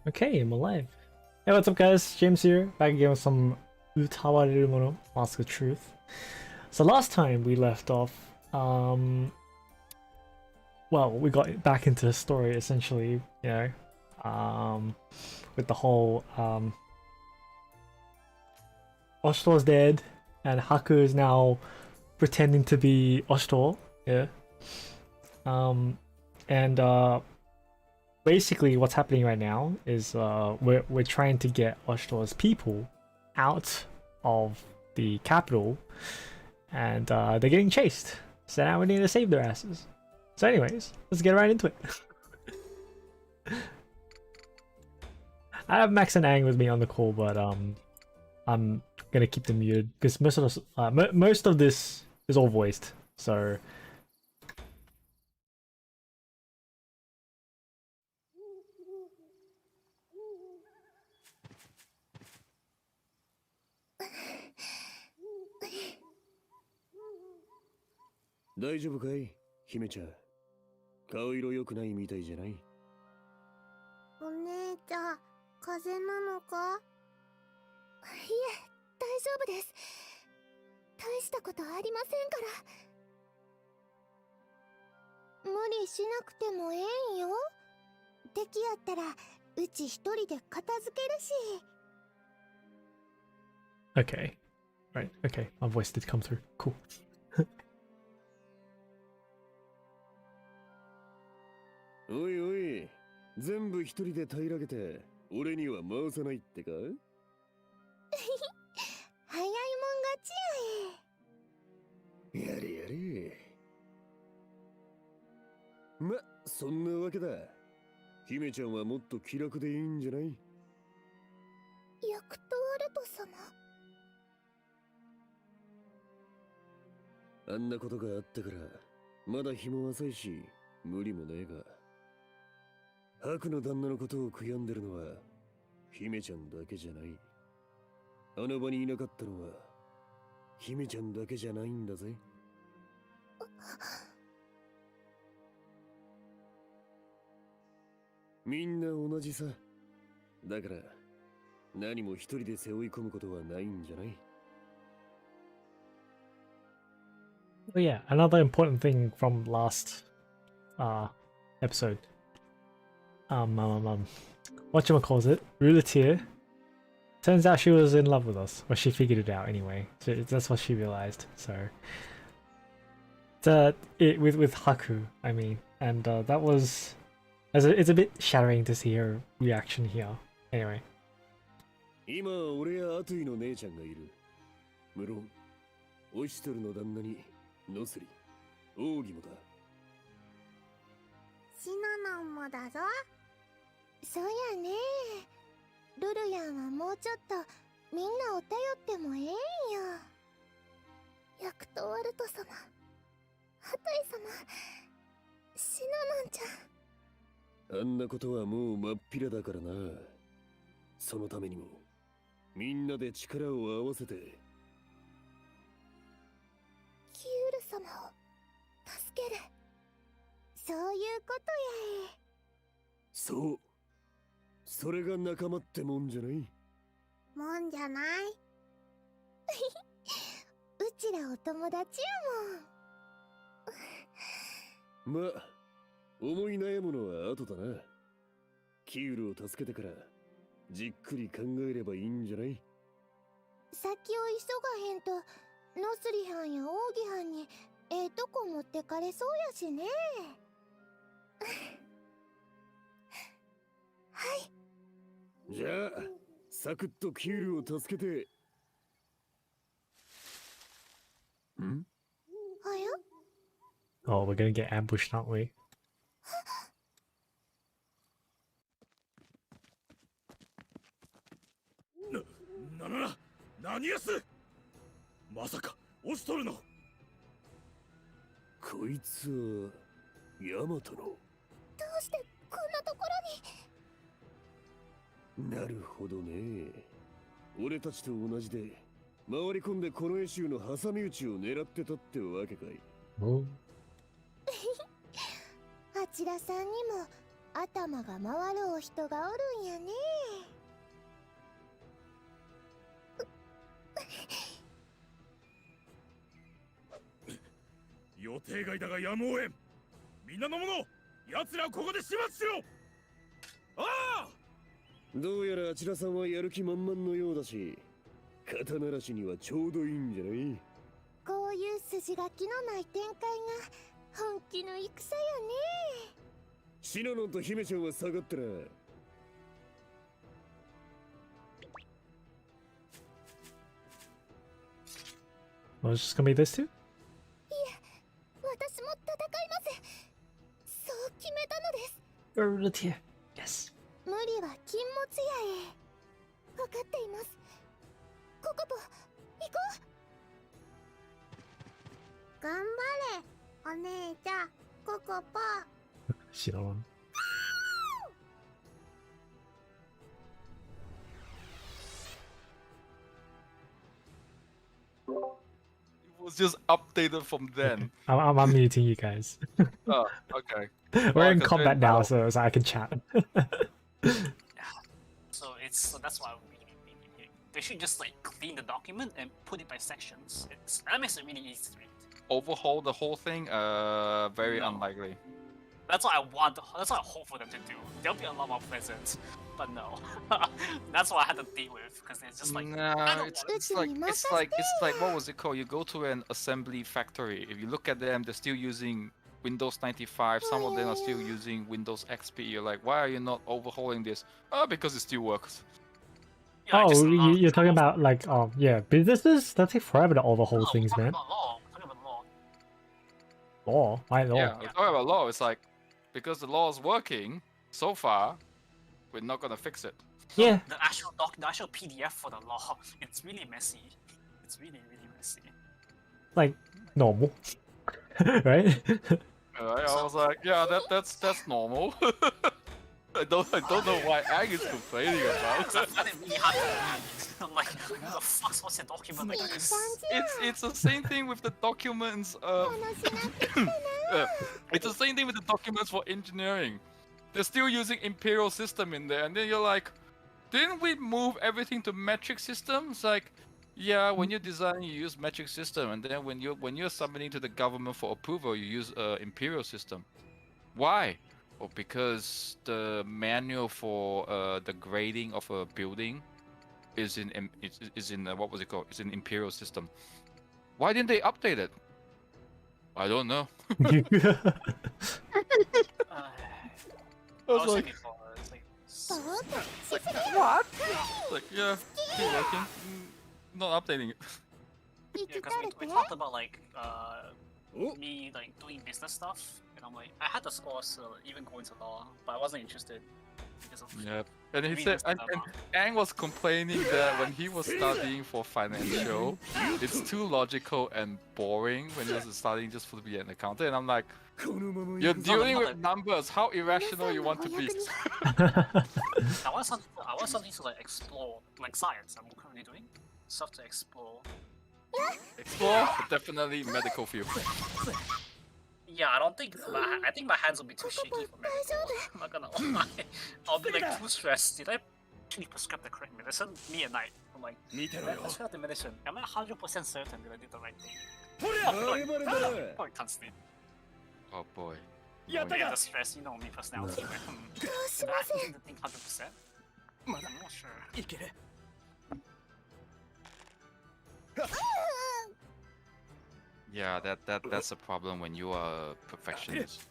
Okay, I'm alive. Hey, what's up guys? James here, back again with some Utawarerumono, Mask of Truth. So last time we left off, well, we got back into the story essentially, with the whole, Oshtor's dead, and Haku is now pretending to be Oshtor, yeah. And basically what's happening right now is we're trying to get Oshtor's people out of the capital, and they're getting chased. So now we need to save their asses. So anyways, let's get right into it. I have Max and Aang with me on the call, but I'm gonna keep them muted because most of this is all voiced. So大丈夫かい、姫ちゃん。顔色良くないみたいじゃない？お姉ちゃん、風邪なのか？いえ、大丈夫です。大したことありませんから。無理しなくてもええんよ。敵やったらうち一人で片付けるし。okay, right, okay, my voice did come through. Cool. おいおい、全部一人で平らげて俺には回さないってか？早いもん勝ちやえ。やれやれ。ま、そんなわけだ。姫ちゃんはもっと気楽でいいんじゃない？ヤクトワルト様。あんなことがあったからまだ日も浅いし無理もねえが、白の旦那のことを悔やんでるのは姫ちゃんだけじゃない。あの場にいなかったのは姫ちゃんだけじゃないんだぜ。みんな同じさ。だから何も一人で背負い込むことはないんじゃない？ Oh yeah, another important thing from last episode. Whatchamacallit, Rulatir. Turns out she was in love with us, or she figured it out anyway. So that's what she realized. So with Haku, I mean, and that was it's a bit shattering to see her reaction here. Anyway. 今俺やアトゥイの姉ちゃんがいる。無論オシトルの旦那にノスリ、オーギもだ。シナノンもだぞ。そうやね。ルルヤンはもうちょっとみんなを頼ってもええんよ。ヤクトワルト様、ハトイ様、シナノンちゃん。あんなことはもう真っ平だからな。そのためにもみんなで力を合わせてキュール様を助ける。そういうことやえ。そう、それが仲間ってもんじゃない？もんじゃない。うちらお友達やもん。まあ思い悩むのは後だな。キュールを助けてからじっくり考えればいいんじゃない？先を急がへんとノスリはんやオーギはんにええとこ持ってかれそうやしね。はい。じゃあサクッとキュールを助けて。ん？はや？ Oh, we're gonna get ambushed, aren't we? 何やす？まさかオシトルの？こいつはヤマトの。どうしてこんなところに？なるほどね。俺たちと同じで回り込んでこのエシュの挟み撃ちを狙ってたってわけかい。Oh. あちらさんにも頭が回るお人がおるんやね。予定外だがやむを得ん。みんなのもの、奴らをここで始末しろ。ああ。どうやらあちらさんはやる気満々のようだし、肩慣らしにはちょうどいいんじゃない？こういう筋書きのない展開が本気の戦やね。シナノンと姫ちゃんは下がったら。Well, it's just gonna be this two? いえ、私も戦います。そう決めたのです。 Early tier. Yes. 無理は禁物やえ。分かっています。ココポ、行こう。頑張れ、お姉ちゃん、ココポ。싫어. It was just updated from then. I'm muting you guys. Oh, okay. We're in 'cause combat then- now, so I can chat. So that's why they should just like clean the document and put it by sections. That makes it really easy to read. Overhaul the whole thing? Very No. unlikely. That's what I want. That's what I hope for them to do. They'll be a lot more pleasant, but no. That's what I had to deal with because it's just like I Nah, don't it's, want it's like it's like what was it called? You go to an assembly factory. If you look at them, they're still using Windows 95. Some of them are still using Windows XP. You're like, why are you not overhauling this? Oh, because it still works. Yeah, Oh, just you're talking about like yeah, businesses that take forever to overhaul things, man. Law. Talking about law. Law, why law? Yeah, we're talking about law. It's like because the law is working so far, we're not gonna fix it. Yeah, The actual PDF for the law. It's really messy. It's really messy. like normal, right? Right? I was like, yeah, that's normal. I don't know why Ag is complaining about. I find it really hard to read. I'm like, who the fuck's what's a document like this? It's the same thing with the documents. It's the same thing with the documents for engineering. They're still using Imperial system in there, and then you're like, didn't we move everything to metric systems? Like, yeah, when you're designing, you use metric system, and then when you're submitting to the government for approval, you use Imperial system. Why? Well, because the manual for the grading of a building is in what was it called? It's in Imperial system. Why didn't they update it? I don't know. I was was like- thinking for it's like What? Like, yeah, keep working. Not updating it. yeah, because we 生き talked about like Oh. me like doing business stuff, and I'm like I had the scores to even go into law, but I wasn't interested because of Yeah. And he reading said, stuff and about- Ang was complaining that when he was studying for financial, it's too logical and boring when he was studying just to be an accountant. And I'm like, このまま you're 行く dealing not with numbers. How irrational you want to be? I want something to like explore, like science. I'm currently doing stuff to explore. Explore, definitely medical field. Yeah, I don't think. I think my hands will be too shaky for medical. I'm not gonna lie. I'll be like too stressed. Did I actually prescribe the correct medicine? Me at night. I'm like, 見て did ろ I よ prescribe the medicine? Am I 100% certain that I did the right thing? バレバレだ Probably can't sleep. Oh boy. Yeah, the stress. You know me, personality. Did I actually think 100%? I'm not sure. いける Yeah, that's a problem when you are a perfectionist.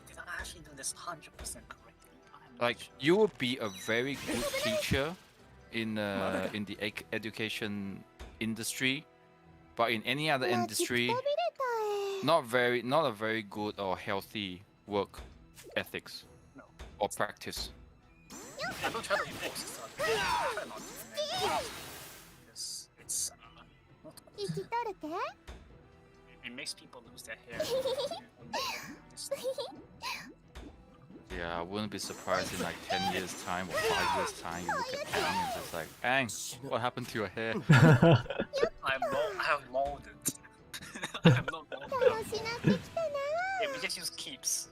Did I actually do this 100% correctly? I'm not Like sure. you would be a very good teacher in the education industry, but in any other 泣きくたび industry, れたえ。 not a very good or healthy work ethics No. or practice. I don't try to enforce this. I try not to. Because it's not 生 good. きとるけ？ It makes people lose their hair. This- Yeah, I wouldn't be surprised in like 10 years time or 5 years time you look at Ang and just like, Ang, what happened to your hair? I have molded. I have not molded. 楽しなってきたな。 Yeah, we just use keeps.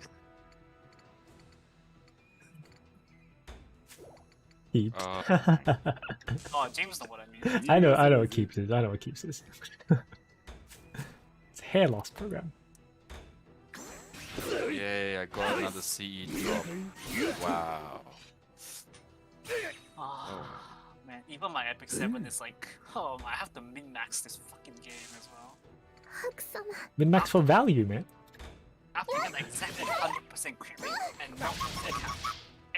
Keep. Oh, James know what I mean. I know what keeps is. I know what keeps is. It's a hair loss program. Yay, I got another CE drop. Wow. Oh, man, even my Epic 7 is like, oh, I have to min-max this fucking game as well. ハク様 Min max for value, man. I have to get exactly 100% crit rate and no attack.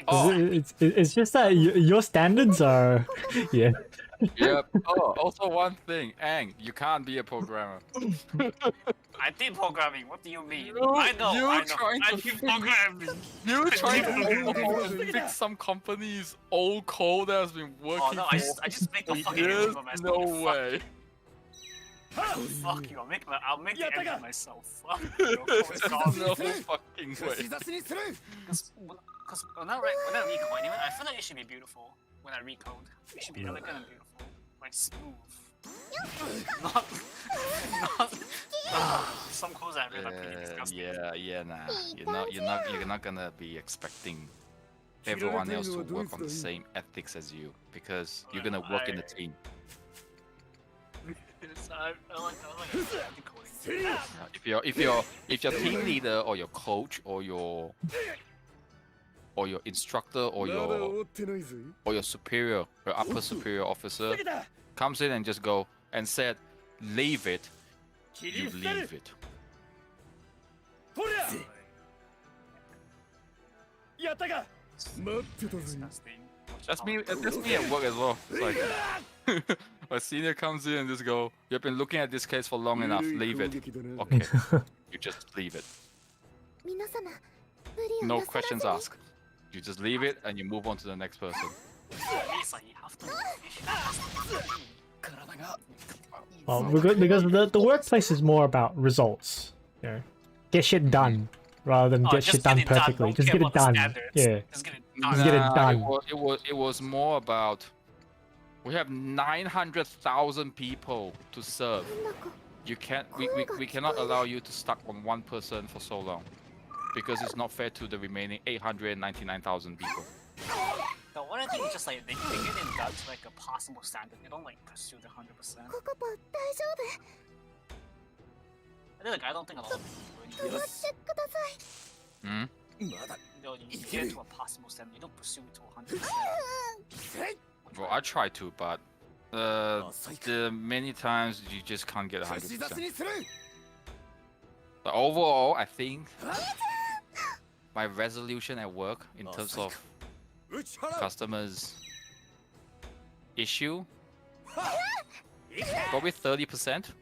Oh. It's just that your standards are, yeah. Yep. Oh, also one thing, Ang, you can't be a programmer. I did programming, what do you mean? You- I know, you I know, trying I to did fix- programming! You trying to overhaul and fix some company's old code that has been working Oh no, I for just make the fucking years? engine for myself. No Fuck way. you. Fuck you, I'll make the engine myself. Fuck you, it's gone. No fucking way. Because when I recode anyway, I feel like it should be beautiful when I recode. It should be elegant and beautiful. Like smooth. not some codes I read are pretty disgusting. Nah. You're not gonna be expecting everyone else to work on the same ethics as you because you're gonna work in a team. I like decoding. If your team leader or your coach or your instructor or your superior, your upper superior officer comes in and just go and said, leave it, you leave it. Disgusting. That's me at work as well. It's like a senior comes in and just go, you've been looking at this case for long enough, leave it. Okay, you just leave it. 皆様無理を No なさらず questions に asked. You just leave it and you move on to the next person. It's like you have to. Well, because the workplace is more about results. You know, get shit done rather than get just shit done get it done, perfectly. don't Just care get it about the done. standards. Yeah. Just get it Just done. get it Nah, done. It was more about we have 900,000 people to serve. なんだか You can't we cannot allow you to stuck on one person for so long because it's not fair to the remaining 899,000 people. The one thing is just like they get it done to like a possible standard. They don't like pursue the 100%. ココポ大丈夫 I don't think a lot of people do 止ま anything. ってください Hmm? You get to a possible standard. You don't pursue it to 100%. Well, I try to, but the many times you just can't get 100%. But overall, I think my resolution at work in terms of customers' issue probably 30%.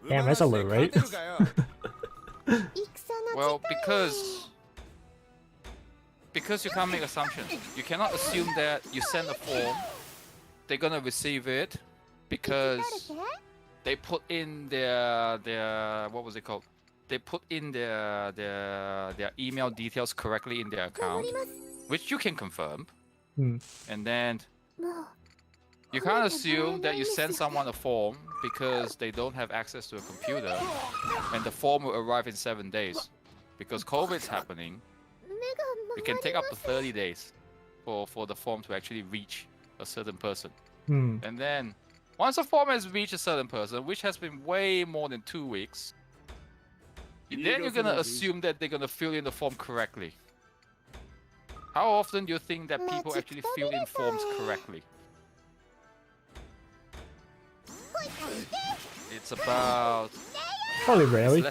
Damn, that's a low rate. 戦の Well, because you can't make assumptions. You cannot assume that you send a form, they're gonna receive it because 誰で they put in their what was it called? They put in their email details correctly in their 頑張 account, ります which you can confirm. Hmm. And then もう you can't assume that you send someone a form because they don't have access to a computer, and the form will arrive in 7 days. Because COVID's happening, 目が it 回 can り take ま up to 30 days for the form to actually reach a certain person. Hmm. And then, once a form has reached a certain person, which has been way more than 2 weeks, then you're gonna assume that they're gonna fill in the form correctly. How often do you think that people actually fill in forms correctly? It's about Probably rarely.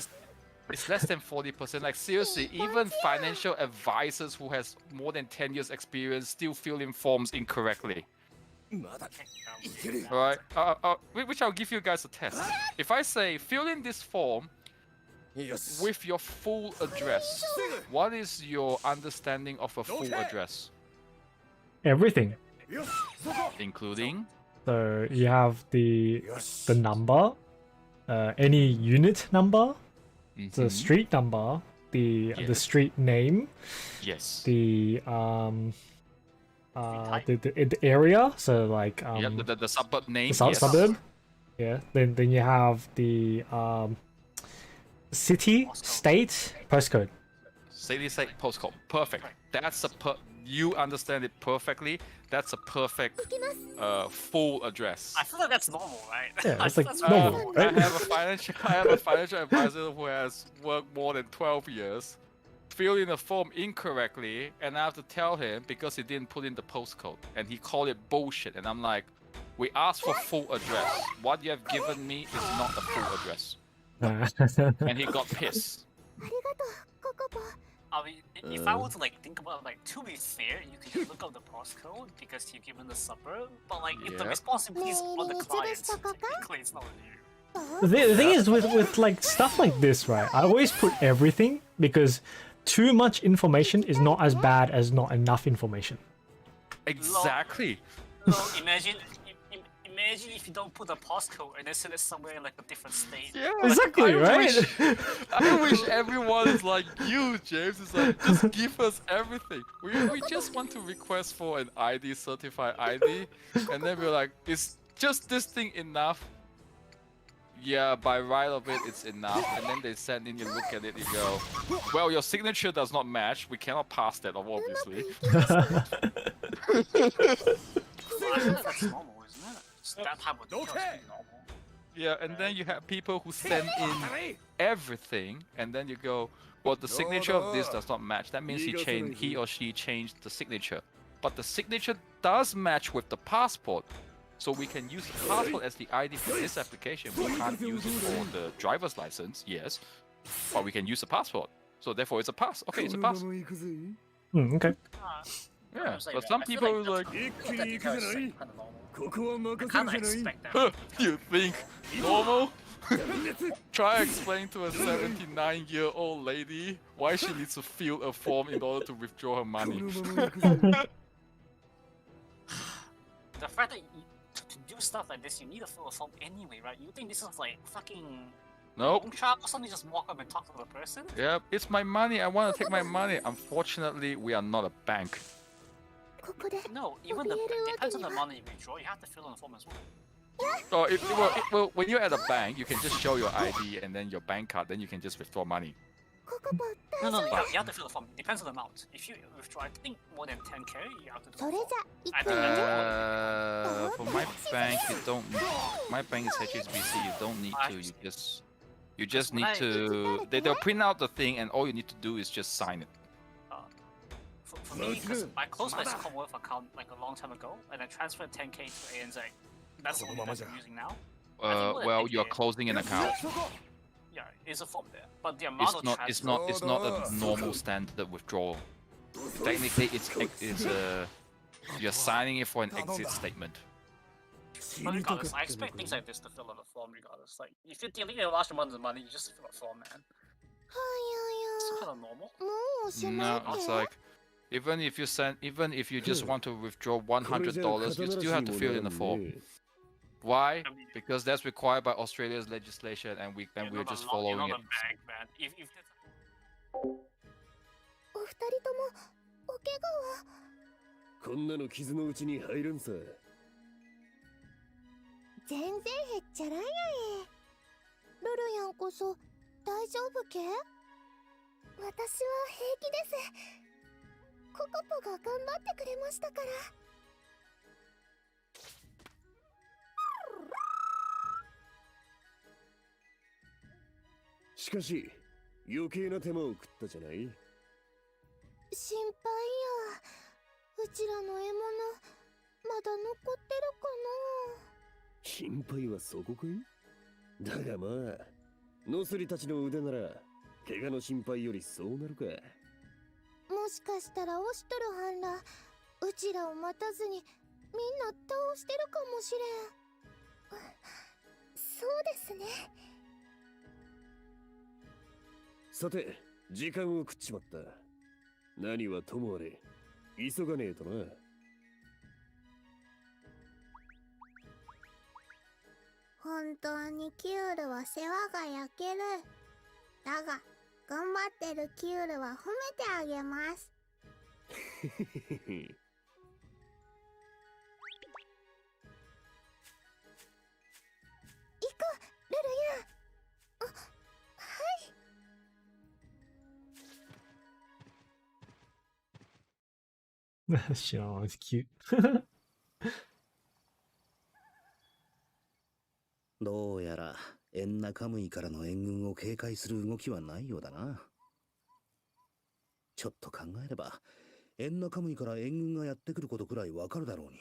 it's less than 40%. Like seriously, even financial advisors who has more than 10 years experience still fill in forms incorrectly. Alright, which I'll give you guys a test. If I say fill in this form with your full address, what is your understanding of a full address? Everything. Including? So you have the number, any unit number, the Mhm. street number, the Yes. street name, Yes. the the area. So like Yeah, the suburb name. the Yes. suburb. Yeah. Then you have the city, Postcode. state, postcode. City state postcode. Perfect. you understand it perfectly, that's a perfect full address. I feel like that's normal, right? Yeah, it's like That's normal, I right? have a financial advisor who has worked more than 12 years, filled in a form incorrectly, and I have to tell him because he didn't put in the postcode, and he called it bullshit. And I'm like, we asked for full address. What you have given me is not a full address. And he got pissed. ありがとうココポ I mean, if I were to like think about it, like to be fair, you can just look up the postcode because you're given the suburb. But like, if the Yeah. responsibility is on the Maybe client, it's just a technically it's not on you. The thing is with like stuff like this, right? I always put everything because too much information is not as bad as not enough information. Exactly. No, imagine if you don't put a postcode and they send it somewhere in like a different state. Yeah, Exactly, right? I wish everyone is like you, James. It's like, just give us everything. We just want to request for an ID, certified ID, and then we're like, is just this thing enough? Yeah, by right of it, it's enough. And then they send in, you look at it, you go, well, your signature does not match. We cannot pass that off, obviously. Well, I feel like that's normal, isn't it? Just that type of detail is pretty normal. Yeah, and then you have people who send in everything, and then you go, well, the signature of this does not match. That means he or she changed the signature. But the signature does match with the passport. So we can use the passport as the ID for this application. We can't use it for the driver's license, yes. But we can use the passport. So therefore it's a pass. Okay, it's a pass. Okay. Yeah, Say, but man, some I feel people are like like, that detail is kind of normal. ここは I 任せ kind る of じゃない expect that. huh, you think normal? Try explain to a 79-year-old lady why she needs to fill a form in order to withdraw her こ money. のまま行くぜ The fact that to do stuff like this, you need to fill a form anyway, right? You think this is like fucking Nope. loan shark or something? Just walk up and talk to the person? Yep, it's my money. I want to take my money. Unfortunately, we are not a bank. ここで No, even the depends on the money you withdraw. You have to fill in the form as well. Oh, well, when you're at a bank, you can just show your ID and then your bank card. Then you can just withdraw money. ココポ No, 大丈 no, 夫 you have to fill the form. Depends on the amount. If you withdraw, I think more than 10k, you have to do そ the れ form. じゃ行 I く think よ that's For my bank, you don't. My bank is HSBC. You don't need to. You just need to. They'll print out the thing, and all you need to do is just sign it. For me, because I closed my Commonwealth account like a long time ago, and I transferred 10k to ANZ. That's the one that I'm using now. Well, you're closing an account. Yeah, it's a form there, but the amount of transfer. It's not a normal standard withdrawal. Technically, you're signing it for an exit statement. But regardless, I expect things like this to fill out a form regardless. Like, if you're dealing in large amounts of money, you just fill out a form, man. はや It's や kind of normal. もうおしまい No, で it's like even if you just want to withdraw $100, you still have to fill in the form. Why? Because that's required by Australia's legislation, and we're just following you're it. not a bank, man. If that's お二人ともお怪我はこんなの傷のうちに入らんさ全然へっちゃらんやえルルヤンこそ大丈夫け私は平気ですココポが頑張ってくれましたからしかし余計な手間を食ったじゃない心配やうちらの獲物まだ残ってるか心配はそこかいだがまあノスリたちの腕なら怪我の心配よりそうなるかなもしかしたらオシトル反乱うちらを待たずにみんな倒してるかもしれんそうですねさて時間を食っちまった何はともあれ急がねえとな本当にキュールは世話が焼けるだが頑張ってるキュールは褒めてあげます Shion is cute. どうやらエンナカムイからの援軍を警戒する動きはないようだな。ちょっと考えればエンナカムイから援軍がやってくることくらいわかるだろうに、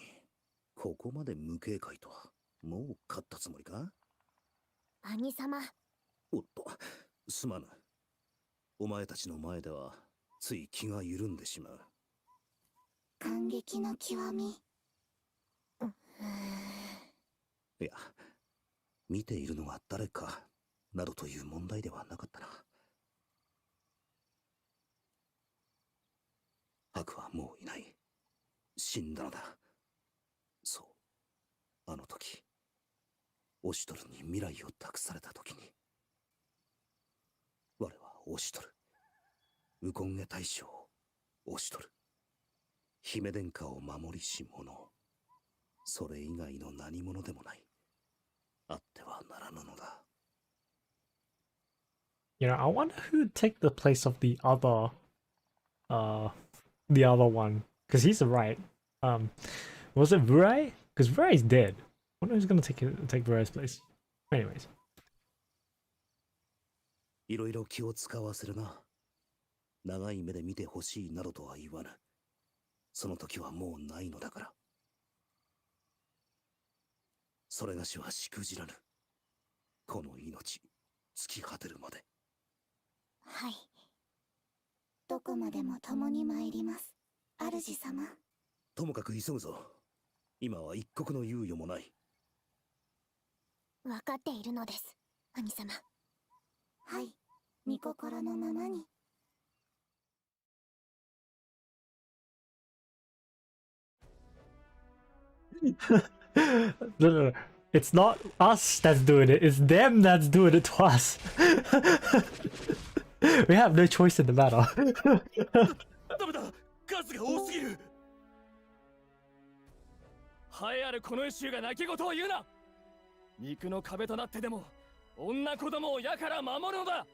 ここまで無警戒とはもう勝ったつもりか？兄様。おっと、すまぬ。お前たちの前ではつい気が緩んでしまう。感激の極み。いや、見ているのが誰かなどという問題ではなかったな。悪はもういない。死んだのだ。そう、あの時オシュトルに未来を託された時に、我はオシュトル、ウコンゲ大将オシュトル、姫殿下を守りし者、それ以外の何者でもない。あってはならぬのだ。You know, I wonder who'd take the place of the other one, because he's the right. Was it Vurai? Because Vurai's dead. I wonder who's gonna take Vurai's place. Anyways. いろいろ気を使わせるな。長い目で見てほしいなどとは言わぬ。その時はもうないのだから。それがしはしくじらぬ。この命、尽き果てるまで。はい。どこまでも共に参ります、主様。ともかく急ぐぞ。今は一刻の猶予もない。分かっているのです、兄様。はい、御心のままに。No. It's not us that's doing it, it's them that's doing it to us. We have no choice in the matter. ダメだ、数が多すぎる。栄えあるこの衆が泣き言を言うな。肉の壁となってでも女子供を矢から守るのだ。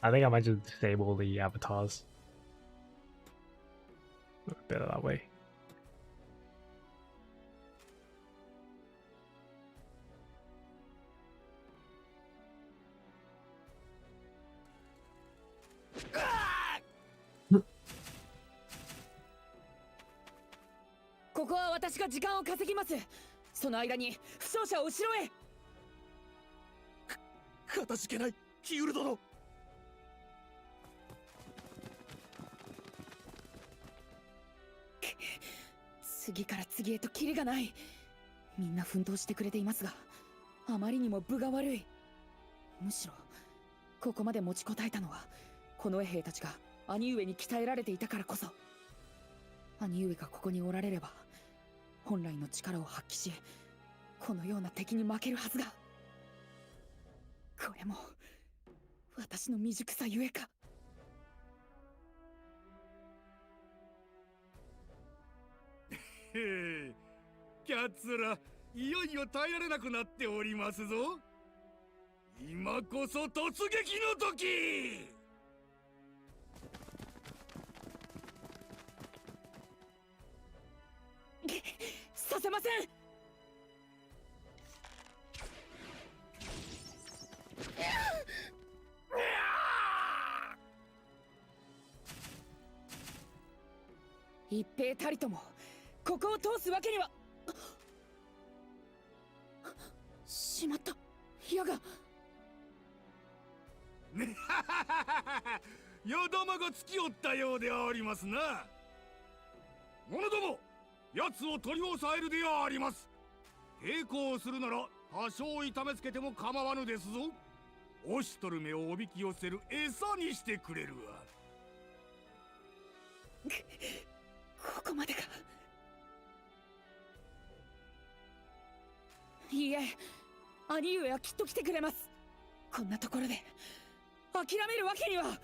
I think I might just disable the avatars. Better that way. This is 私が時間を稼ぎます。その間に負傷者を後ろへ。かたじけない、キウル殿。次から次へとキリがない。みんな奮闘してくれていますが、あまりにも分が悪い。むしろここまで持ちこたえたのはこの兵たちが兄上に鍛えられていたからこそ。兄上がここにおられれば本来の力を発揮し、このような敵に負けるはずが。これも私の未熟さゆえか。へえ、キャッツらいよいよ耐えられなくなっておりますぞ。今こそ突撃の時。させません。一兵たりともここを通すわけには。しまった、矢が。矢玉がつきおったようでありますな。者ども、奴を取り押さえるであります。抵抗するなら多少痛めつけても構わぬですぞ。オシュトルめをおびき寄せる餌にしてくれるわ。ここまでか。いいえ、兄上はきっと来てくれます。こんなところで諦めるわけには。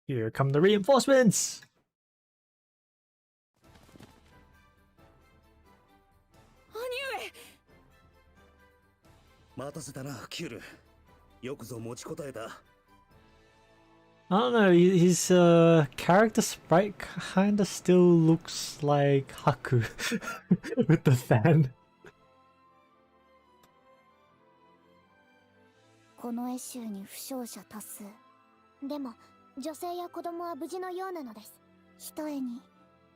Here come the reinforcements! 兄上。待たせたな、キュール。よくぞ持ちこたえた。I don't know, his character sprite kinda still looks like Haku with the fan. この絵集に負傷者多数。でも女性や子供は無事のようなのです。ひとえに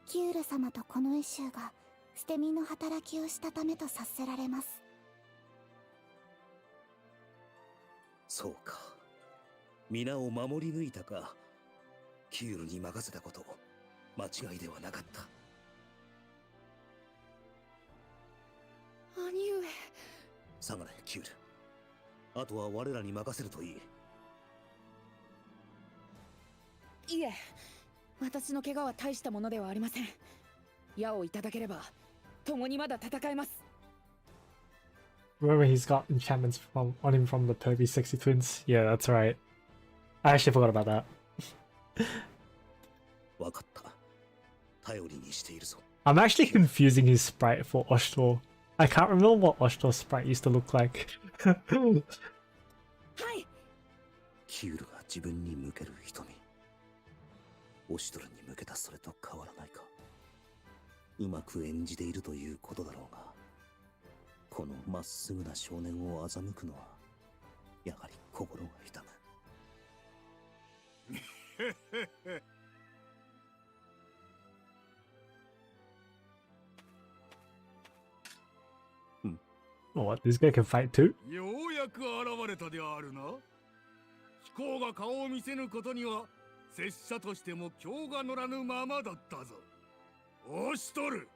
キュール様とこの絵集が捨て身の働きをしたためと察せられます。そうか。皆を守り抜いたか。キュールに任せたこと、間違いではなかった。兄上。下がれ、キュール。あとは我らに任せるといい。いえ、私の怪我は大したものではありません。矢をいただければ、共にまだ戦えます。Remember he's got enchantments on him from the Pervy Sexy Twins? Yeah, that's right. I actually forgot about that. わかった。頼りにしているぞ。I'm actually confusing his sprite for Oshtor. I can't remember what Oshtor's sprite used to look like. はい。キュールが自分に向ける瞳。オシュトルに向けたそれと変わらないか。うまく演じているということだろうが、このまっすぐな少年を欺くのはやはり心が痛む。What, this guy can fight too? ようやく現れたであるな。飛行が顔を見せぬことには拙者としても今日が乗らぬままだったぞ。押しとる。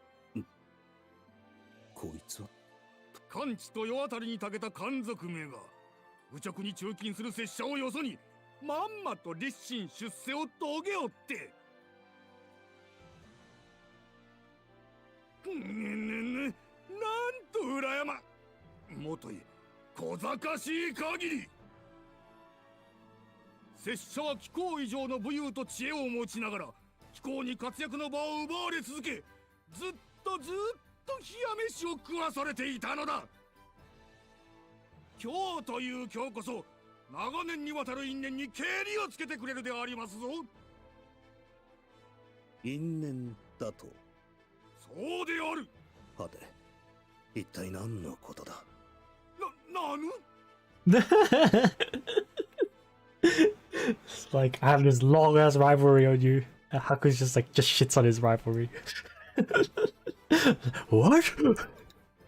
こいつは官地と世渡りに長けた官族めが愚直に中勤する拙者をよそにまんまと立身出世を遂げおって。なんと羨まもとい小賢しい限り。拙者は貴公以上の武勇と知恵を持ちながら貴公に活躍の場を奪われ続け、ずっと冷や飯を食わされていたのだ。今日という今日こそ長年にわたる因縁にけりをつけてくれるでありますぞ。因縁だと。そうである。はて、一体何のことだ。なぬIt's like, I have this long ass rivalry on you. And Haku's just shits on his rivalry. What?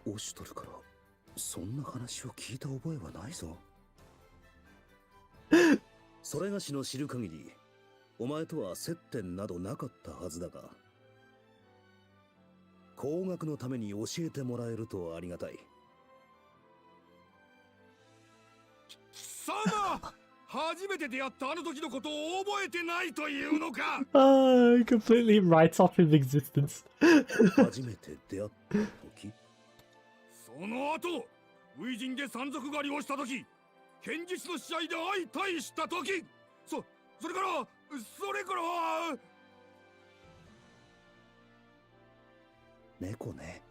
オシュトルからそんな話を聞いた覚えはないぞ。それがしの知る限り、お前とは接点などなかったはずだが、工学のために教えてもらえるとありがたい。さあ初めて出会ったあの時のことを覚えてないというのか。He completely writes off his existence. 初めて出会った時、その後初陣で山賊狩りをした時、剣術の試合で相対した時、それから猫ね。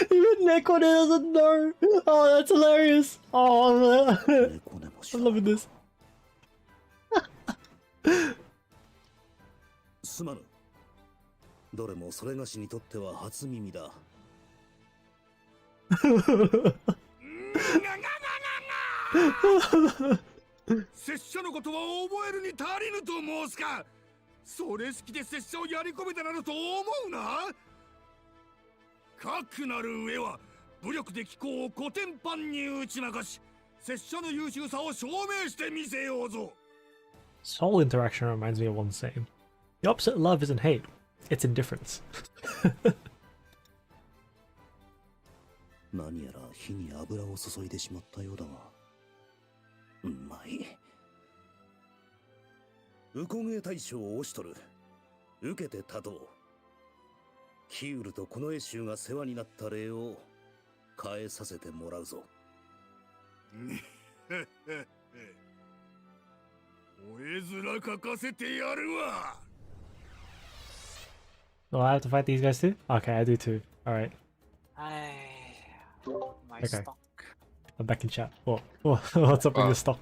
Even Neko doesn't know. Oh, that's hilarious. Oh, 猫ねも知 I'm らない loving this. すまぬ。どれもそれがしにとっては初耳だ。拙者のことは覚えるに足りぬと申すか。それ好きで拙者をやり込めたなどと思うな。かくなる上は武力で貴公をコテンパンに打ち負かし、拙者の優秀さを証明してみせようぞ。 This whole interaction reminds me of one saying. The opposite of love isn't hate, it's indifference. 何やら火に油を注いでしまったようだが、うまい。ウコゲ大将を押しとる。受けて立とう。キュールとこの絵衆が世話になった礼を返させてもらうぞ。お絵面描かせてやるわ。 Oh, I have to fight these guys too? Okay, I do too. Alright, My Okay. stock. I'm back in chat. What's up with your stock?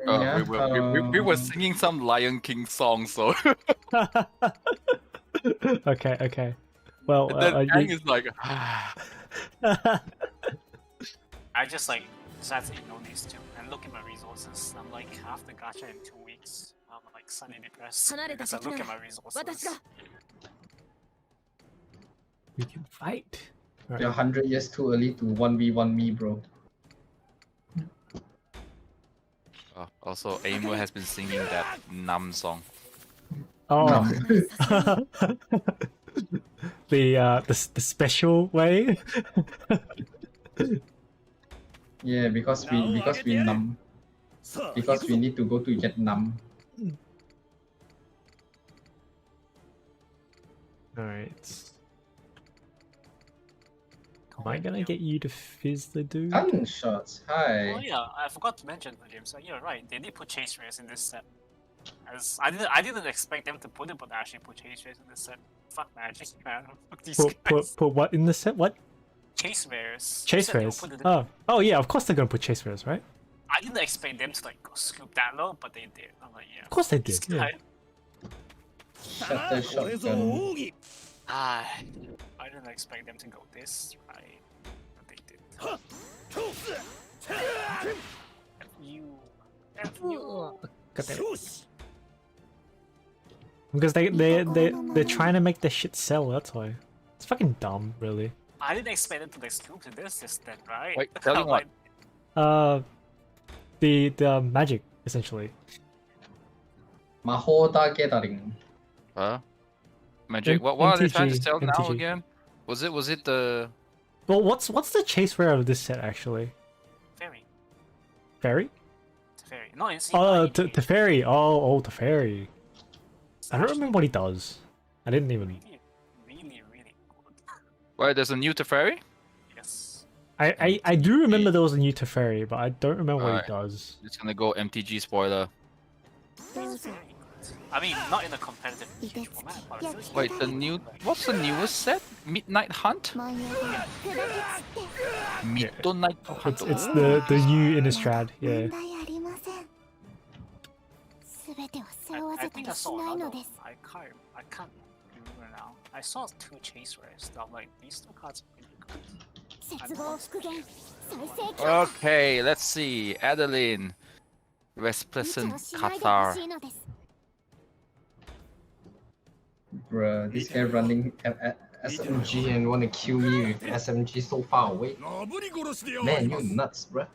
We were singing some Lion King song, so Okay. Well, and then Kang you... is like, I just like decided to ignore these two and look at my resources. I'm like half the gacha in 2 weeks. I'm like suddenly depressed because I look at my resources. we can fight. You're 100 years too early to 1v1 me, bro. also Aimer has been singing that Nam song. Oh, the special way. Yeah, because we numb. Because we need to go to Vietnam. Alright. Am I gonna get you to fizz the dude? Gunshots, hi. Oh yeah, I forgot to mention, William. So you're right. They did put chase rares in this set. As I didn't expect them to put it, but they actually put chase rares in this set. Fuck magic, man. Fuck these guys. Put what in the set? What? Chase rares. Chase They said they'll rares. put it in- Oh yeah, of course they're gonna put chase rares, right? I didn't expect them to like go scoop that low, but they did. I'm like, yeah. Of course they This did. Yeah. guy- Shutter shotgun. I didn't expect them to go this right, but they did. F you. God damn it. Because they're trying to make the shit sell. That's why. It's fucking dumb, really. I didn't expect them to like scoop to this system, right? Wait, tell me what? The magic essentially. Mahoda Gathering. Huh? Magic? What are they trying to MTG, sell now MTG. again? Was it the Well, what's the chase rare of this set actually? Fairy. Fairy? It's a fairy. No, it's Oh, not even- Teferi. Oh, Teferi. it's I don't actually remember what he does. I didn't even. really good. Wait, there's a new Teferi? Yes. I do remember there was a new Teferi, but I don't remember what Alright. he does. It's gonna go MTG spoiler. It's very good. I mean, not in a competitive huge format, but I feel like Wait, the new what's the newest set? Midnight Hunt? Midnight Hunt. It's the new Innistrad. Yeah. 全てを背負わ I せた think り I し saw ない another の one. です。 I can't remember now. I saw 2 chase rares. I'm like, these 2 cards are pretty good. 絶望復元再生強 Okay, let's see. Adeline. 無茶 Resplacent をしないでほ Qatar. しいのです。 Bruh, this guy running SMG and wanna kill me with SMG so far away. なぶり殺しであ Man, り you ます。 nuts, bruh.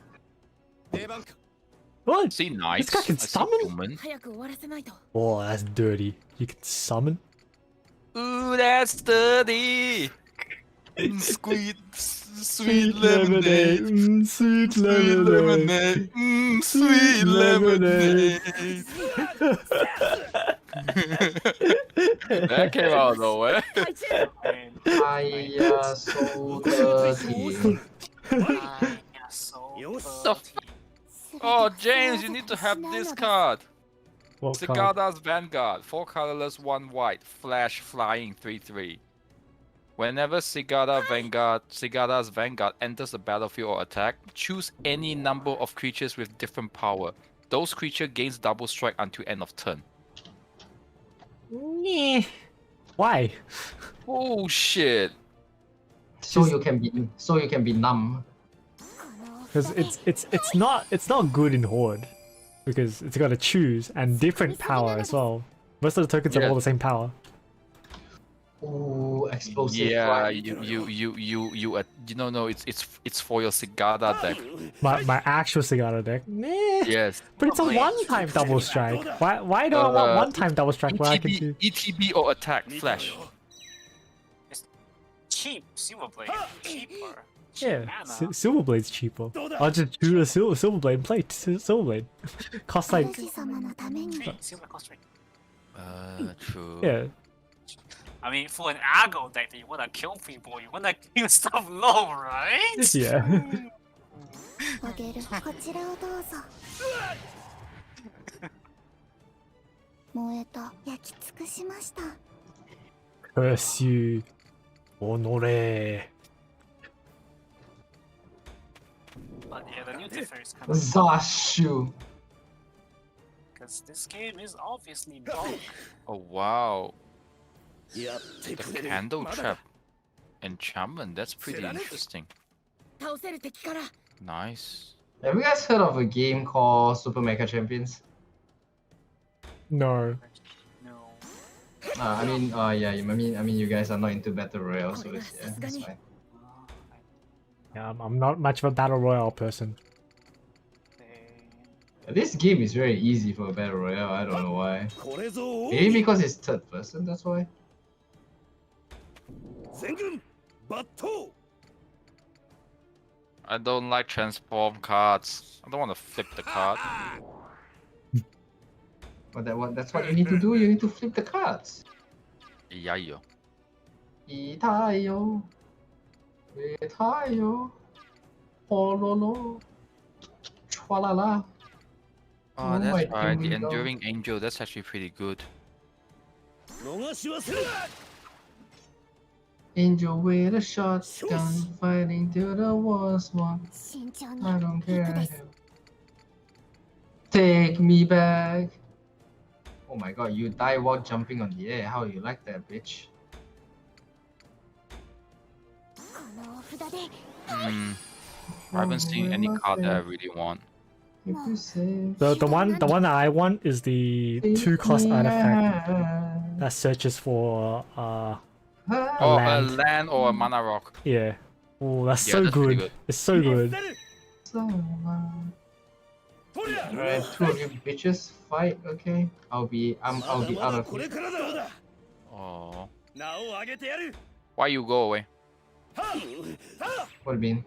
定番か。 What? See knights. This guy can I see summon? human. 早く終わらせないと。 Oh, that's dirty. You can summon? Ooh, that's dirty. Sweet, sweet lemonade. Sweet Sweet lemonade. Sweet lemonade. That came out of nowhere. I so dirty. So The Oh, James, you need to have this card. What card? Cigada's Vanguard. 4 colorless, 1 white. Flash flying 3/3. Whenever Cigada's Vanguard enters the battlefield or attack, choose any number of creatures with different power. Those creature gains double strike until end of turn. Why? Oh shit. So you can be numb. Because it's not good in Horde. Because it's got to choose and different power as well. Most of the tokens have Yeah. all the same power. Ooh, explosive. Yeah, flying. no, it's for your Cigada deck. My actual Cigada deck. Meh. Yes. But it's a one-time double strike. Why do I want one-time double strike where I can do? ETB or attack flash. cheap Silver Blade. Cheaper. Yeah, Mana. Silverblade's cheaper. I'll just do a Silverblade and play Silverblade. Costs like 主様のために Three, silver cost 3. True. yeah. I mean, for an Argo deck that you wanna kill people, you wanna kill stuff low, right? Yeah. あげる。こちらをどうぞ。燃えた。焼き尽くしました。 Curse you, Honore. But yeah, the new Teferi is kind of Zashu. because this game is obviously bug. Oh wow. やってく The れる。 candle まだ trap enchantment. That's pretty interesting. 倒せる敵から Nice. Have you guys heard of a game called Super Mega Champions? No. No. Yeah. I mean, you guys are not into battle royale, so it's fine. Yeah, I'm not much of a battle royale person. This game is very easy for a battle royale. I don't know why. これぞ。 Maybe because it's third person. That's why. 全軍抜刀。 I don't like transform cards. I don't want to flip the card. But that's what you need to do. You need to flip the cards. Yeah, yo. Itayo. Itayo. Pololo. Chwalala. Oh, Oh that's my right. The kingdom. Enduring Angel. That's actually pretty good. 逃しはせる。 Angel with a shotgun fighting till the worst one. 慎重に。 I don't 行く care. です。 Take me back. Oh my god, you die while jumping on the air. How you like that, bitch? このお札で Hmm. I haven't seen any card that I really want. If you say The one that I want is the 2-cost artifact that searches for Oh, land. a land or a mana rock. Yeah. Oh, that's Yeah, so that's pretty good. good. It's so good. Alright, two of you bitches fight, okay? I'll be out まだ of これ here. からだ。 Oh. 名を上げてやる。 Why you go away? はっ。はっ。 What do you mean?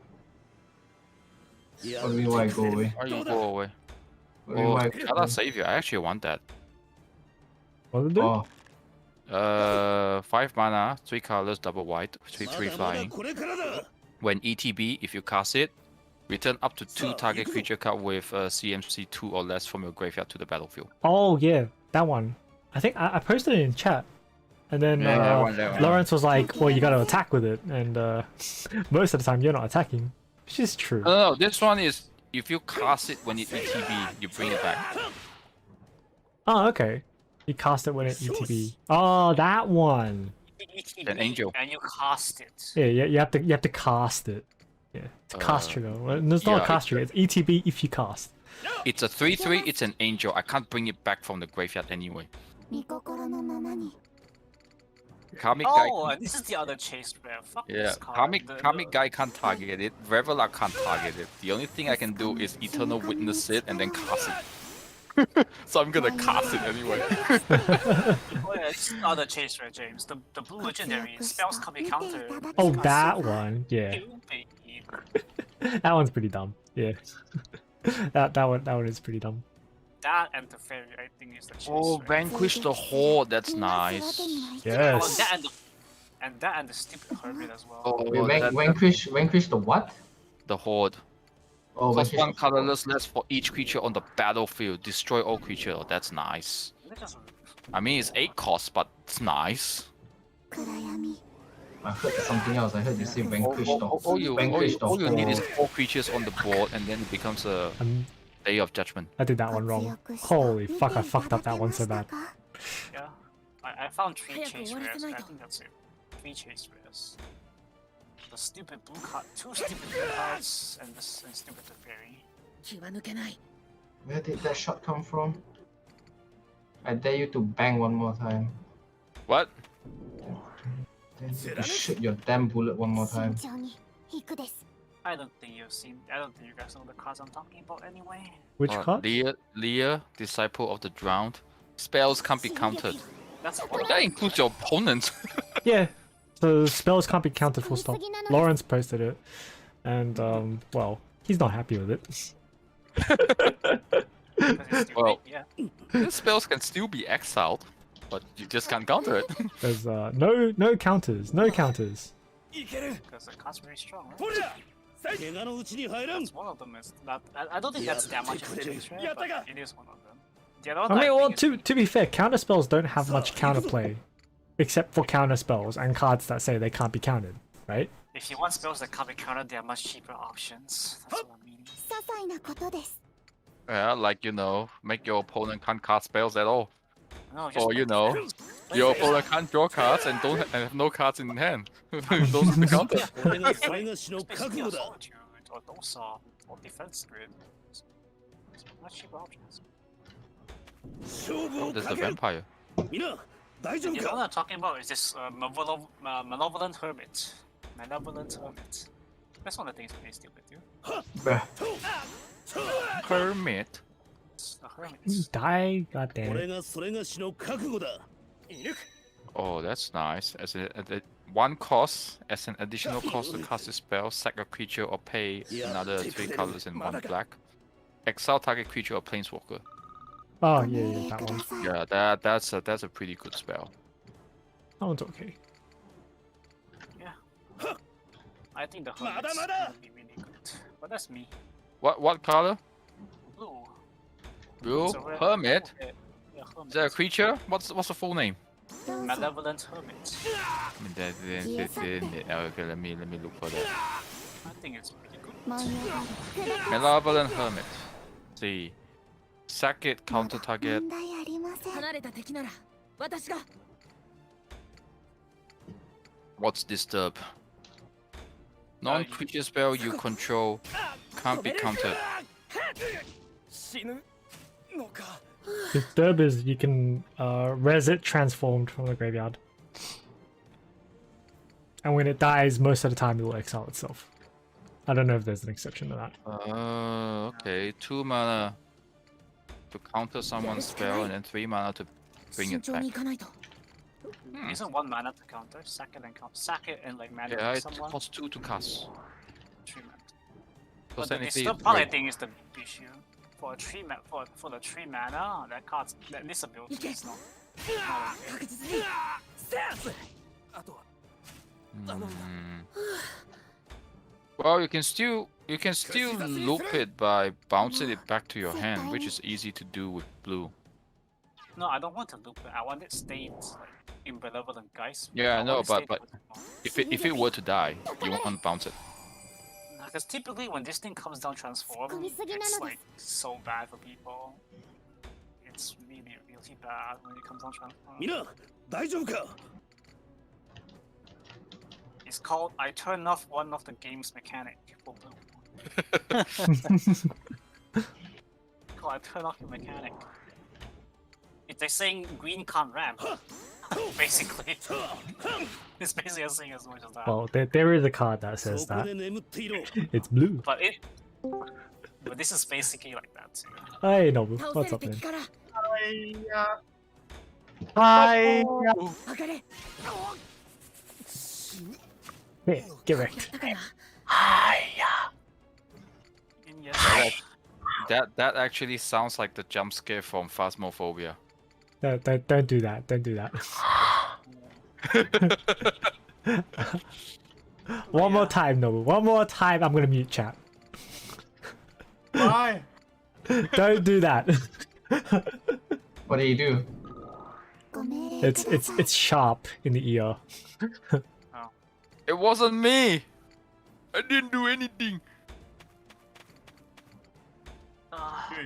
や What do you mean why I go away? Why you go away? What do you mean Oh, why I go Kala away? Savior. I actually want that. What did it do? Oh, 5 mana, 3 colors, double white, 3 まだまだ flying. これからだ。 When ETB, if you cast it, return up to 2 target creature card with CMC 2 or less from your graveyard to the battlefield. Oh yeah, that one. I think I posted it in chat, and then Yeah, that one. Lawrence was like, "Well, you gotta attack with it," and most of the time you're not attacking, which is true. No, this one is if you cast it when it ETB, you bring it back. Oh, okay. You cast it when it ETB. Oh, that one. An angel. And you cast it. Yeah, you have to cast it. Yeah, it's a cast trigger. Well, it's not yeah, a cast trigger. It's ETB if you cast. It's a 3/3. It's an angel. I can't bring it back from the graveyard anyway. 御心のままに。 Karmic Oh, guy. and this is the other chase rare. Fuck Yeah, this card. Karmic guy can't target it. Reveler can't target it. The only thing I can do is Eternal Witness it and then cast it. So I'm gonna cast it anyway. Oh yeah, this is the other chase rare, James. The blue legendary spells can be countered. Oh, that one. Yeah, that one's pretty dumb. Yeah, that one is pretty dumb. That and the fairy, I think, is the chase Oh, rare. vanquish the horde. That's nice. Oh, Yes. that and the stupid hermit as well. Oh, wait, vanquish the what? the horde. Oh, Plus vanquish 1 the- colorless less for each creature on the battlefield. Destroy all creature. Oh, that's nice. That doesn't- I mean, it's 8 cost, but it's nice. 暗闇。 I heard something else. I heard you say vanquish the All you need is horde. 4 creatures on the board, and then it becomes a Day of Judgment. I did that one wrong. Holy fuck! I fucked up that one so bad. Yeah. I found 3 早く chase 終わら rares. せない I と。 think that's it. 3 chase rares. The stupid blue card, 2 stupid blue cards, and this and stupid the fairy. 気は抜けない Where did that shot come from? I dare you to bang one more time. What? Dare you to shoot your damn bullet one more 慎 time. 重に。行くです。 I don't think you guys know the cards I'm talking about anyway. Which card? Lear, Disciple of the Drowned. Spells can't be countered. That's Oh, what that includes your opponent. Yeah. So spells can't be counted full stop. Lawrence posted it, and well, he's not happy with it. Well, yeah. The spells can still be exiled, but you just can't counter it. There's no counters, no counters. いける。 Because the card's very strong, right? ほら。That's one of them is not. I don't think that's that much of a chase rare, but it is one of them. The other one, I mean, well, think is to be fair, counter spells don't have much counterplay, except for counter spells and cards that say they can't be countered, right? if you want spells that can't be countered, there are much cheaper options. That's what I mean. 些細なことです Yeah, like make your opponent can't cast spells at all. No, just Or make your opponent can't draw cards and have no cards in hand. Those are the counter. 俺がそれがしの Basically 覚 a 悟だ fortitude or Donos or defense grid. Much cheaper options. 勝負 Oh, を there's か the ける vampire. 皆大丈夫 The one か I'm talking about is this malevolent hermit. Malevolent hermit. That's one of the things they steal with you. Hermit. It's a hermit. Die, goddamn. 俺がそれがしの覚悟だ Oh, that's nice. One cost as an additional cost to cast a spell, sack a creature or pay another 3 colors and 1 black. Exile target creature or planeswalker. Oh yeah, that one. Yeah, that's a pretty good spell. That one's okay. Yeah. I think the hermit's gonna be really good. But that's me. What color? Blue. Blue? It's a red- Hermit? Yeah, Is that a creature? What's the full name? Malevolent hermit. Okay, let me look for that. I think it's pretty good. 文様が砕 Malevolent Hermit. See. Sack it, counter け target. 問題ありません離れた敵なら私が What's disturb? Non-creature spell you control can't be countered. 死ぬのか Disturb is you can res it transformed from the graveyard. And when it dies, most of the time it will exile itself. I don't know if there's an exception to that. Okay. 2 mana to counter someone's spell and then 3 mana to bring 慎 it 重 back. に行かないと Isn't 1 mana to counter? Sack it and counter. Sack it and like mana Yeah, it someone. costs 2 to cast. 3 mana. Because But the technically disturb it's part I great. think is the issue. For a 3 mana, for the 3 mana, that card's that this ability is not. 確実に Hmm. Well, you can still loop it by bouncing it back to your hand, which is easy to do with blue. No, I don't want to loop it. I want it stayed like in benevolent guys. Yeah, I know, want it but stayed if it were to die, you won't bounce it. because typically when this thing comes down transform, it's like so bad for people. It's really really bad when it comes down transform. 皆大丈夫か It's called I turn off one of the game's mechanic for blue. Called I turn off your mechanic. It's like saying green can't ramp. Basically. It's basically saying as much as that. Well, there is a card that says そこ that. で眠っていろ It's blue. But this is basically like that too. Hey, Nobu. 倒 What's せる up, man? 敵から Hi. 上がれ Here, get wrecked. やったかな And yes, That actually sounds like the jump scare from Phasmophobia. Don't do that. Don't do that. One more time, Nobu. One more time. I'm gonna mute chat. Why? Don't do that. What do you do? ご命令ください It's sharp in the ear. It wasn't me. I didn't do anything.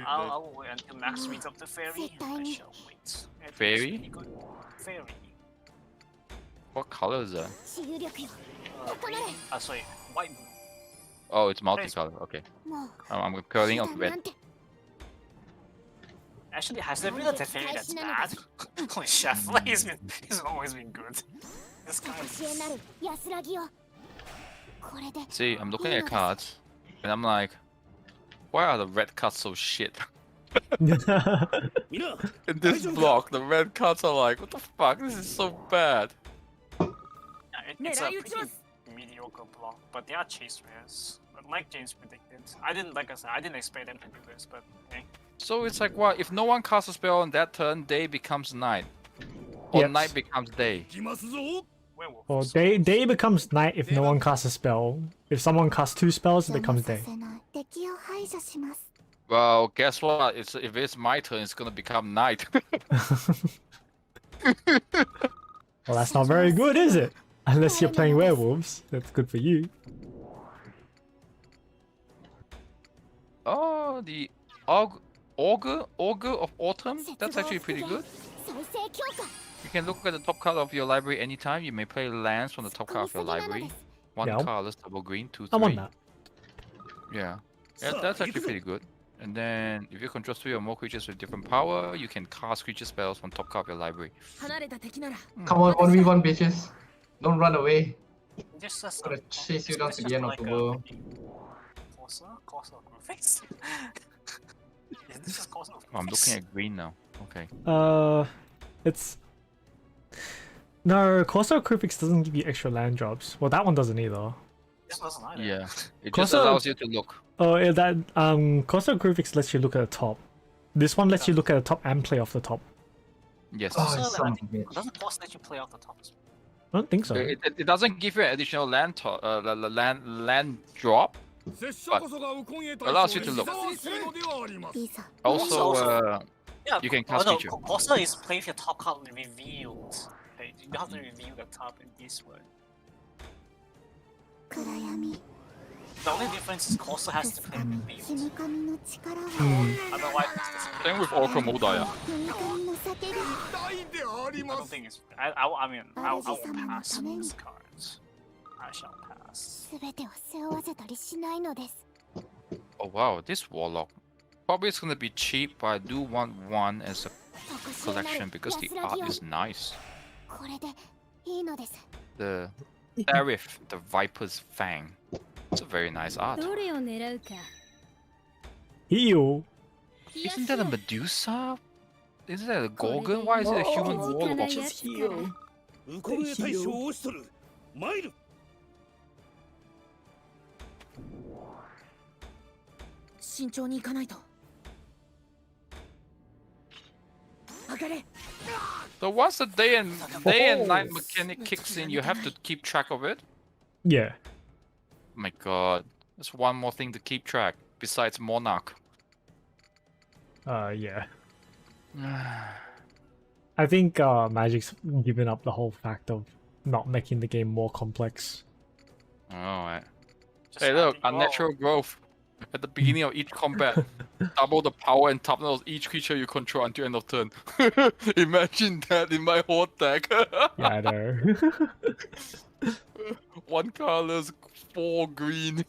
I'll wait until Max reads up the fairy. I shall wait. It Fairy? looks really good. Fairy. What color is that? 治癒力よ Green. Sorry, white blue. Oh, it's multicolor. Okay. もう I'm curling 手 out 段 red. なんて Actually, has there been a fairy that's bad? Holy chef, like he's always been good. This guy. 知恵なる安らぎをこれで See, I'm looking at cards, and I'm like, why are the red cards so shit? 皆 In this block, the red cards are like, what the fuck? This is so bad. Yeah, it's a 狙い撃ちま pretty す mediocre block, but they are chase rares. But like James predicted, like I said, I didn't expect them to do this, but hey. So it's like, what? If no one casts a spell on that turn, day becomes night. Or Yes. night becomes day. 行きますぞ Wait, werewolf. Well, so- day becomes night if no one casts a spell. If someone casts 2 spells, it 邪魔 becomes さ day. せない敵を排除します Well, guess what? If it's my turn, it's gonna become night. Well, that's not very good, is it? Unless you're playing werewolves. That's good for you. Oh, the Augur of Autumn? That's actually pretty good. 再生強化 You can look at the top card of your library anytime. You may play lands from the top card of your library. One Yeah. colorless, double green, 2/3. I want that. Yeah. That's actually pretty good. And then, if you control 3 or more creatures with different power, you can cast creature spells from top card of your library. 離れた敵なら Come on, 1v1 bitches. Don't run away. This is I'm gonna chase you this down is to the just end of like the a world. Corsair Graphics. Is this just Corsair Oh, I'm looking at green now. Okay. It's... No, Corsair Crypix doesn't give you extra land drops. Well, that one doesn't either. This doesn't either. Yeah. It just Corsair- allows you to look. Oh, yeah, that Corsair Crypix lets you look at the top. This one lets you look at the top and play off the top. Yes. Oh, So, son I of a think, bitch. doesn't Corsair let you play out the top as well? I don't think so. It doesn't give you an additional land land drop. Allows you to look. いざ Also, Yeah, you can cast no, creature. Corsair is play if your top card revealed. Okay, you have to reveal the top in this way. 暗闇 The only difference is Corsair has to play 死 revealed. に神の力は Otherwise, it's just same with Oracle Modaya. 死に神の叫び I don't think it's. I mean, I will pass these cards. I shall pass. 全てを背負わせたりしないのです Oh wow, this Warlock. Probably it's gonna be cheap, but I do want one as a 特殊な collection る because the 安ら art ぎを is nice. これでいいのです The Serif, the Viper's Fang. It's a very nice art. どれを狙うか Heal! Isn't that a Medusa? Isn't that a Gorgon? Why is it a human 身近な Warlock? やつから ウコゲ大将オシトル参る慎重に行かないと上がれ So once the day and night mechanic kicks in, you have to keep track of it. Yeah. Oh my god. There's one more thing to keep track besides Monarch. Yeah. I think Magic's given up the whole fact of not making the game more complex. Alright. Just Hey look, adding- unnatural growth. At the beginning of each combat, double the power and toughness of each creature you control until end of turn. Imagine that in my whole deck. Yeah, I know. 1 colorless, 4 green.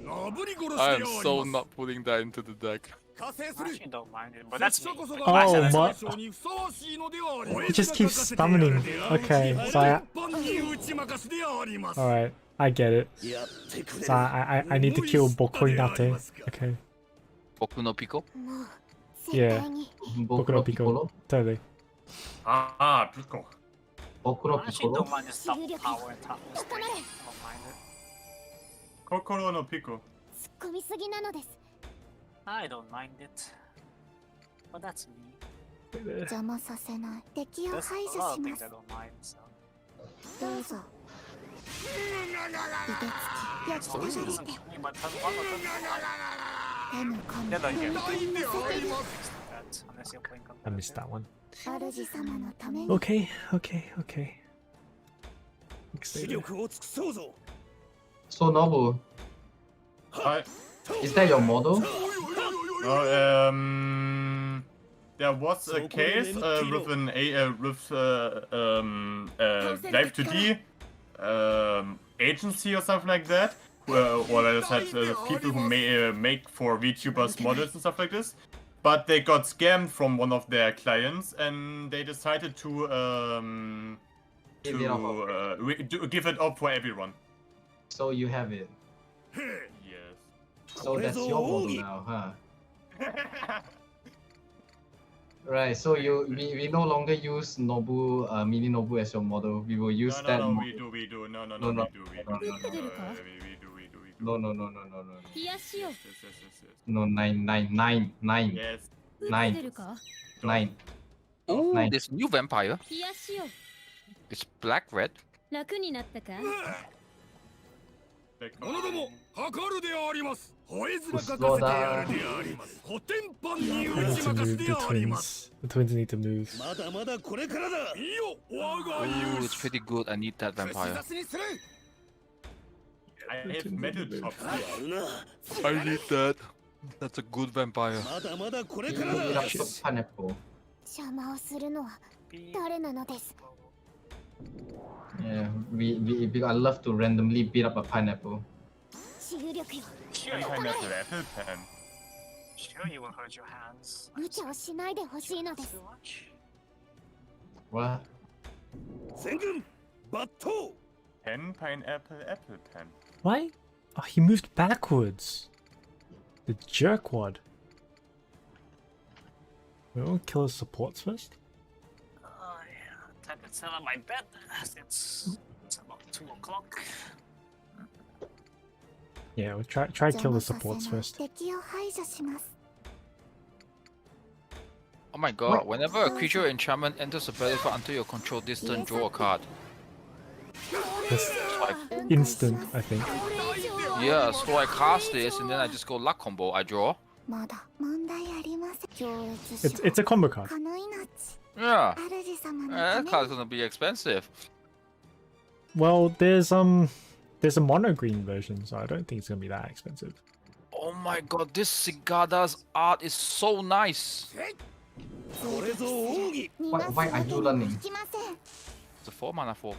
なぶり殺し I で am あ so り not ます putting that into the deck. 加勢す I る actually don't mind it, but that's me. 拙者こそが Oh, 大 my- 将にふさわしいのであり It just keeps summoning. Okay, so I... 一般に打ち負かすであります Alright, I get it. やってくれ So I need to kill Bokoinate. Okay. Boku no Pico? もう絶対に Bokuro Piccolo? Totally. Ah, Pico. Bokuro I actually Piccolo? don't mind this double power and toughness thing. I don't mind it. Kokoro no Pico. 突っ込みすぎなのです I don't mind it. But that's me. 邪魔させない敵を There's 排 a 除 lot し of ま things す I don't mind, so. どうぞいてつき So よ this く doesn't kill me, but turn 1 or turn 手の神 Yeah, no, you can't 神の叫び that unless you're playing I missed that one. 主様のために Okay, okay, okay. 視力を尽くそうぞ So Nobu, Hi. is that your model? Oh, there was a case with an Live 2D agency or something like that, where they had people who make for VTubers models and stuff like this. But they got scammed from one of their clients, and they decided to give it up for everyone. So you have it. Yes. So that's your model now, huh? Right, so we no longer use Nobu, Mini Nobu as your model. We will use that. No, we do. No, No, we no. do. No, no, no, no, no, no, no. 冷やしよ Yes. No, nine. Yes. う Nine. 出るか Nine. Oh, Nice. this new vampire. 冷やしよ It's black red. 楽になったか？ Back 者ども、 on. 測るであります。吠えずらかかせ Slow てや down. るであります。コテンパンに I 打 need ち to 負かす move で the あります。 twins. The twins need to move. まだまだこれからだ。いいよ、我が Ooh, 勇 it's pretty good. I need that 士。 vampire. 雑にする。 I have metal chops. やるな。 I need that. That's a good vampire. まだまだこれ Beat からだ。 up the pineapple. 邪魔をするのは誰なのです？ Yeah, I love to randomly beat up a pineapple. 治癒力よ。 And pineapple apple pen. Sure, you will hurt your hands. 無茶をしないでほしいのです。 Too much. What? 全軍抜刀。 Pen, pineapple, apple pen. Why? Oh, he moved backwards. The jerkwad. We won't kill his supports first? Yeah. Time to set up my bed. It's about 2 o'clock. Yeah, we'll try kill the supports first. 敵を排除します。 Oh my god, whenever a creature or enchantment enters the battlefield until your control distance, draw a card. That's instant, I think. Yeah, so I cast this and then I just go luck combo, I draw. まだ問題ありません。上越 It's a combo card. この命。 Yeah. 主様の That ため card's gonna be expensive. Well, there's a mono green version, so I don't think it's gonna be that expensive. Oh my god, this Sigada's art is so nice. これぞ奥義。 Why are you running? 引きません。 It's a 4 mana 4/4.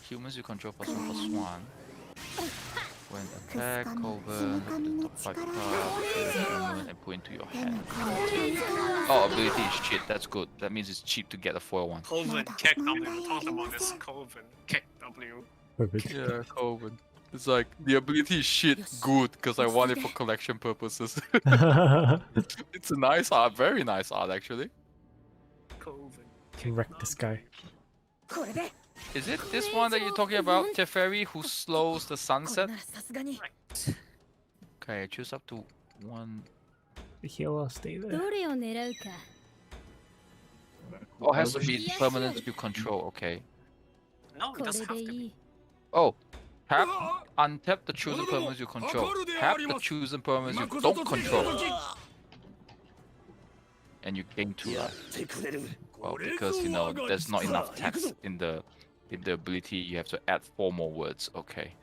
Humans you control +1/+1. When attack, cover, top 5 cards, and put into your でも hand. この国からは Oh, ability is cheap. That's good. That means it's cheap to get a foil one. Coven, Keck W. Talk about this Coven. Keck W. Yeah, Coven. It's like the ability is shit good because I want it for collection purposes. It's a nice art, very nice art actually. Coven. Wreck this guy. これで Is it this one that you're talking about, Teferi, who slows the これ sunset? ならさすがに Okay, choose up to one. The healer, stay there. どれを狙うか。 Oh, it has to be permanent you control. Okay. No, it こ doesn't れ have で to い be. い。 Oh, tap, untap the chosen permanents you control. Tap the chosen permanents you don't control, and you gain 2 life. てくれる。 Well, because you know there's not enough text in the ability, you have to add 4 more words. Okay.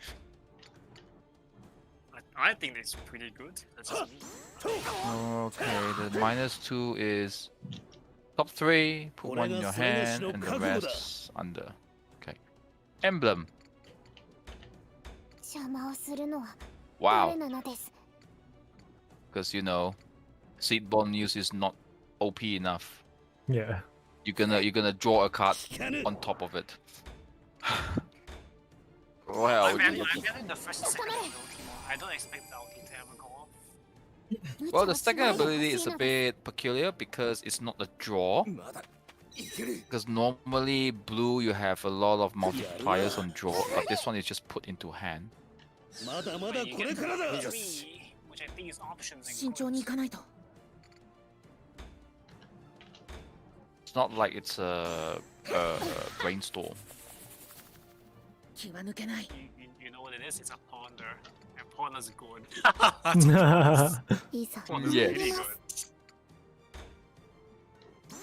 I think it's pretty good. That's just me. Okay, the -2 is top 3. Put 1 in your hand, and the rest under. Okay. Emblem. 邪魔をするのは Wow. 誰なのです。 Because you know, Seedborn use is not OP enough. Yeah. You're gonna draw a card on top of it. Well, I'm getting the first and second ability more. I don't expect the ulti to ever go off. well, the second ability is a bit peculiar because it's not a draw. まだいける。 Because normally blue you have a lot of multipliers on draw, but this one is just put into hand. まだまだ When you これ get からだ。 three, which I think is options 慎 and 重にい codes. かないと It's not like it's a brainstorm. 気は抜けない You know what it is? It's a ponder. And ponder's good. いざ Ponder's Yeah. really good.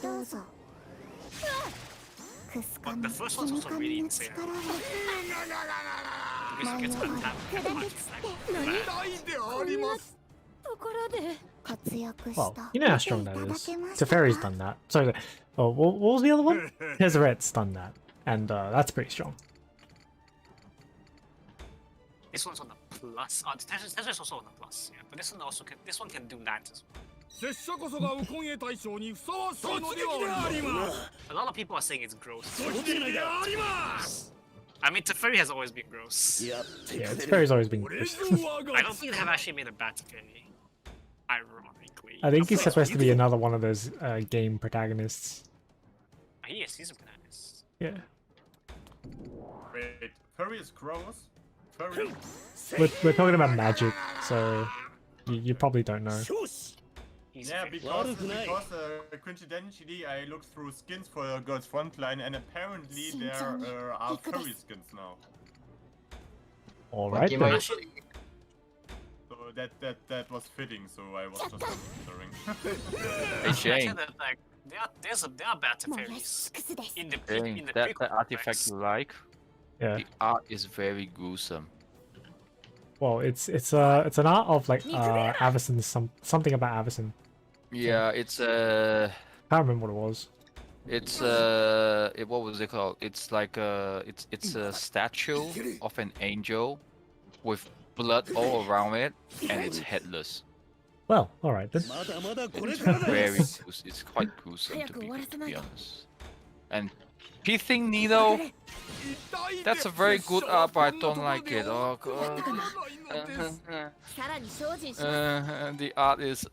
どうぞ。くすか But み the first one's 君 also 神 really の insane. 力を Because you get to 前の attack 砕 and け punch 散 is って like 大であります。ところで。活躍し Well, た。 you know how 見て strong い that ただ is. けましたか Teferi's done that. Sorry. Oh, what was the other one? Tezzeret done that, and that's pretty strong. this one's on the plus. Tetris also on the plus. Yeah, but this one also can. This one can do that as well. 拙者こそがウコンへ大将にふさわしいのであります。 A lot of people are saying it's gross. 突撃であります。 I mean, Teferi has always been gross. やってく Yeah, れる。 Teferi's always been これ good. ぞ我 I が don't think they have actually made a bad Teferi. Ironically. I think he's Of course, supposed to be another one of those game protagonists. He is. He's a badass. Yeah. Wait, furry is gross? Furry? We're talking about magic, so you probably don't know. よし。He's Yeah, very because coincidentally I looked through skins for Girls Frontline and apparently there are furry skins now. Alright game then. are you Actually, So that was fitting, so I was just wondering. Hey I Shane, think that like there are better fairies in the Shane, the that prequel artifact comics. you like, Yeah. the art is very gruesome. Well, it's an art of like Avacyn, something about Avacyn. Yeah, it's Can't remember what it was. what was it called? It's like it's a statue of an angel with blood all around it, and it's headless. Well, alright then. It's quite gruesome to be honest. And Pithing Needle, that's a very good art, but I don't like it. Oh god. The art is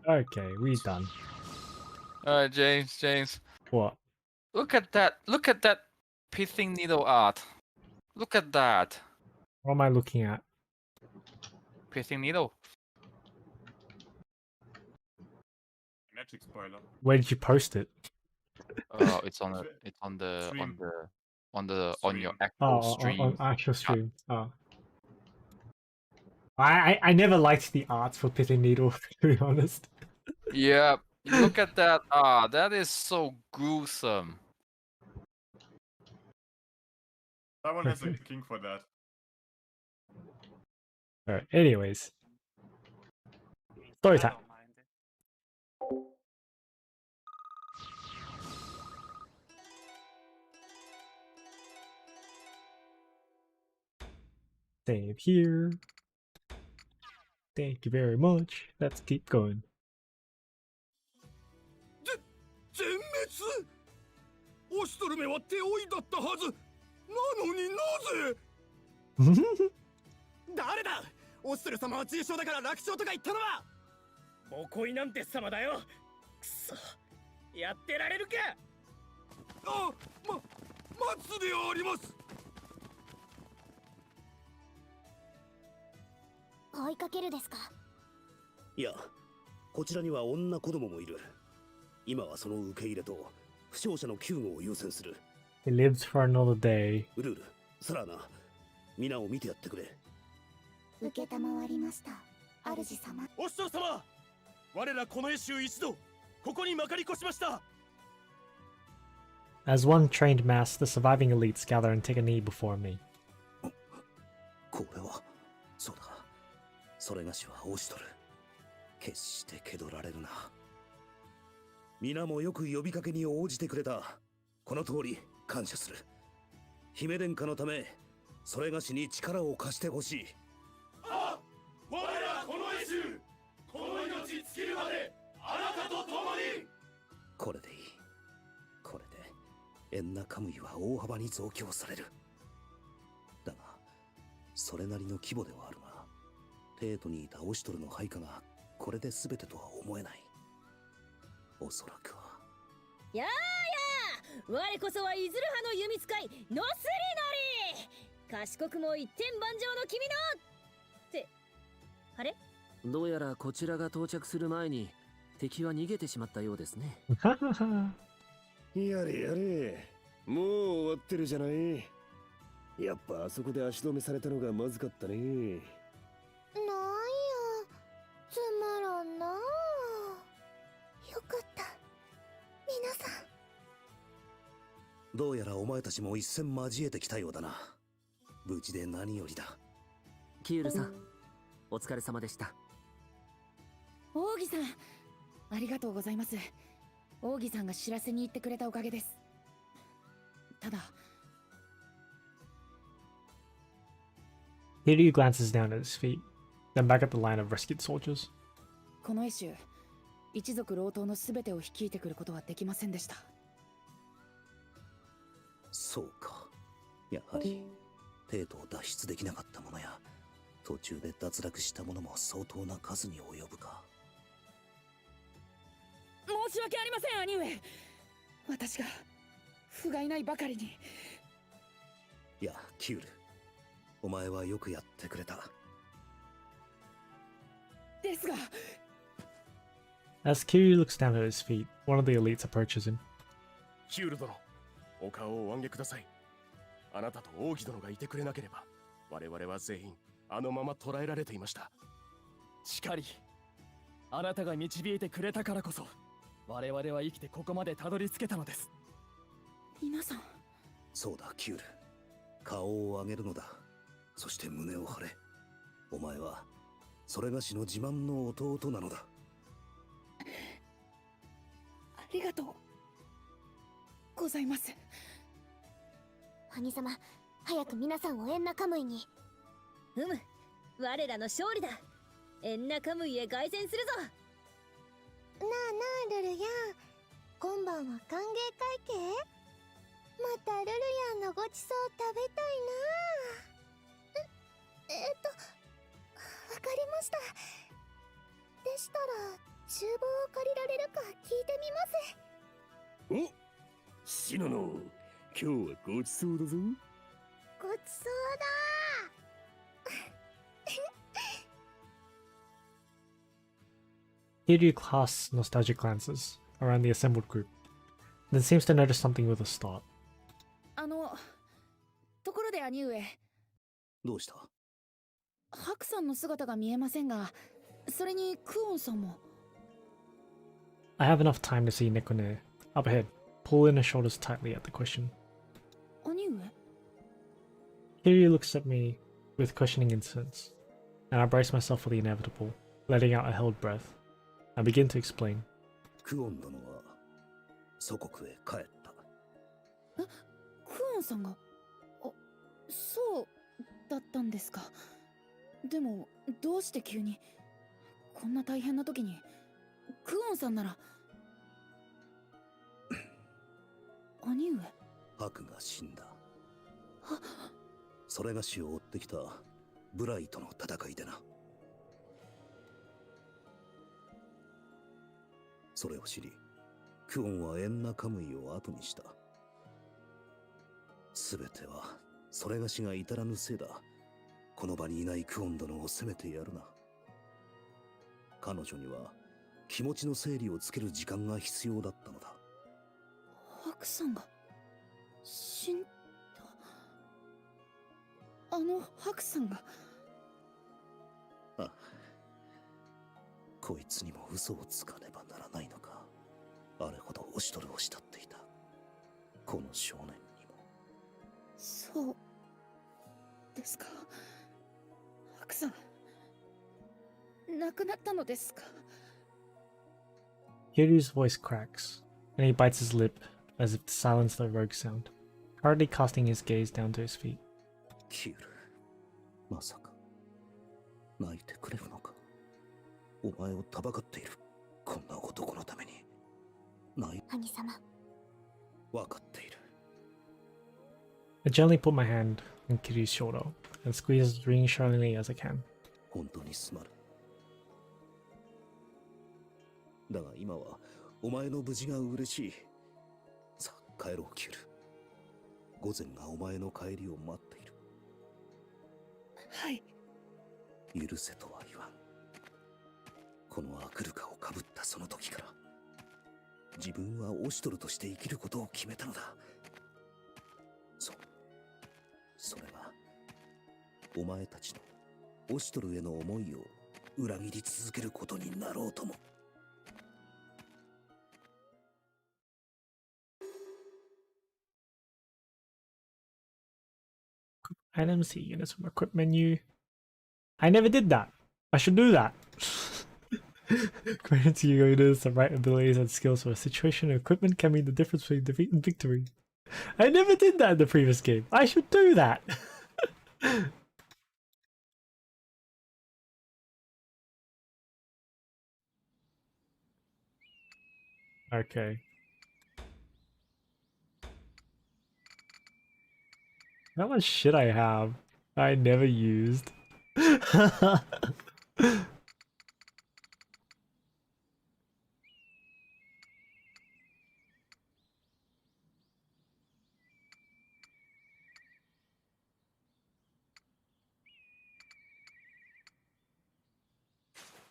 Okay, we done. Alright, James. What? Look at that Pithing Needle art. Look at that. What am I looking at? Pithing Needle. Magic spoiler. Where did you post it? Oh, it's on your actual stream. On actual stream. Oh. I never liked the art for Pithing Needle, to be honest. Yeah, look at that. Ah, that is so gruesome. Someone has a king for that. Alright, anyways. Story I time. don't mind it. Save here. Thank you very much. Let's keep going. 全滅。オシュトルメは手負いだったはず。なのになぜ。誰だ。オシュトル様は重傷だから楽勝とか言ったのは。ボコイなんて様だよ。くそ。やってられるか。待つであります。追いかけるですか。いや、こちらには女子供もいる。今はその受け入れと負傷者の救護を優先する。He lives for another day. ウルール、サラーナ、皆を見てやってくれ。受けたまわりました、主様。オシュトル様、我らこの絵集一同、ここにまかり越しました。As one trained mass, the surviving elites gather and take a knee before me. これは、そうだ。それがしはオシュトル。決して気取られるな。皆もよく呼びかけに応じてくれた。この通り感謝する。姫殿下のため、それがしに力を貸してほしい。あ、我らこの絵集、この命尽きるまであなたと共に。これでいい。これでエンナカムイは大幅に増強される。だが、それなりの規模ではあるが、テートにいたオシュトルの配下がこれで全てとは思えない。おそらくは。やーやー、我こそはイズル派の弓使いノスリノリ。賢くも一点万丈の君のってあれ。どうやらこちらが到着する前に敵は逃げてしまったようですね。やれやれ、もう終わってるじゃない。やっぱあそこで足止めされたのがまずかったね。なんや、つまらんな。よかった、皆さん。どうやらお前たちも一戦交えてきたようだな。無事で何よりだ。キュールさん、お疲れ様でした。王儀さん、ありがとうございます。王儀さんが知らせに行ってくれたおかげです。ただ、Hiryu glances down at his feet, then back at the line of rescued soldiers. この絵集、一族老頭のすべてを率いてくることはできませんでした。そうか。やはりテートを脱出できなかった者や途中で脱落した者も相当な数に及ぶか。申し訳ありません、兄上。私が不甲斐ないばかりに。いや、キュール、お前はよくやってくれた。ですが As Kiryu looks down at his feet, one of the elites approaches him. キュール殿、お顔をお上げください。あなたと王妃殿がいてくれなければ、我々は全員あのまま捕らえられていました。しかり、あなたが導いてくれたからこそ、我々は生きてここまでたどり着けたのです。皆さん。そうだ、キュール。顔を上げるのだ。そして胸を張れ。お前はそれがしの自慢の弟なのだ。ありがとうございます。兄様、早く皆さんをエンナカムイに。我らの勝利だ。エンナカムイへ凱旋するぞ。なあなあルルヤン、今晩は歓迎会計？またルルヤンのごちそう食べたいな。わかりました。でしたら厨房を借りられるか聞いてみます。お、シノノ、今日はごちそうだぞ。ごちそうだ。Kiryu casts nostalgic glances around the assembled group, then seems to notice something with a start. ところで兄上。どうした？ハクさんの姿が見えませんが、それにクオンさんも。I have enough time to see Nekone. Up ahead, pull in her shoulders tightly at the question. 兄上? Kiryu looks at me with questioning insolence, and I brace myself for the inevitable, letting out a held breath. I begin to explain. クオン殿は祖国へ帰った。クオンさんが？そうだったんですか。でもどうして急にこんな大変な時にクオンさんなら。兄上。ハクが死んだ。それがしを追ってきたブライとの戦いでな。それを知り、クオンはエンナカムイを後にした。すべてはそれがしが至らぬせいだ。この場にいないクオン殿を責めてやるな。彼女には気持ちの整理をつける時間が必要だったのだ。ハクさんが死んだ。ハクさんが。ああ、こいつにも嘘をつかねばならないのか。あれほどオシトルを慕っていたこの少年にも。そうですか。ハクさん亡くなったのですか。Kiryu's voice cracks, and he bites his lip as if to silence the rogue sound, hardly casting his gaze down to his feet. キュール、まさか泣いてくれるのか。お前をたばかっているこんな男のために兄様。わかっている。I gently put my hand on Kiryu's shoulder and squeeze as reassuringly as I can. 本当にすまる。だが今はお前の無事が嬉しい。さあ帰ろう、キュール。午前がお前の帰りを待っている。はい。許せとは言わん。このアクルカをかぶったその時から自分はオシトルとして生きることを決めたのだ。それがお前たちのオシトルへの思いを裏切り続けることになろうとも。Items, see units from equip menu. I never did that. I should do that. Granted to you units the right abilities and skills for a situation and equipment can mean the difference between defeat and victory. I never did that in the previous game. I should do that. Okay. How much shit I have I never used.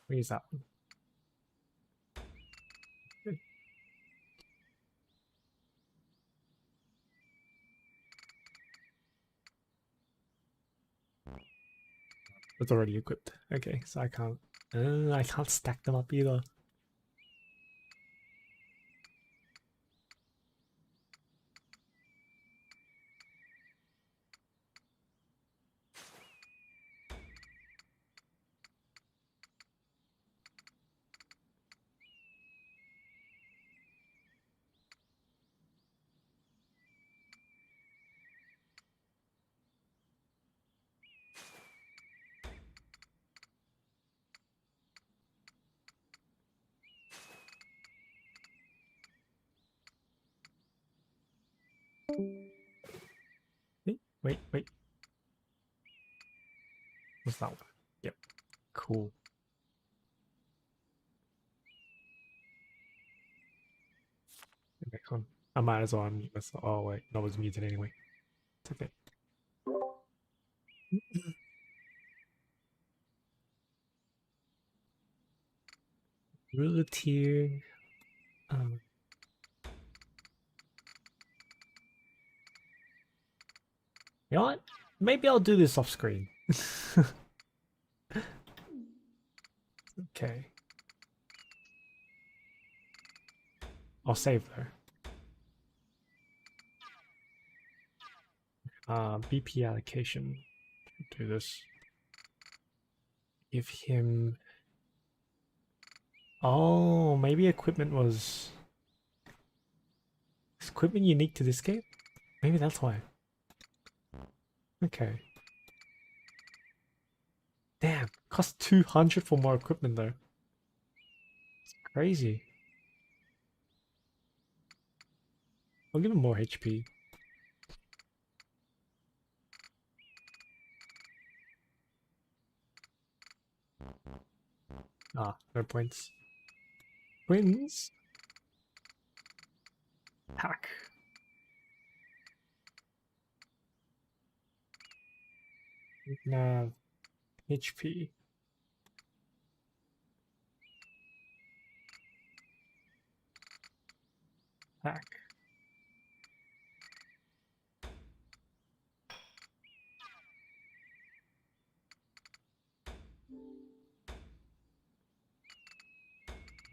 Where is that? It's already equipped. Okay, so I can't stack them up either. Wait. What's that one? Yep. Cool. Okay, on. I might as well unmute myself. Oh wait, no, I was muted anyway. It's okay. Ruler tier. You know what? Maybe I'll do this off screen. Okay. I'll save there. BP allocation. Do this. Give him. Oh, maybe equipment was. Is equipment unique to this game? Maybe that's why. Okay. Damn, cost 200 for more equipment though. It's crazy. I'll give him more HP. Ah, no points. Wins. Hack. Nav. HP. Hack.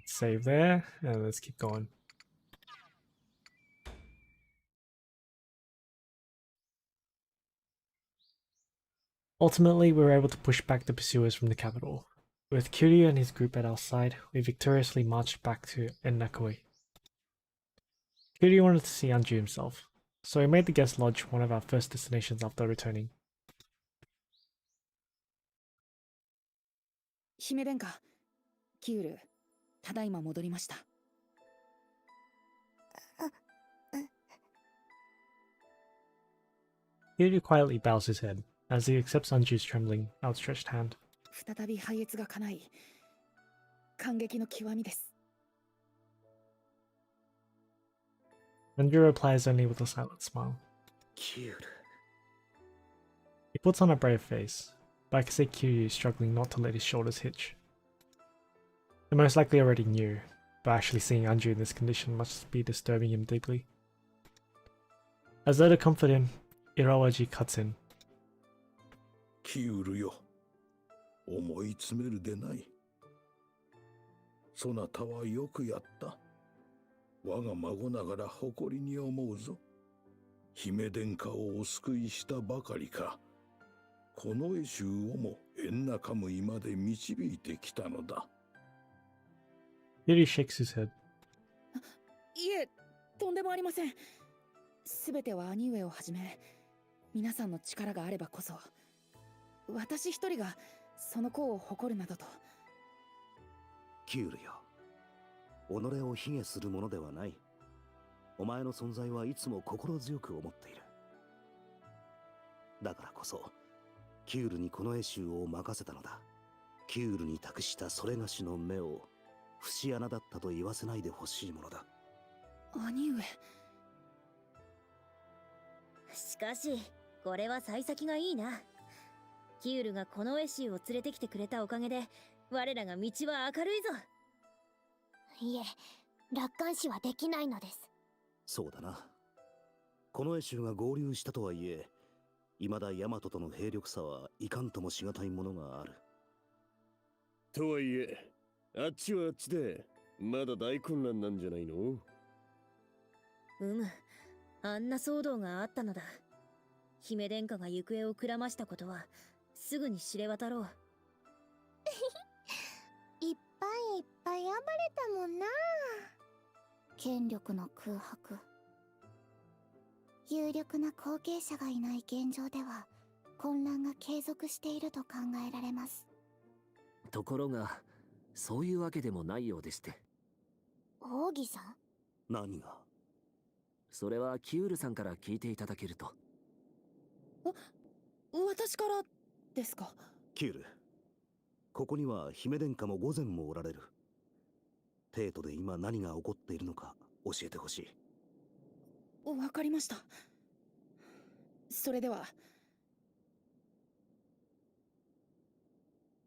Save there, and let's keep going. Ultimately, we were able to push back the pursuers from the capital. With Kiryu and his group at our side, we victoriously marched back to Ennakoi. Kiryu wanted to see Anju himself, so he made the guest lodge one of our first destinations after returning. 姫殿下、キュール、ただいま戻りました。Kiryu quietly bows his head as he accepts Anju's trembling, outstretched hand. 再び拝謁が叶い、感激の極みです。Anju replies only with a silent smile. He puts on a brave face, but I can see Kiryu struggling not to let his shoulders hitch. They most likely already knew, but actually seeing Anju in this condition must be disturbing him deeply. As though to comfort him, Irawaji cuts in. キュールよ、思い詰めるでない。そなたはよくやった。我が孫ながら誇りに思うぞ。姫殿下をお救いしたばかりか、この絵集をもエンナカムイまで導いてきたのだ。Yuri shakes his head. いえ、とんでもありません。すべては兄上をはじめ、皆さんの力があればこそ、私一人がその子を誇るなどと。キュールよ、己を卑下するものではない。お前の存在はいつも心強く思っている。だからこそ、キュールにこの絵集を任せたのだ。キュールに託したそれがしの目を、節穴だったと言わせないでほしいものだ。兄上。しかし、これは幸先がいいな。キュールがこの絵集を連れてきてくれたおかげで、我らが道は明るいぞ。いえ、楽観視はできないのです。そうだな。近衛衆が合流したとはいえ、未だヤマトとの兵力差はいかんともしがたいものがある。とはいえ、あっちはあっちで、まだ大混乱なんじゃないの？あんな騒動があったのだ。姫殿下が行方をくらましたことは、すぐに知れ渡ろう。いっぱいいっぱい暴れたもんな。権力の空白。有力な後継者がいない現状では、混乱が継続していると考えられます。ところが、そういうわけでもないようでして。王儀さん？何が？それはキュールさんから聞いていただけると。私からですか？キュール、ここには姫殿下も御前もおられる。帝都で今何が起こっているのか教えてほしい。わかりました。それでは。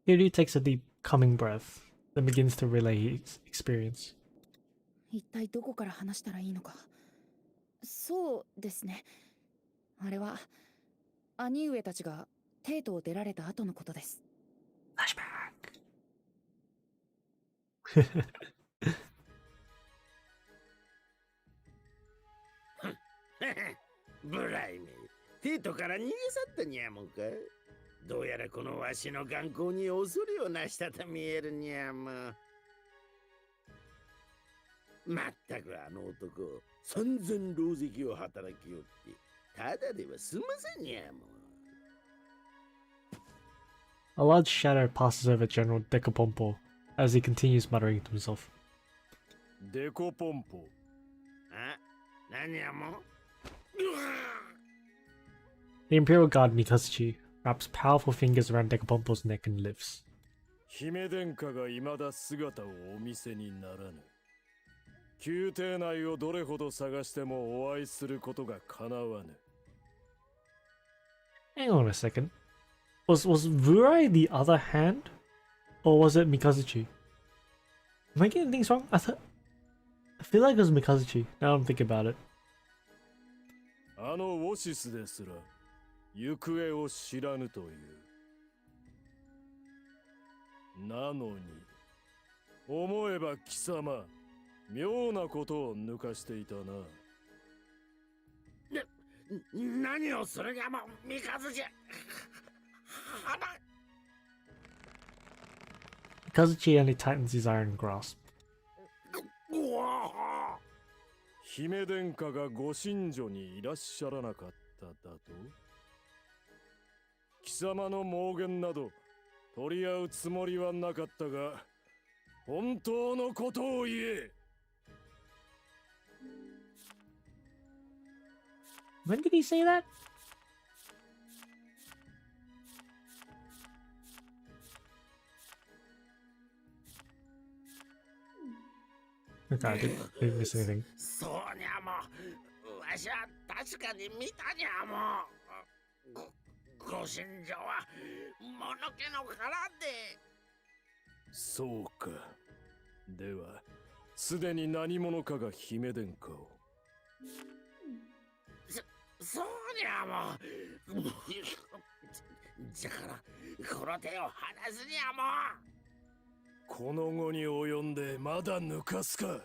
Kiryu takes a deep, calming breath, then begins to relay his experience. 一体どこから話したらいいのか。そうですね。あれは兄上たちが帝都を出られた後のことです。ブライめ、帝都から逃げ去ったにゃもか。どうやらこのわしの眼光に恐れをなしたと見えるにゃも。まったくあの男、三千狼藉を働きよって、ただでは済ませんにゃも。A large shadow passes over General Decapompo as he continues muttering to himself. デコポンポ。あ、何やも？ The Imperial Guard Mikazuchi wraps powerful fingers around Decapompo's neck and lifts. 姫殿下が未だ姿をお見せにならぬ。宮廷内をどれほど探してもお会いすることが叶わぬ。 Hang on a second. Was Vurai the other hand? Or was it Mikazuchi? Am I getting things wrong? I feel like it was Mikazuchi, now I'm thinking about it. あのウォシスですら行方を知らぬという。なのに思えば貴様妙なことを抜かしていたな。何をするやも三日月。Mikazuchi only tightens his iron grasp. 姫殿下がご寝所にいらっしゃらなかっただと？貴様の妄言など取り合うつもりはなかったが、本当のことを言え。When did he say that? Okay, I didn't miss anything. そうにゃも、わしは確かに見たにゃも。ご寝所はものけの殻で。そうか。では、すでに何者かが姫殿下を。そうにゃも。じゃからこの手を離すにゃも。この後に及んでまだ抜かすか。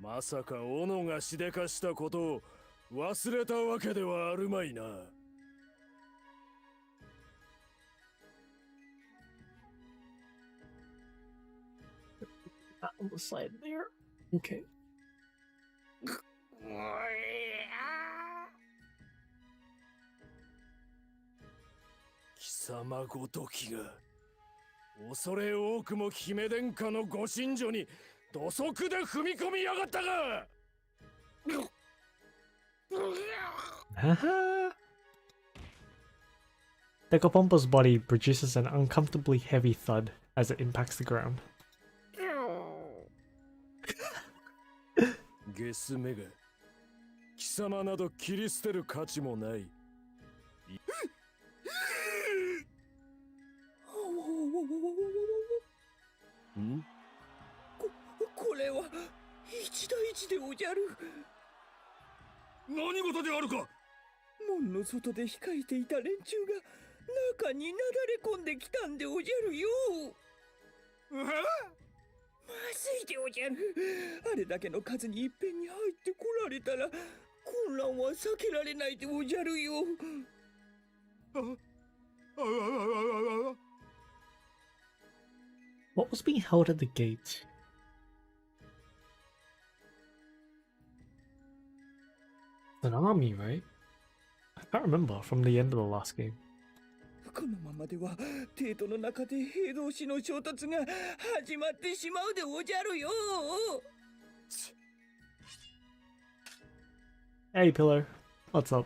まさか斧がしでかしたことを忘れたわけではあるまいな。On the side there. Okay. 貴様ごときが恐れ多くも姫殿下のご寝所に土足で踏み込みやがったが。Haha. Decapompo's body produces an uncomfortably heavy thud as it impacts the ground. ゲスめが貴様など切り捨てる価値もない。何事であるか。門の外で控えていた連中が中になだれ込んできたんでおじゃるよ。まずいでおじゃる。あれだけの数にいっぺんに入ってこられたら混乱は避けられないでおじゃるよ。What was being held at the gate? An army, right? I can't remember from the end of the last game. このままでは帝都の中で兵同士の衝突が始まってしまうでおじゃるよ。Hey, Pillar. What's up?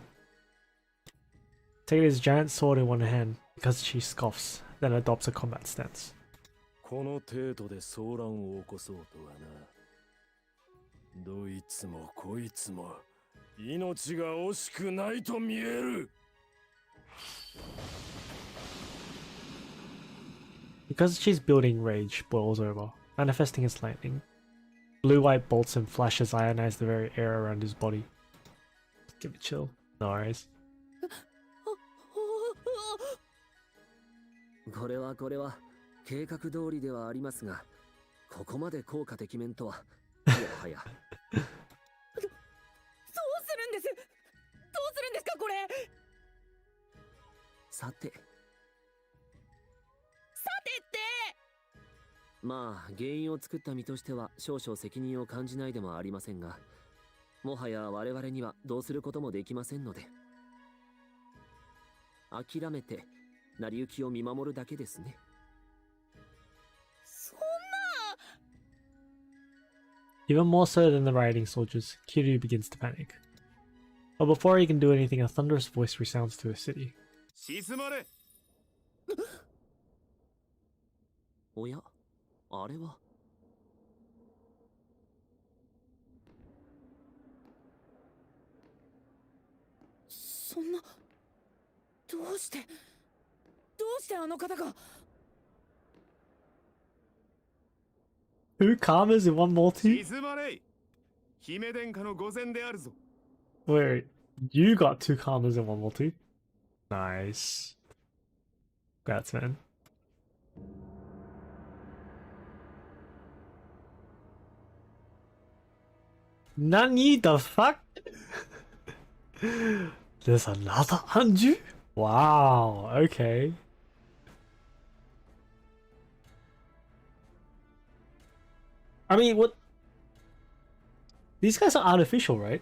Taking his giant sword in one hand because she scoffs, then adopts a combat stance. この程度で騒乱を起こそうとはな。どいつもこいつも命が惜しくないと見える。Because she's building, rage boils over, manifesting as lightning. Blue-white bolts and flashes ionize the very air around his body. Give it chill. No worries. これは計画通りではありますが、ここまで効果てきめんとは、もはや。どうするんですかこれ。さてってまあ原因を作った身としては少々責任を感じないでもありませんが、もはや我々にはどうすることもできませんので、諦めて成り行きを見守るだけですね。そんな。 Even more so than the rioting soldiers, Kiryu begins to panic. But before he can do anything, a thunderous voice resounds through the city. 静まれ。おや、あれは。そんな。どうしてあの方が。 Two karmas in one multi? 静まれ。姫殿下の御前であるぞ。 Wait, you got two karmas in one multi? Nice. Congrats, man. Nani the fuck? There's another Anju? Wow, okay. I mean, what? These guys are artificial, right?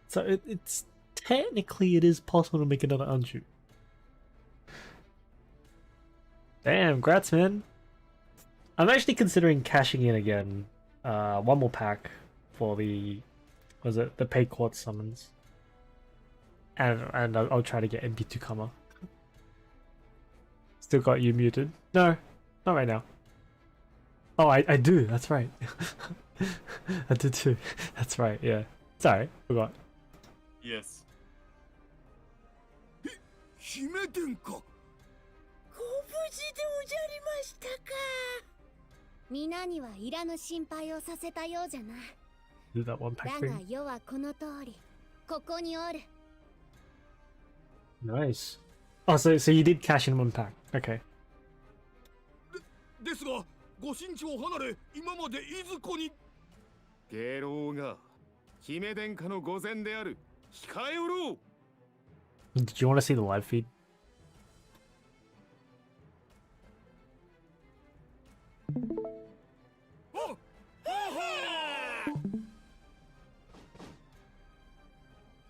So it's technically it is possible to make another Anju. Damn, grats, man. I'm actually considering cashing in again. One more pack for the, was it the paid court summons, and I'll try to get MP2 Kama. Still got you muted? No, not right now. Oh, I do. That's right. I did too. That's right. Yeah. Sorry, forgot. Yes. 姫殿下。ご無事でおじゃりましたか。皆にはいらぬ心配をさせたようじゃな。 Do that one だ pack が thing. 世はこの通り、ここにおる。 Nice. Oh, so you did cash in one pack. Okay. ですが、ご神地を離れ、今までいずこに。下郎が姫殿下の御前である。控えおろう。 Did you want to see the live feed?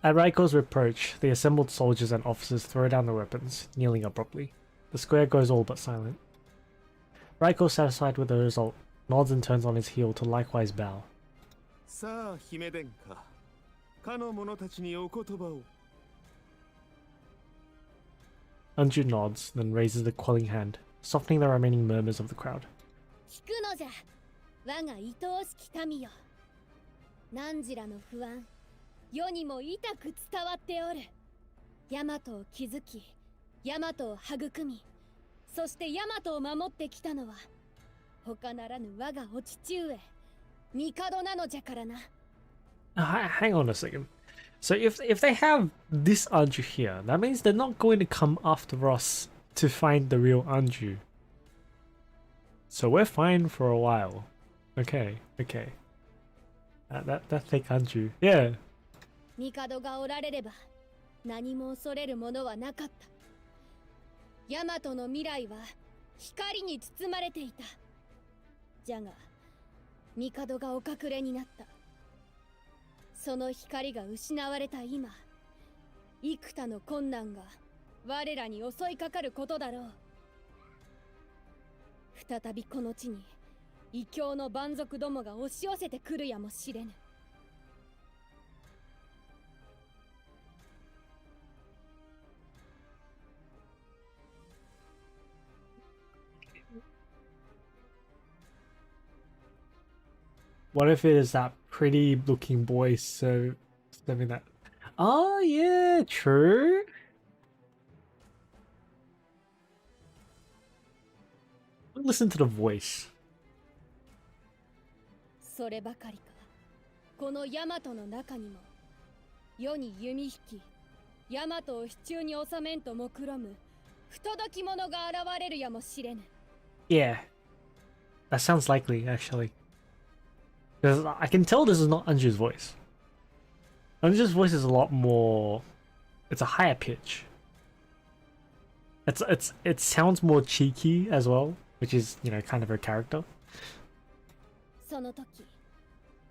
At Raiko's reproach, the assembled soldiers and officers throw down their weapons, kneeling abruptly. The square goes all but silent. Raiko, satisfied with the result, nods and turns on his heel to likewise bow. さあ、姫殿下。かの者たちにお言葉を。 Anju nods, then raises the quelling hand, softening the remaining murmurs of the crowd. 聞くのじゃ。我が愛おしき民よ。汝らの不安、世にも痛く伝わっておる。大和を築き、大和を育み、そして大和を守ってきたのは、他ならぬ我がお父上、帝なのじゃからな。Hang on a second. So if they have this Anju here, that means they're not going to come after us to find the real Anju. So we're fine for a while. Okay. That fake Anju. Yeah. 帝がおられれば何も恐れるものはなかった。ヤマトの未来は光に包まれていた。じゃが帝がお隠れになった。その光が失われた今、幾多の困難が我らに襲いかかることだろう。再びこの地に異教の蛮族どもが押し寄せてくるやもしれぬ。What if it is that pretty looking boy serving that? Oh yeah, true. Listen to the voice. そればかりか、このヤマトの中にも世に弓引き、ヤマトを手中に収めんと目論む不届き者が現れるやもしれぬ。Yeah, that sounds likely actually. Because I can tell this is not Anju's voice. Anju's voice is a lot more. It's a higher pitch. It sounds more cheeky as well, which is, you know, kind of her character. その時、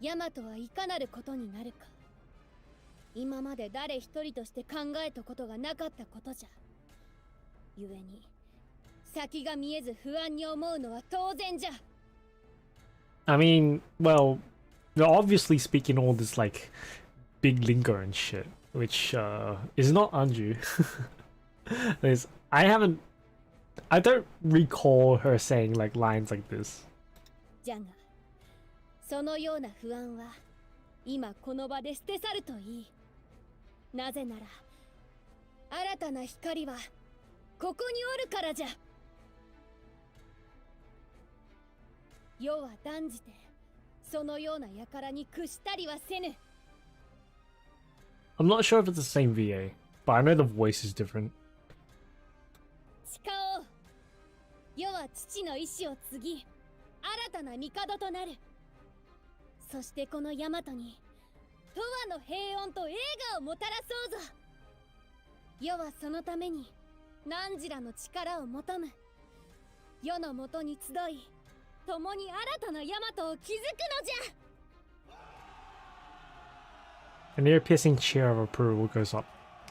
ヤマトはいかなることになるか。今まで誰一人として考えたことがなかったことじゃ。故に、先が見えず不安に思うのは当然じゃ。I mean, well, they're obviously speaking all this like big lingo and shit, which is not Anju. I don't recall her saying like lines like this. じゃが、そのような不安は今この場で捨て去るといい。なぜなら、新たな光はここにおるからじゃ。世は断じてそのような輩に屈したりはせぬ。I'm not sure if it's the same VA, but I know the voice is different. 誓おう。世は父の意志を継ぎ、新たな帝となる。そしてこの大和に、永遠の平穏と栄華をもたらそうぞ。世はそのために、汝らの力を求む。世のもとに集い、共に新たな大和を築くのじゃ。An ear-piercing cheer of approval goes up,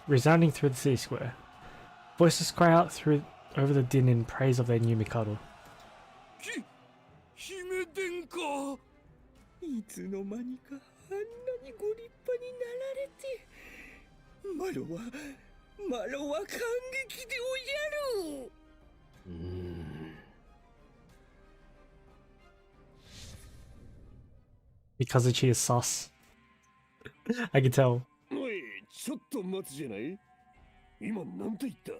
resounding through the city square. Voices cry out over the din in praise of their new Mikado. 姫殿下、いつの間にかあんなにご立派になられて、マロは感激でおじゃる。Mikazuchi is sus. I can tell. おい、ちょっと待つじゃない。今なんて言った？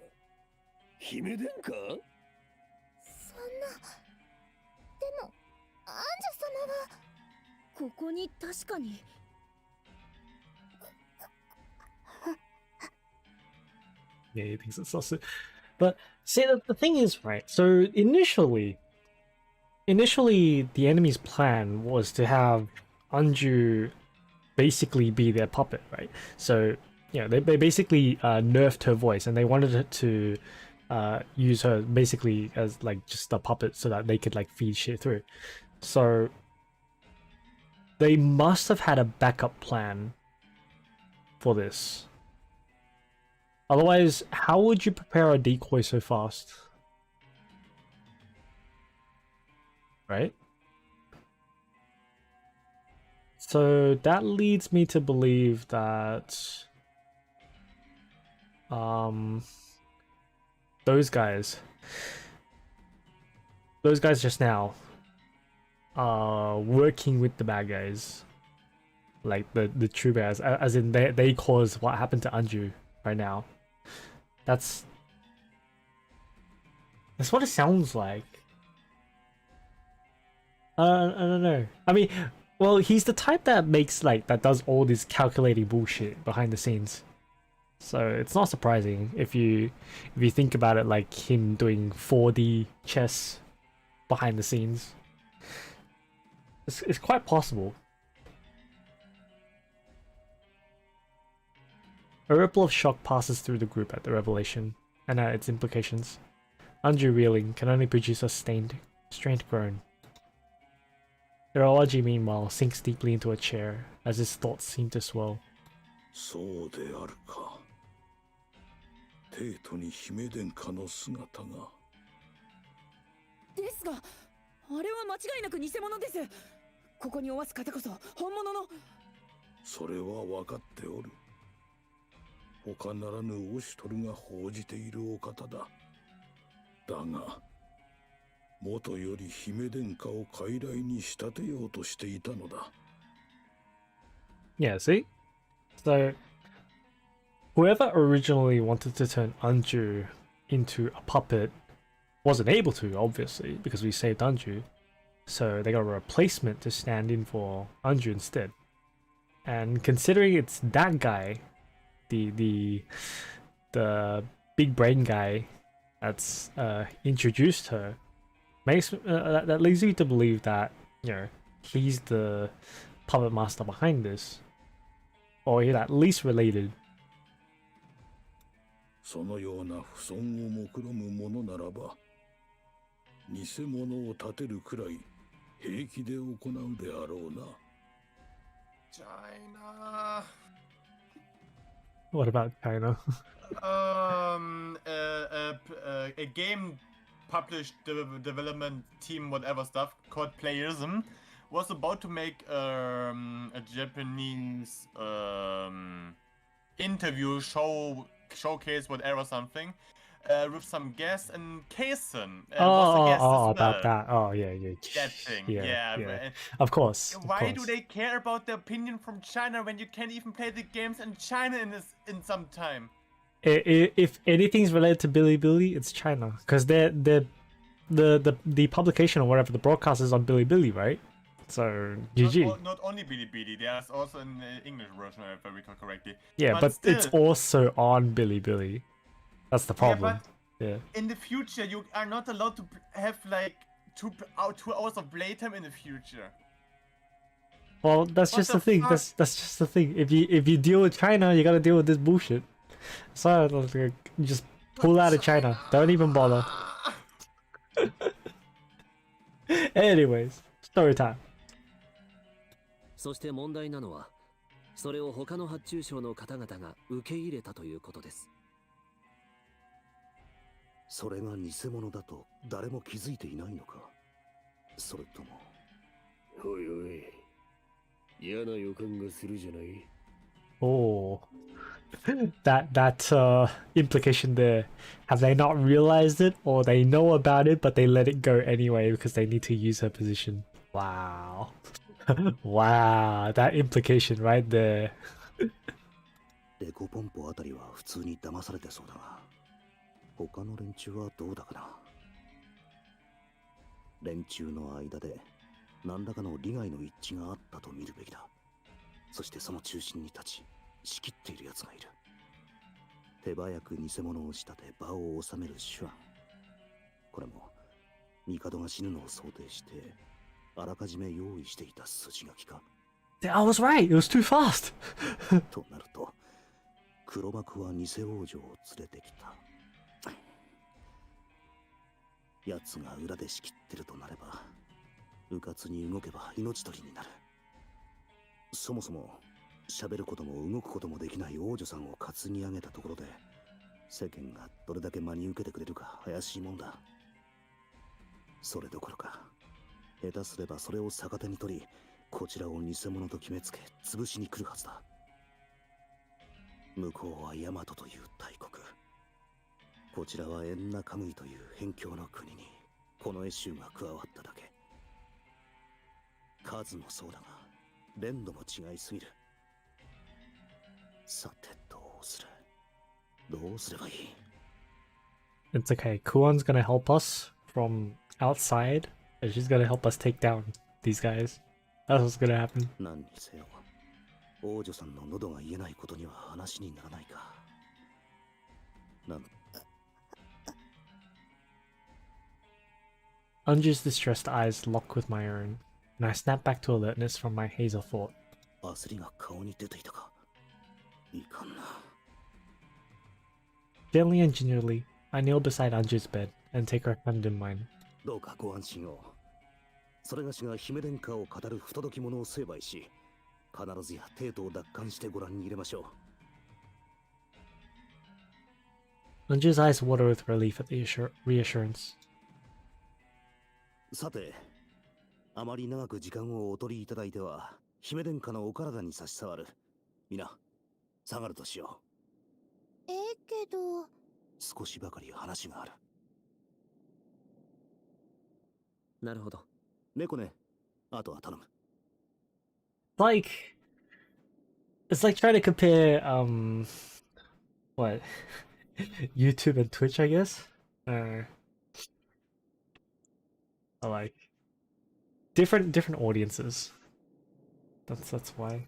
姫殿下？そんな。でも、アンジュ様はここに確かに。Yeah, he thinks it's sus. But see, the thing is, right? So initially, the enemy's plan was to have Anju basically be their puppet, right? So, you know, they basically nerfed her voice and they wanted it to use her basically as like just a puppet so that they could like feed shit through. So they must have had a backup plan for this. Otherwise, how would you prepare a decoy so fast? Right? So that leads me to believe that those guys just now are working with the bad guys, like the true bears, as in they caused what happened to Anju right now. That's what it sounds like. I don't know. I mean, Well, he's the type that makes that does all this calculating bullshit behind the scenes. So it's not surprising if you think about it, like him doing 4D chess behind the scenes. It's quite possible. A ripple of shock passes through the group at the revelation and at its implications. Undue reeling can only produce a strained groan. Urawaji, meanwhile, sinks deeply into a chair as his thoughts seem to swirl. そうであるか。帝都に姫殿下の姿が。ですが、あれは間違いなく偽物です。ここにおわす方こそ本物の。それは分かっておる。他ならぬオシュトルが報じているお方だ。だが、元より姫殿下を傀儡に仕立てようとしていたのだ。Yeah, see? So, whoever originally wanted to turn Anju into a puppet wasn't able to, obviously, because we saved Anju. So they got a replacement to stand in for Anju instead. And considering it's that guy, the big brain guy that's introduced her, makes that leads me to believe that, you know, he's the puppet master behind this, or he's at least related. そのような不損を目論むものならば、偽物を立てるくらい平気で行うであろうな。China. What about China? A game published development team, whatever stuff, called Playerism, was about to make a Japanese interview showcase, whatever something, with some guests, and Kaysen was a guest as well. About that. Oh, yeah. That thing, Yeah. yeah. Of course. Why do they care about the opinion from China when you can't even play the games in China in some time? If anything's related to Bilibili, it's China, because the publication or whatever, the broadcast is on Bilibili, right? So GG. Not only Bilibili, there's also an English version, if I recall correctly. Yeah, but still, it's also on Bilibili. That's the problem. Yeah. In the future, you are not allowed to have like 2 hours of playtime in the future. Well, that's just the thing. That's just the thing. If you deal with China, you gotta deal with this bullshit. So just pull out of China. Don't even bother. Anyways, story time. そして問題なのは、それを他の発注省の方々が受け入れたということです。それが偽物だと誰も気づいていないのか。それとも。おいおい、嫌な予感がするじゃない。Oh, that implication there. Have they not realized it, or they know about it but they let it go anyway because they need to use her position? Wow. Wow, that implication right there. デコポンポあたりは普通に騙されてそうだが、他の連中はどうだかな。連中の間で何らかの利害の一致があったと見るべきだ。そしてその中心に立ち仕切っている奴がいる。手早く偽物を仕立て場を収める手腕。これも帝が死ぬのを想定してあらかじめ用意していた筋書きか。I was right. It was too fast. となると黒幕は偽王女を連れてきた。奴が裏で仕切ってるとなれば、迂闊に動けば命取りになる。そもそも喋ることも動くこともできない王女さんを担ぎ上げたところで、世間がどれだけ真に受けてくれるか怪しいもんだ。それどころか、下手すればそれを逆手に取り、こちらを偽物と決めつけ潰しに来るはずだ。向こうはヤマトという大国、こちらはエンナカムイという辺境の国にこのエシュが加わっただけ。数もそうだが連度も違いすぎる。さてどうすればいい。 It's okay. Kuon's gonna help us from outside, and she's gonna help us take down these guys. That's what's gonna happen. 何にせよ、王女さんの喉が言えないことには話にならないか。なん Anju's distressed eyes lock with my own, and I snap back to alertness from my hazel thought. 焦りが顔に出ていたか。いかんな。Gently and gingerly, I kneel beside Anju's bed and take her hand in mine. どうかご安心を。それがしが姫殿下を語る不届き者を成敗し、必ずや帝都を奪還してご覧に入れましょう。Anju's eyes water with relief at the reassurance. さて、あまり長く時間をお取りいただいては、姫殿下のお体に差し障る。皆、下がるとしよけど。う。少しばかり話がある。なるほど。猫ね、あとは頼む。Like, it's like trying to compare, what? YouTube and Twitch, I guess? I like different audiences. That's why.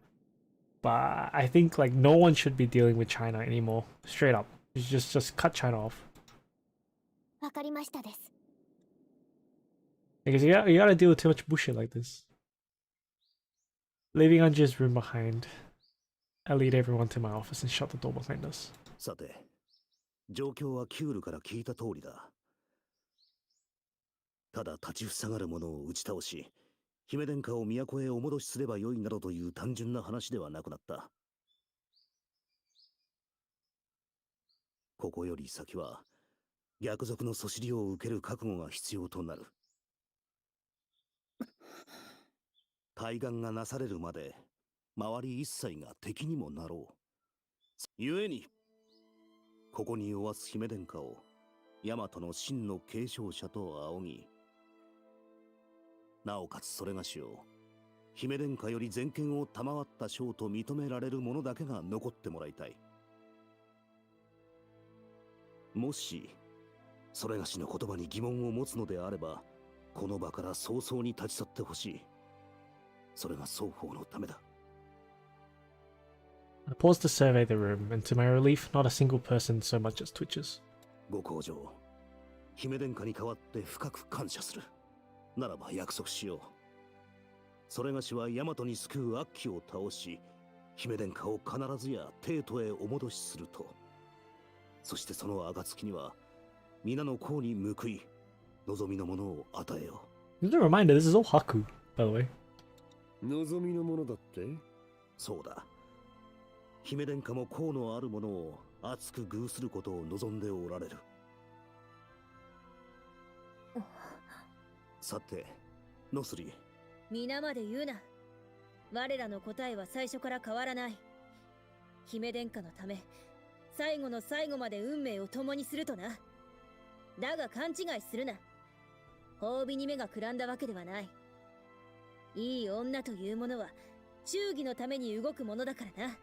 But I think like no one should be dealing with China anymore. Straight up. Just cut China off. わかりましたです。 Because you gotta deal with too much bullshit like this. Leaving Anju's room behind, I lead everyone to my office and shut the door behind us. さて、状況はキュールから聞いた通りだ。ただ立ちふさがる者を打ち倒し、姫殿下を都へお戻しすればよいなどという単純な話ではなくなった。ここより先は、逆賊のそしりを受ける覚悟が必要となる。対岸がなされるまで、周り一切が敵にもなろう。故に、ここにおわす姫殿下を、大和の真の継承者と仰ぎ、なおかつそれがしを、姫殿下より全権を賜った将と認められる者だけが残ってもらいたい。もし、それがしの言葉に疑問を持つのであれば、この場から早々に立ち去ってほしい。それが双方のためだ。I pause to survey the room, and to my relief, not a single person so much as twitches. ご厚情、姫殿下に代わって深く感謝する。ならば約束しよう。それがしは大和に救う悪鬼を倒し、姫殿下を必ずや帝都へお戻しすると。そしてその暁には、皆の功に報い、望みのものを与えよう。Just a reminder, this is all Haku, by the way. 望みのものだって？そうだ。姫殿下も功のあるものを熱く偶することを望んでおられる。さて、ノスリー。皆まで言うな。我らの答えは最初から変わらない。姫殿下のため、最後の最後まで運命を共にするとな。だが勘違いするな。褒美に目がくらんだわけではない。いい女というものは忠義のために動くものだからな。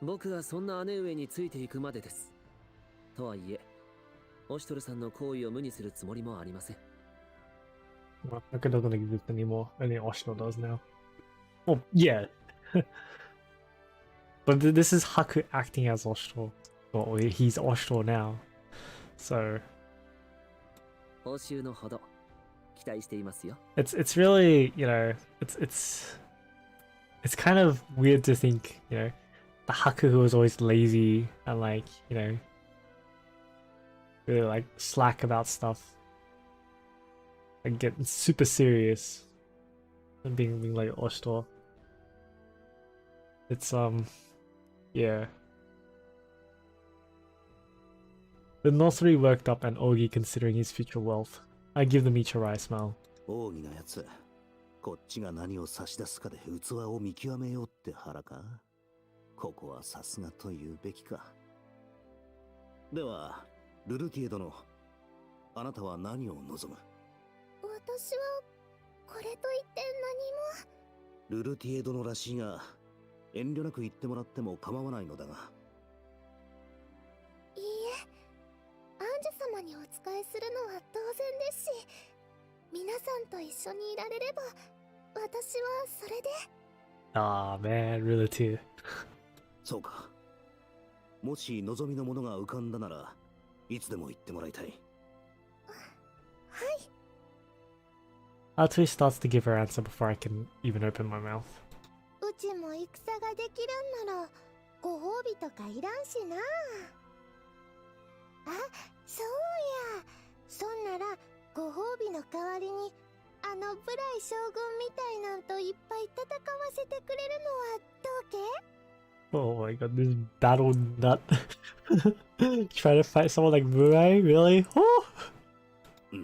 僕はそんな姉上についていくまでです。とはいえ、オシュトルさんの行為を無にするつもりもありません。Well, Haku doesn't exist anymore. Only Oshtor does now. Well, yeah. But this is Haku acting as Oshtor. Well, he's Oshtor now. So... 報酬のほど期待していますよ。It's really, you know, it's kind of weird to think, you know, the Haku who was always lazy and like, you know, really like slack about stuff and get super serious and being like Oshtor. It's yeah. The Nosri worked up and Ogi considering his future wealth. I give them each a wry smile. 大義なやつ、こっちが何を差し出すかで器を見極めようって腹か。ここはさすがと言うべきか。では、ルルティエ殿、あなたは何を望む？私はこれといって何も。ルルティエ殿らしいが、遠慮なく言ってもらっても構わないのだが。いいえ、アンジュ様にお仕えするのは当然ですし、皆さんと一緒にいられれば私はそれで。Ah man, really too. そうか。もし望みのものが浮かんだならいつでも言ってもらいたい。はい。Atsui starts to give her answer before I can even open my mouth. うちも戦ができるんならご褒美とかいらんしな。あ、そうや。そんならご褒美の代わりにあのブライ将軍みたいなんといっぱい戦わせてくれるのはどうけ？ Oh my god, this battle nut. Trying to fight someone like Murai? Really? Oh! なあ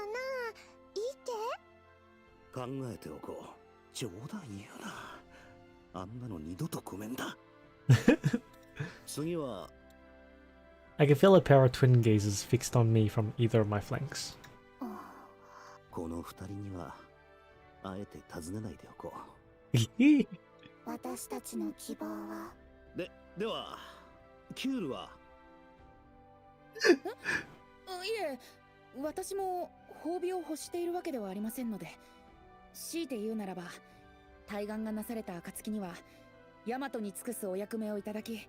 なあ、いいけ？考えておこう。冗談言うな。あんなの二度とごめんだ。次は I can feel a pair of twin gazes fixed on me from either of my flanks. この二人にはあえて尋ねないでおこう。私たちの希望は。ではキュールは。いえ、私も褒美を欲しているわけではありませんので、強いて言うならば、対岸がなされた暁には大和に尽くすお役目をいただき、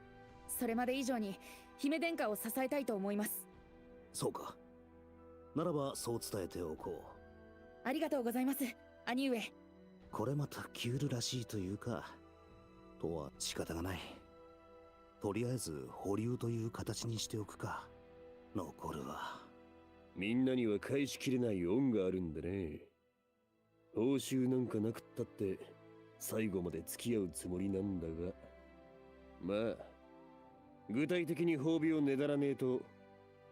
それまで以上に姫殿下を支えたいと思います。そうか。ならばそう伝えておこう。ありがとうございます、兄上。これまたキュールらしいというか、とは仕方がない。とりあえず保留という形にしておくか。残るは。みんなには返しきれない恩があるんでね。報酬なんかなくったって最後まで付き合うつもりなんだが、まあ具体的に褒美をねだらねえと、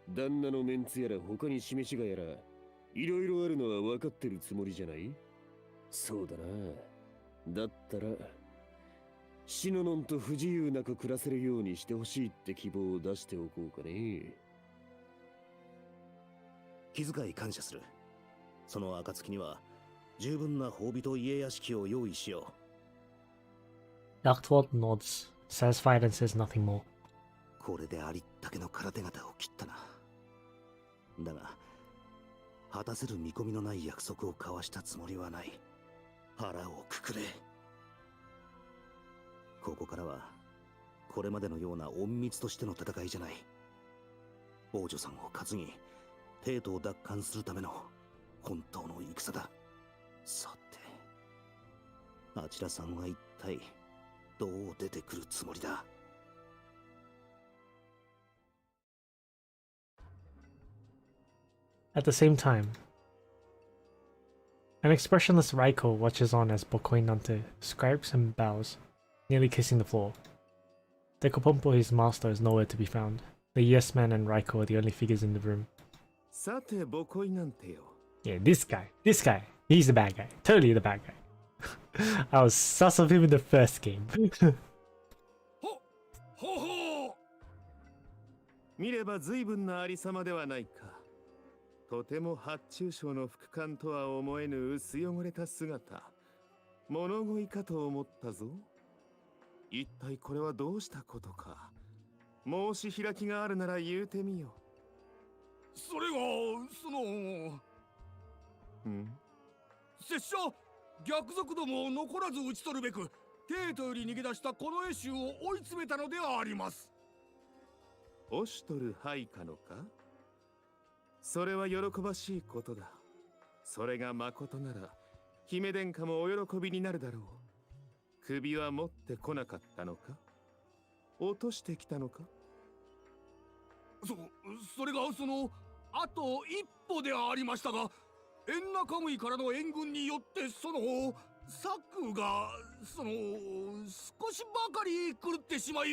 旦那のメンツやら他に示しがやらいろいろあるのは分かってるつもりじゃない？そうだな。だったらシノノンと不自由なく暮らせるようにしてほしいって希望を出しておこうかね。気遣い感謝する。その暁には十分な褒美と家屋敷を用意しよう。Darktwald nods, satisfied and says nothing more. これでありったけの空手形を切ったな。だが果たせる見込みのない約束を交わしたつもりはない。腹をくくれ。ここからはこれまでのような隠密としての戦いじゃない。王女さんを担ぎ帝都を奪還するための本当の戦だ。さてあちらさんは一体どう出てくるつもりだ。At the same time, an expressionless Raiko watches on as Bokoinante scribes and bows, nearly kissing the floor. Dekopompo, his master, is nowhere to be found. The yes man and Raiko are the only figures in the room. Yeah, this guy, he's the bad guy, totally the bad guy. I was sus of him in the first game. 見れば随分なありさまではないか。とても発注省の副官とは思えぬ薄汚れた姿。物乞いかと思ったぞ。一体これはどうしたことか。申し開きがあるなら言うてみよ。それが拙者逆賊どもを残らず討ち取るべく帝都より逃げ出したこの絵衆を追い詰めたのであります。オシュトル配下のか。それは喜ばしいことだ。それがまことなら姫殿下もお喜びになるだろう。首は持ってこなかったのか。落としてきたのか。それがあと一歩でありましたが、エンナカムイからの援軍によって策が少しばかり狂ってしまい、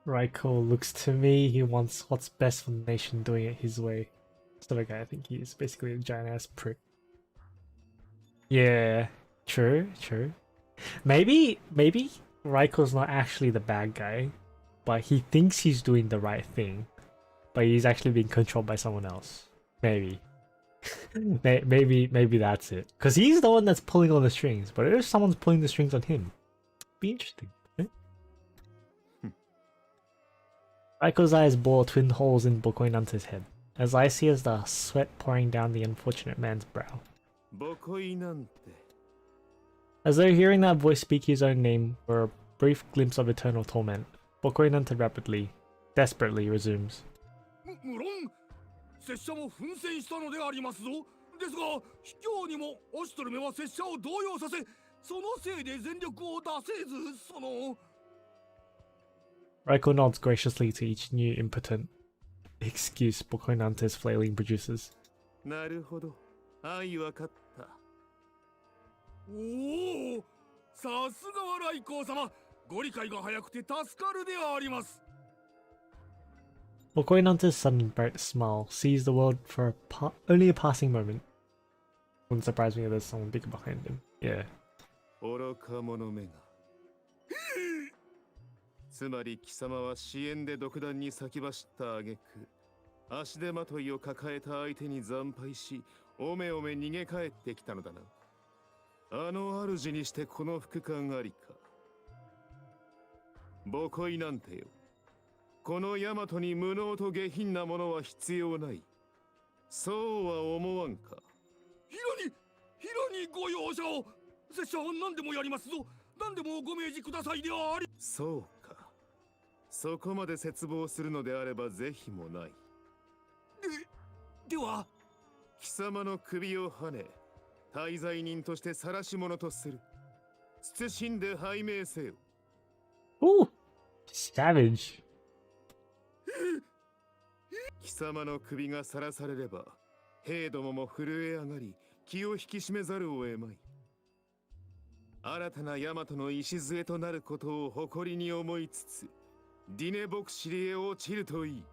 Raiko looks to me, he wants what's best for the nation, doing it his way. Instead of a guy, I think he's basically a giant ass prick. Yeah, true. Maybe Raiko's not actually the bad guy, but he thinks he's doing the right thing, but he's actually being controlled by someone else. Maybe. maybe that's it. Because he's the one that's pulling all the strings, but if someone's pulling the strings on him, be interesting. Raiko's eyes bore twin holes in Bokoinante's head. as icy as the sweat pouring down the unfortunate man's brow. As though hearing that voice speak his own name were a brief glimpse of eternal torment, Bokoinante rapidly, desperately resumes. 無論拙者も奮戦したのでありますぞ。ですが卑怯にもオシュトルメは拙者を動揺させ、そのせいで全力を出せず、その Raiko nods graciously to each new impotent excuse Bokoinante's flailing produces. なるほど。愛わかった。おお、さすがは来光様。ご理解が早くて助かるであります。Bokoinante's sudden bright smile sees the world for only a passing moment. Wouldn't surprise me if there's someone bigger behind him. Yeah. 愚か者めが。つまり貴様は支援で独断に先走った挙句、足手まといを抱えた相手に惨敗し、おめおめ逃げ帰ってきたのだな。あの主にしてこの副官ありか。ボコイなんてよ。このヤマトに無能と下品なものは必要ない。そうは思わんか。ヒロにご容赦を。拙者は何でもやりますぞ。何でもご命じくださいであり。そうか。そこまで絶望するのであれば是非もない。では貴様の首をはね、滞在人として晒し者とする。謹んで拝命せよ。Ooh, savage. 貴様の首がさらされれば、兵どもも震え上がり、気を引き締めざるを得まい。新たなヤマトの礎となることを誇りに思いつつ、ディネボクシリへ落ちるといい。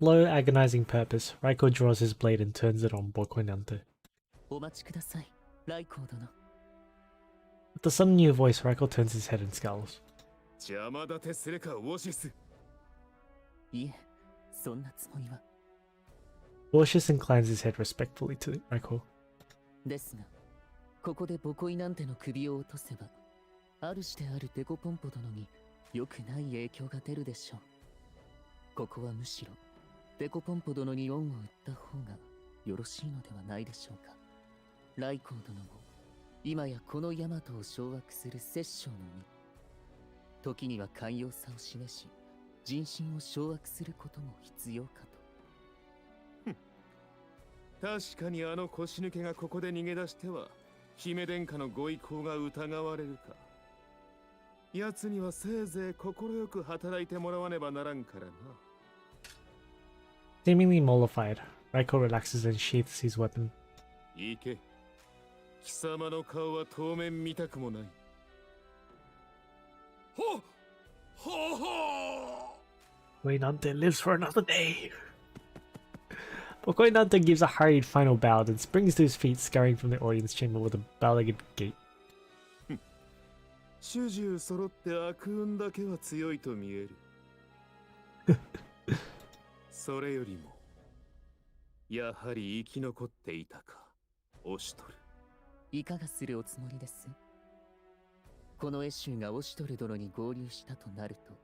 Low, agonizing purpose, Raiko draws his blade and turns it on Bokoinante. お待ちください、ライコー殿。With the sudden new voice, Raiko turns his head and scowls. 邪魔立てするか、ウォシス。いえ、そんなつもりは。Lucius inclines his head respectfully to Raiko. ですが、ここでボコイなんての首を落とせば、主であるデコポンポ殿に良くない影響が出るでしょう。ここはむしろ、デコポンポ殿に恩を売った方がよろしいのではないでしょうか。ライコー殿も、今やこのヤマトを掌握する摂政の身。時には寛容さを示し、人心を掌握することも必要かと。確かにあの腰抜けがここで逃げ出しては、姫殿下のご意向が疑われるか。奴にはせいぜい心よく働いてもらわねばならんからな。Seemingly mollified, Raiko relaxes and sheaths his weapon. 行け。貴様の顔は当面見たくもない。はは。Bokoinante lives for another day. Bokoinante gives a hurried final bow, then springs to his feet, scurrying from the audience chamber with a bow-legged gait. 主従揃って悪運だけは強いと見える。それよりも、やはり生き残っていたか、オシュトル。いかがするおつもりです？このエシュがオシュトル殿に合流したとなると、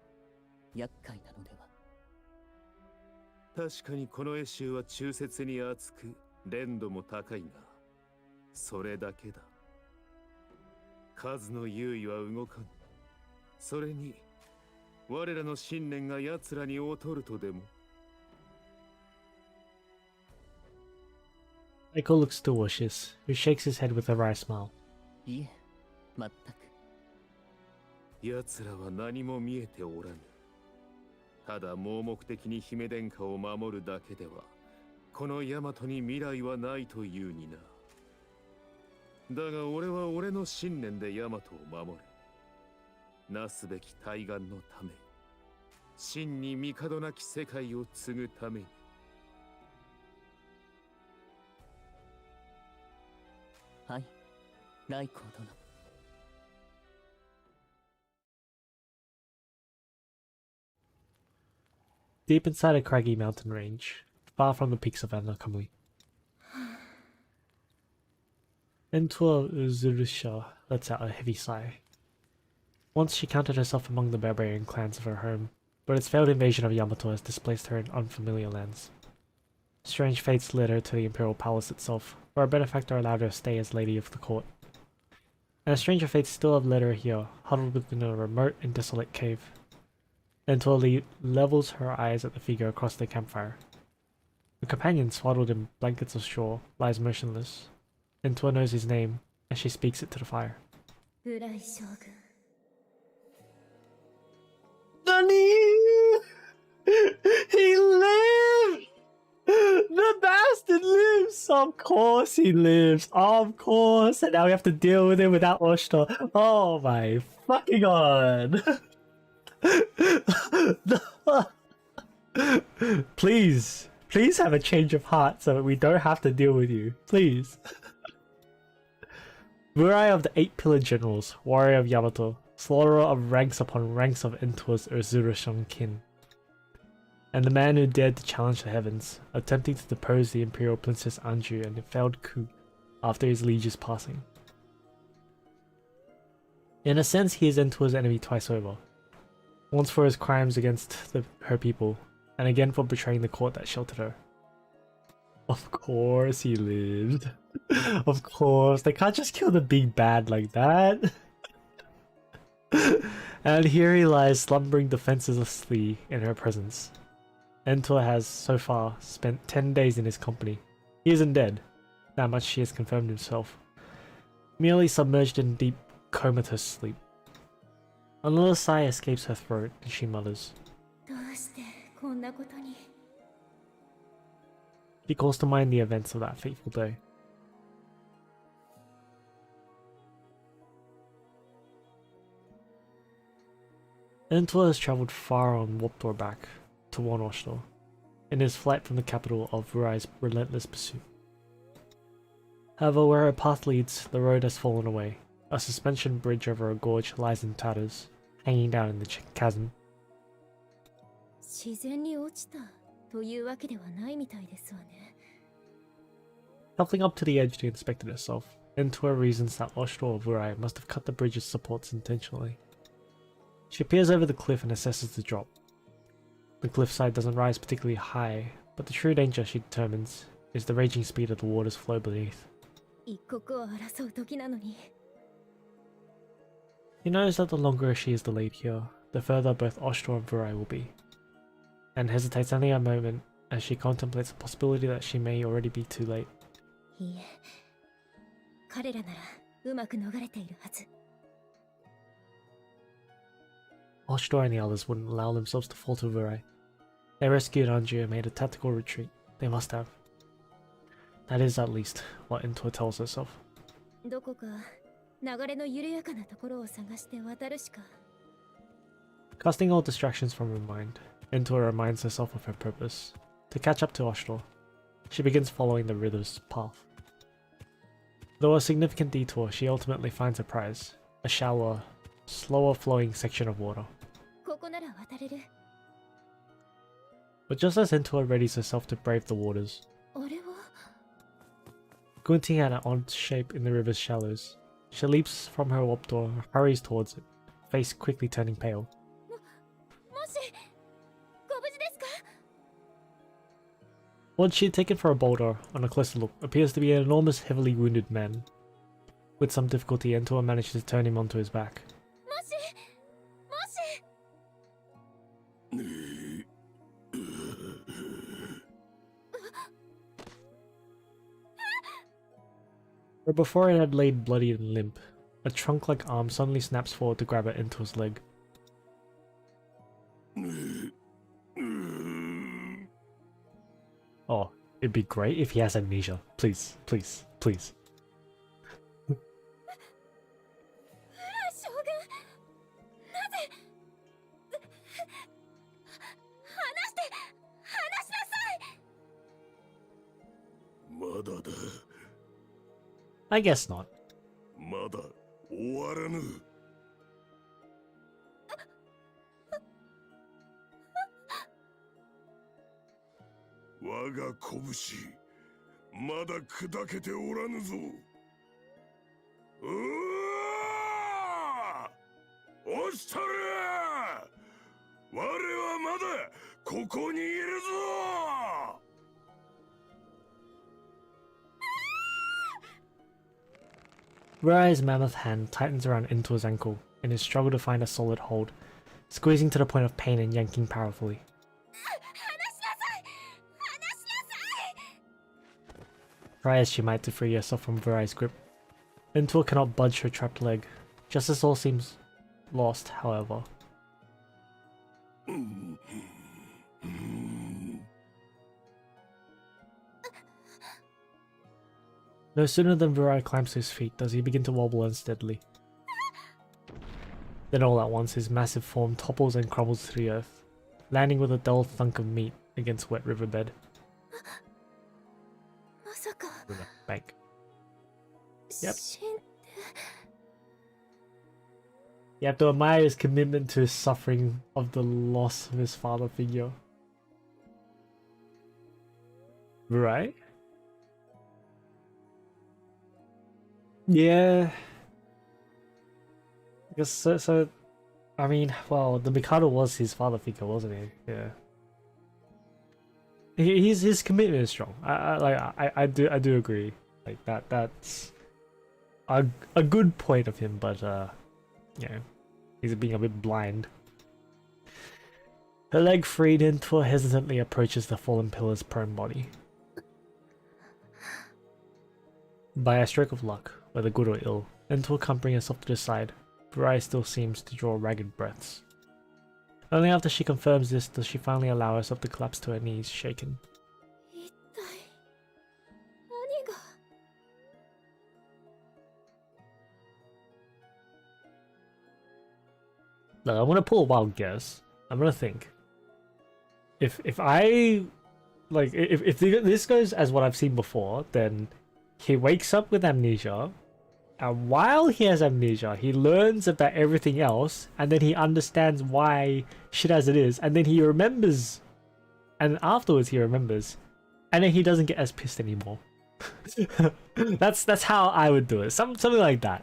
厄介なのでは。確かにこのエシュは忠節に厚く、練度も高いが、それだけだ。数の優位は動かぬ。それに、我らの信念が奴らに劣るとでも。Raiko looks to Lucius, who shakes his head with a wry smile. いえ、全く。奴らは何も見えておらぬ。ただ盲目的に姫殿下を守るだけでは、このヤマトに未来はないというにな。だが俺は俺の信念でヤマトを守る。なすべき対岸のため、真に帝なき世界を継ぐために。はい、ライコー殿。Deep inside a craggy mountain range, far from the peaks of Anakamui. Entua Uzurusha lets out a heavy sigh. Once she counted herself among the barbarian clans of her home, but its failed invasion of Yamato has displaced her in unfamiliar lands. Strange fates led her to the Imperial Palace itself, where a benefactor allowed her to stay as Lady of the Court. And stranger fates still have led her here, huddled within a remote and desolate cave. Entor levels her eyes at the figure across the campfire. The companion, swaddled in blankets of straw, lies motionless. Entor knows his name, and she speaks it to the fire. Nani! He lived! The bastard lives! Of course he lives! Of course! And now we have to deal with him without Oshtor. Oh my fucking god! Please! Please have a change of heart so that we don't have to deal with you. Please. Murai of the 8 Pillar Generals, warrior of Yamato, slaughterer of ranks upon ranks of Entor's Urzurashon kin. And the man who dared to challenge the heavens, attempting to depose the Imperial Princess Anju in a failed coup after his liege's passing. In a sense, he is Entor's enemy twice over. Once for his crimes against her people, and again for betraying the court that sheltered her. Of course he lived. Of course, they can't just kill the big bad like that. And here he lies slumbering defenselessly in her presence. Entor has, so far, spent 10 days in his company. He isn't dead, that much she has confirmed himself. Merely submerged in deep, comatose sleep. A little sigh escapes her throat, and she mutters. She calls to mind the events of that fateful day. Entor has travelled far on Warped back to warn Oshtor, in his flight from the capital of Rurai's relentless pursuit. However, where her path leads, the road has fallen away. A suspension bridge over a gorge lies in tatters, hanging down in the chasm. Shuffling up to the edge to inspect it herself, Entor reasons that Oshtor of Rurai must have cut the bridge's supports intentionally. She peers over the cliff and assesses the drop. The cliffside doesn't rise particularly high, but the true danger, she determines, is the raging speed of the water's flow beneath. He knows that the longer she is delayed here, the further both Oshtor and Vurai will be, and hesitates only a moment as she contemplates the possibility that she may already be too late. Oshtor and the others wouldn't allow themselves to fall to Vurai. They rescued Anju and made a tactical retreat. They must have. That is at least what Entor tells herself. Casting all distractions from her mind, Entor reminds herself of her purpose, to catch up to Oshtor. She begins following the river's path. Though a significant detour, she ultimately finds her prize, a shallower, slower flowing section of water. But just as Entor readies herself to brave the waters, glinting at an odd shape in the river's shallows, she leaps from her warp door, hurries towards it, face quickly turning pale. What she had taken for a boulder, on a closer look, appears to be an enormous, heavily wounded man. With some difficulty, Entor manages to turn him onto his back. But before it had laid bloody and limp, a trunk-like arm suddenly snaps forward to grab at Entor's leg. Oh, it'd be great if he has amnesia. Please, please, please. I guess not. まだここにいるぞ。 Rai's mammoth hand tightens around Into's ankle in his struggle to find a solid hold, squeezing to the point of pain and yanking powerfully. Try as she might to free herself from Virai's grip, Into cannot budge her trapped leg. Just as all seems lost, however. No sooner than Virai climbs to his feet does he begin to wobble unsteadily. Then all at once his massive form topples and crumbles to the earth, landing with a dull thunk of meat against wet riverbed. Bank. Yep. You have to admire his commitment to his suffering of the loss of his father figure. Right? Yeah. I guess so, I mean, well, the Mikado was his father figure, wasn't he? Yeah. His commitment is strong. I do agree. Like that's a good point of him, but you know, he's being a bit blind. Her leg freed, Into hesitantly approaches the fallen pillar's prone body. By a stroke of luck, whether good or ill, Into can't bring herself to the side. Virai still seems to draw ragged breaths. Only after she confirms this does she finally allow herself to collapse to her knees, shaken. Look, I'm gonna pull a wild guess. I'm gonna think. If this goes as what I've seen before, then he wakes up with amnesia, and while he has amnesia, he learns about everything else, and then he understands why shit as it is, and then he remembers, and afterwards he remembers, and then he doesn't get as pissed anymore. that's how I would do it. Something like that.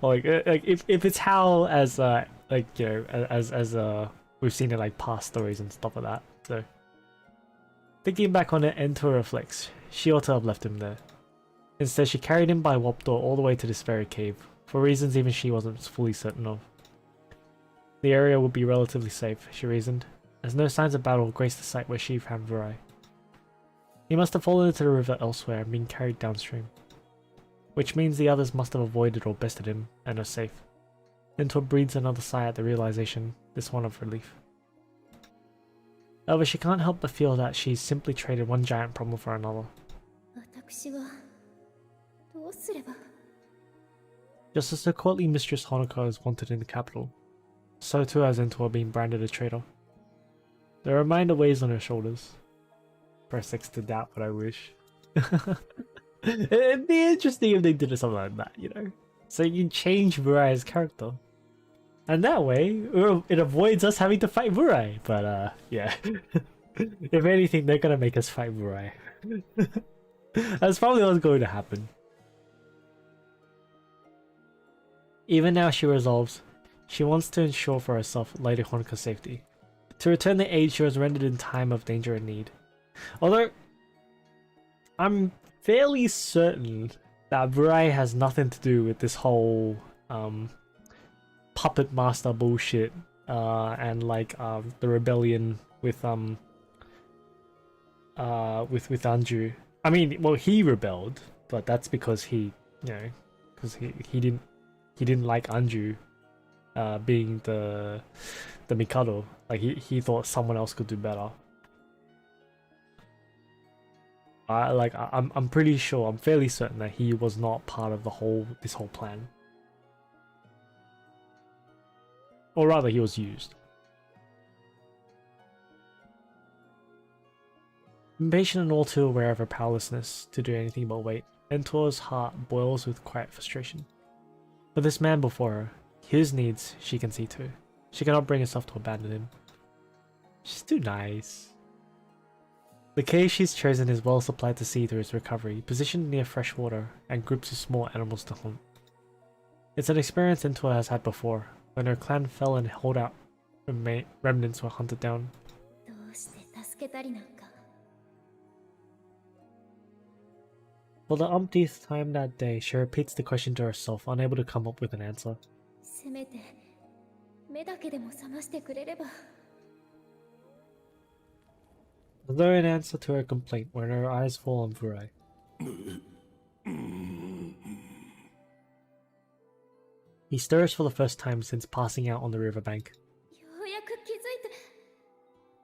like if it's how as like, you know, as we've seen in like past stories and stuff like that. So thinking back on it, Ento reflects. She ought to have left him there. Instead, she carried him by Oshtor all the way to this very cave, for reasons even she wasn't fully certain of. The area would be relatively safe, she reasoned, as no signs of battle graced the site where she found Virai. He must have fallen into the river elsewhere and been carried downstream, which means the others must have avoided or bested him and are safe. Ento breathes another sigh at the realization, this one of relief. However, she can't help but feel that she's simply traded one giant problem for another. Just as the courtly Mistress Honoka is wanted in the capital, so too has Ento been branded a traitor. The reminder weighs on her shoulders. Press X to doubt what I wish. It'd be interesting if they did something like that, you know? So you can change Virai's character. And that way, it avoids us having to fight Virai. But yeah. If anything, they're gonna make us fight Virai. That's probably what's going to happen. Even now she resolves, she wants to ensure for herself Lady Honoka's safety, to return the aid she was rendered in time of danger and need. Although, I'm fairly certain that Virai has nothing to do with this whole puppet master bullshit and like the rebellion with Anju. I mean, well, he rebelled, but that's because he, you know, because he didn't like Anju being the Mikado. Like he thought someone else could do better. I'm pretty sure, I'm fairly certain that he was not part of this whole plan. Or rather, he was used. Impatient and all too aware of her powerlessness to do anything but wait, Entor's heart boils with quiet frustration. For this man before her, his needs she can see too. She cannot bring herself to abandon him. She's too nice. The cave she's chosen is well supplied to see through its recovery, positioned near fresh water and groups of small animals to hunt. It's an experience Entor has had before, when her clan fell and held out remnants were hunted down. どうして助けたりなんか。 For the umpteenth time that day, she repeats the question to herself, unable to come up with an answer. せめて目だけでも覚ましてくれれば。 There's no answer to her complaint when her eyes fall on Vurai. He stirs for the first time since passing out on the riverbank. ようやく気づいて。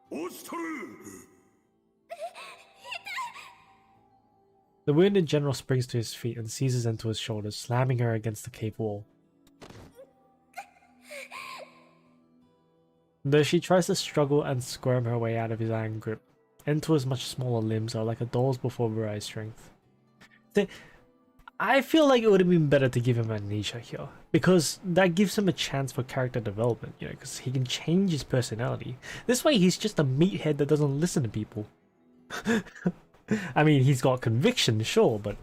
オシトル! The wounded general springs to his feet and seizes into his shoulders, slamming her against the cave wall. Though she tries to struggle and squirm her way out of his iron grip, Ento's much smaller limbs are like a doll's before Vurai's strength. I feel like it would have been better to give him amnesia here, because that gives him a chance for character development, you know, because he can change his personality. This way he's just a meathead that doesn't listen to people. I mean, he's got conviction, sure, but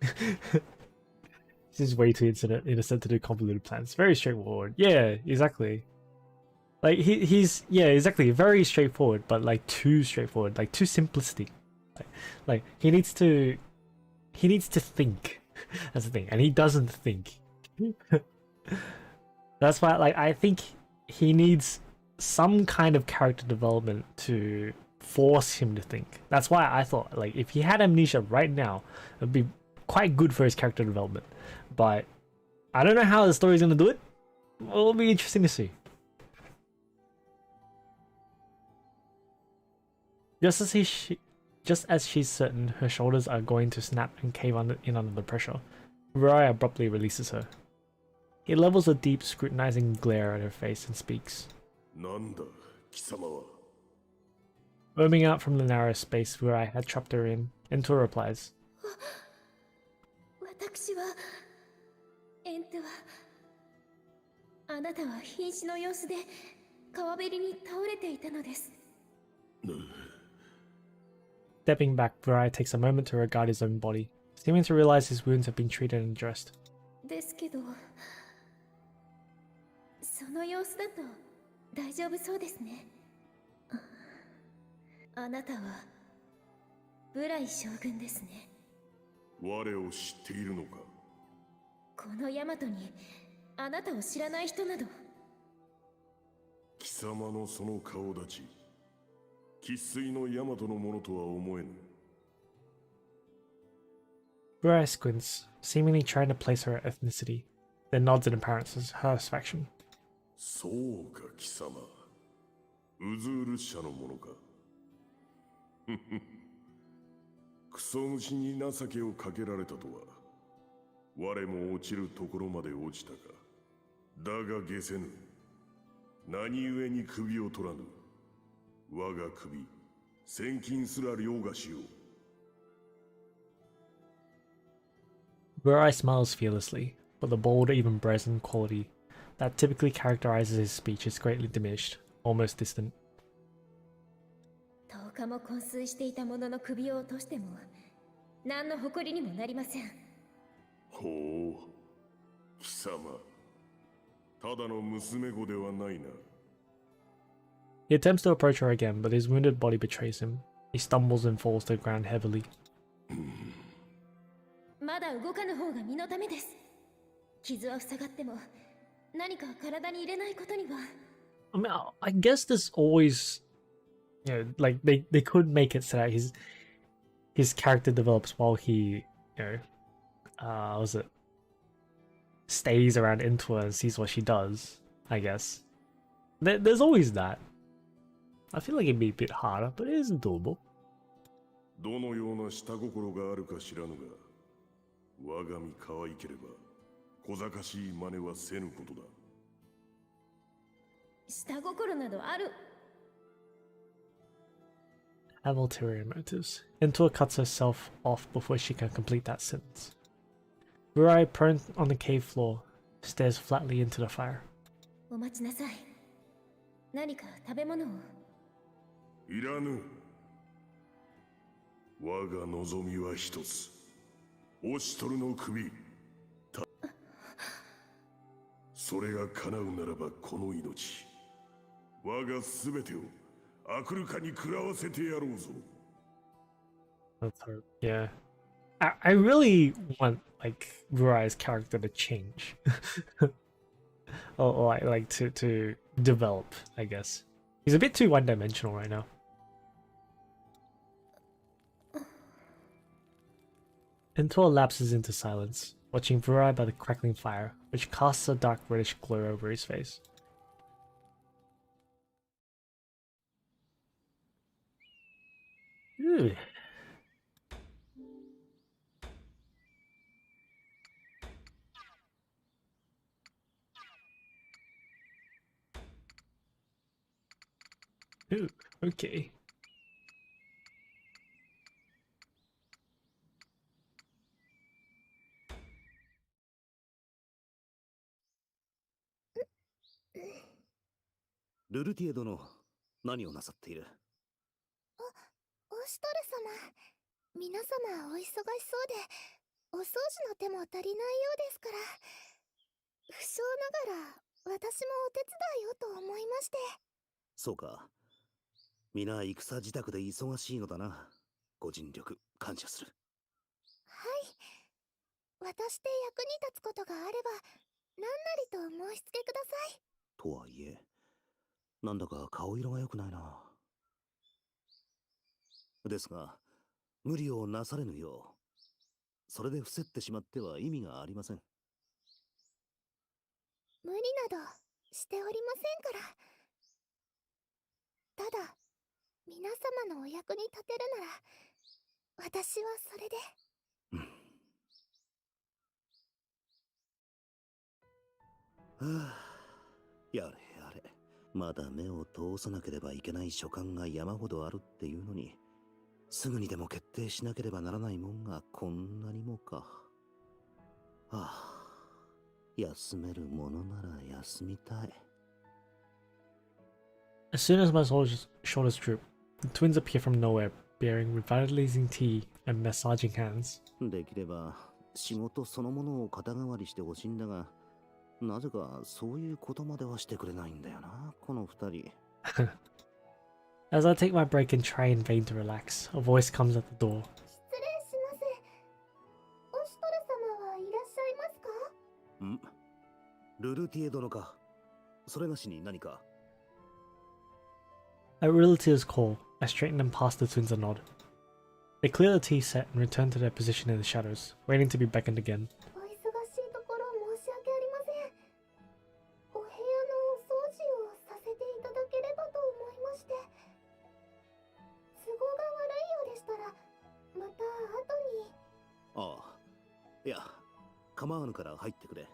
this is way too innocent to do convoluted plans. Very straightforward. Yeah, exactly. Like he's yeah, exactly. Very straightforward, but like too straightforward, like too simplistic. Like he needs to think. That's the thing, and he doesn't think. That's why, like, I think he needs some kind of character development to force him to think. That's why I thought, like, if he had amnesia right now, it'd be quite good for his character development. But I don't know how the story's gonna do it. It'll be interesting to see. Just as she's certain her shoulders are going to snap and cave in under the pressure, Vurai abruptly releases her. He levels a deep, scrutinizing glare at her face and speaks. Roaming out from the narrow space Vurai had trapped her in, Ento replies. 私はエントはあなたは瀕死の様子で川べりに倒れていたのです。 Stepping back, Vurai takes a moment to regard his own body, seeming to realize his wounds have been treated and dressed. ですけど、その様子だと大丈夫そうですね。あなたはブライ将軍ですね。我を知っているのか。このヤマトにあなたを知らない人など。貴様のその顔立ち。 生粋のヤマトのものとは思えぬ。Vurai squints, seemingly trying to place her ethnicity, then nods in apparent satisfaction. そうか、貴様。ウズール社のものか。クソ虫に情けをかけられたとは。我も落ちるところまで落ちたか。だが下せぬ。何故に首を取らぬ。 我が首、千金すら凌駕しよう。 Vurai smiles fearlessly, but the bold, even brazen quality that typically characterizes his speech is greatly diminished, almost distant. 10日も昏睡していた者の首を落としても何の誇りにもなりません。ほう、貴様、ただの娘子ではないな。 He attempts to approach her again, but his wounded body betrays him. He stumbles and falls to the ground heavily. まだ動かぬ方が身のためです。傷は塞がっても何か体に入れないことには。I mean, I guess there's always, you know, like they could make it so that his character develops while he, you know, stays around Ento and sees what she does. I guess there's always that. I feel like it'd be a bit harder, but it isn't doable. どのような下心があるか知らぬが、我が身可愛ければ小賢しい真似はせぬことだ。下心などある。Have ulterior motives. Ento cuts herself off before she can complete that sentence. Vurai, prone on the cave floor, stares flatly into the fire. お待ちなさい。何か食べ物を。 いらぬ。我が望みは一つ。オシトルの首。それが叶うならばこの命。我がすべてをアクルカに食らわせてやろうぞ。 That's hard. Yeah. I really want like Burai's character to change. or like to develop, I guess. He's a bit too one-dimensional right now. Entor lapses into silence, watching Burai by the crackling fire, which casts a dark reddish glow over his face. Ooh. Ooh, okay. Lurutier殿、何をなさっている？オシトル様、皆様お忙しそうで、お掃除の手も足りないようですから、不詳ながら私もお手伝いをと思いまして。そうか。皆戦自宅で忙しいのだな。ご尽力感謝する。はい。私で役に立つことがあれば、何なりと申し付けください。とはいえ、なんだか顔色が良くないな。ですが、無理をなされぬよう。それで伏せってしまっては意味がありません。無理などしておりませんから。ただ、皆様のお役に立てるなら、私はそれで。はあ、やれやれ。まだ目を通さなければいけない所感が山ほどあるっていうのに、すぐにでも決定しなければならないもんがこんなにもか。はあ、休めるものなら休みたい。As soon as my shoulders droop, the twins appear from nowhere, bearing revitalizing tea and massaging hands. できれば仕事そのものを肩代わりしてほしいんだが、なぜかそういうことまではしてくれないんだよな、この二人。As I take my break and try in vain to relax, a voice comes at the door. 失礼します。オシトル様はいらっしゃいますか？ん？ルルティエ殿か。それがしに何か。At Realtier's call, I straighten and pass the twins a nod. They clear the tea set and return to their position in the shadows, waiting to be beckoned again. お忙しいところ申し訳ありません。お部屋のお掃除をさせていただければと思いまして。都合が悪いようでしたら、また後に。ああ、いや、構わぬから入ってくれ。はい。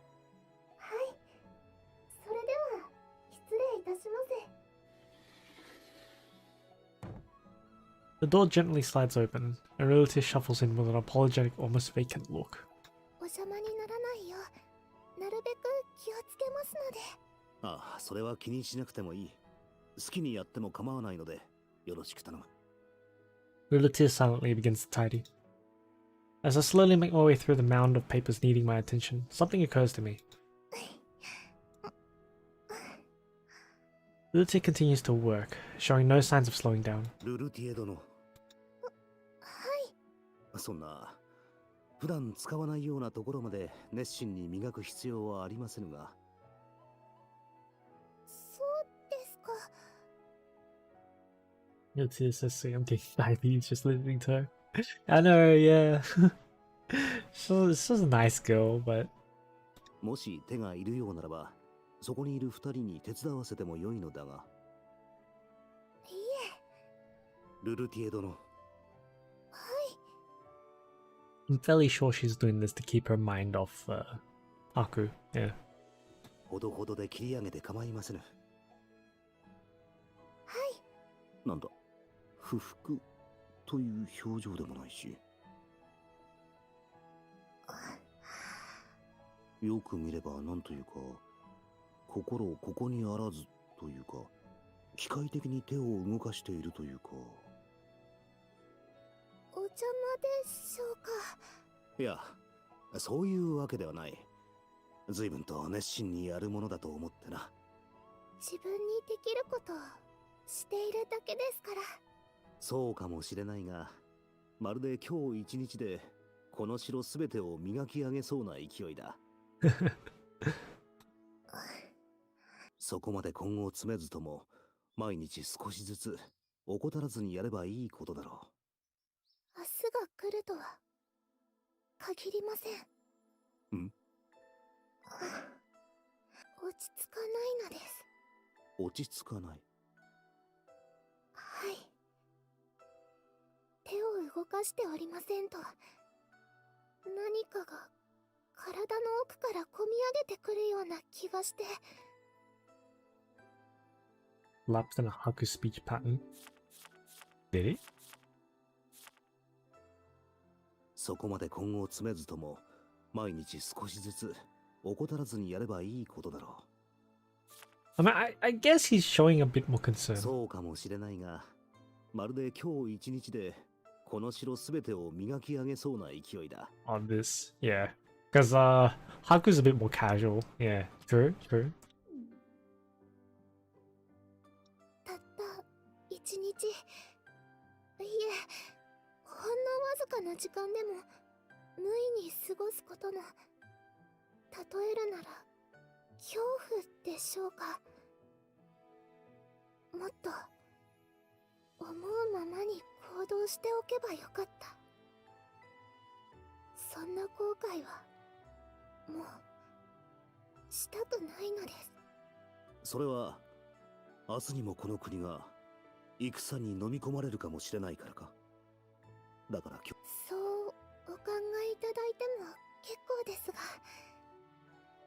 それでは、失礼いたします。The door gently slides open, and Realtier shuffles in with an apologetic, almost vacant look. お邪魔にならないよう、なるべく気をつけますので。ああ、それは気にしなくてもいい。好きにやっても構わないので、よろしく頼む。Realtier silently begins to tidy. As I slowly make my way through the mound of papers needing my attention, something occurs to me. Realtier continues to work, showing no signs of slowing down. ルルティエ殿。はい。そんな、普段使わないようなところまで熱心に磨く必要はありませんが。そうですか。Realtier says I'm getting diabetes just listening to her. I know, yeah. she's a nice girl, but... もし手がいるようならば、そこにいる二人に手伝わせてもよいのだが。いいえ。ルルティエ殿。はい。I'm fairly sure she's doing this to keep her mind off, Aku, yeah. ほどほどで切り上げて構いませぬ。はい。なんだ、不服という表情でもないし。よく見ればなんというか、心をここにあらずというか、機械的に手を動かしているというか。お邪魔でしょうか。いや、そういうわけではない。随分と熱心にやるものだと思ってな。自分にできることをしているだけですから。そうかもしれないが、まるで今日一日でこの城すべてを磨き上げそうな勢いだ。そこまで根を詰めずとも、毎日少しずつ怠らずにやればいいことだろ明日が来るとは限りません。ん？落ち着かないのです。落ち着かない。はい。手を動かしておりませんと、何かが体の奥からこみ上げてくるような気がして。Lapped in a Haku speech pattern. Did it? そこまで根を詰めずとも、毎日少しずつ怠らずにやればいいことだろI mean, I guess he's showing a bit more う。 concern. そうかもしれないが、まるで今日一日でこの城すべてを磨き上げそうな勢いだ。On this, yeah. Because Haku's a bit more casual. Yeah, true, true. たった一日、いえ、ほんのわずかな時間でも無意に過ごすことの、例えるなら恐怖でしょうか。もっと思うままに行動しておけばよかった。そんな後悔はもうしたくないのです。それは明日にもこの国が戦に飲み込まれるかもしれないからか。だから今日。そうお考えいただいても結構ですが、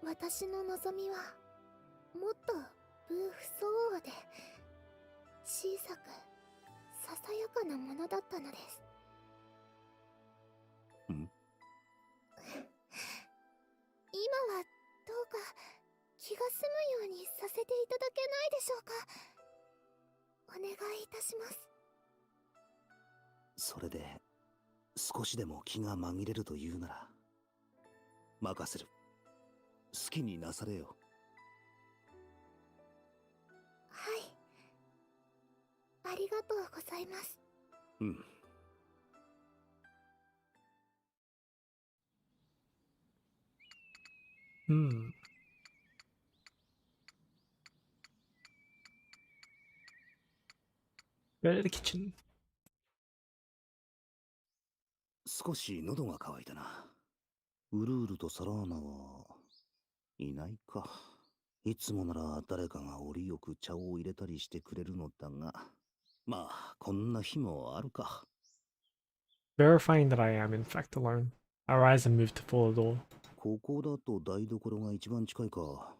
私の望みはもっと不相応で小さくささやかなものだったのです。今はどうか気が済むようにさせていただけないでしょうか。お願いいたします。それで少しでも気が紛れるというなら任せる。好きになされよ。はい、ありがとうございます。うん。Hmm. Go to the kitchen. 少し喉が渇いたな。ウルールとサラーナはいないか。いつもなら誰かが折よく茶を入れたりしてくれるのだが、まあこんな日もあるか。Verifying that I am in fact alone. I rise and move to follow the door. ここだと台所が一番近いか。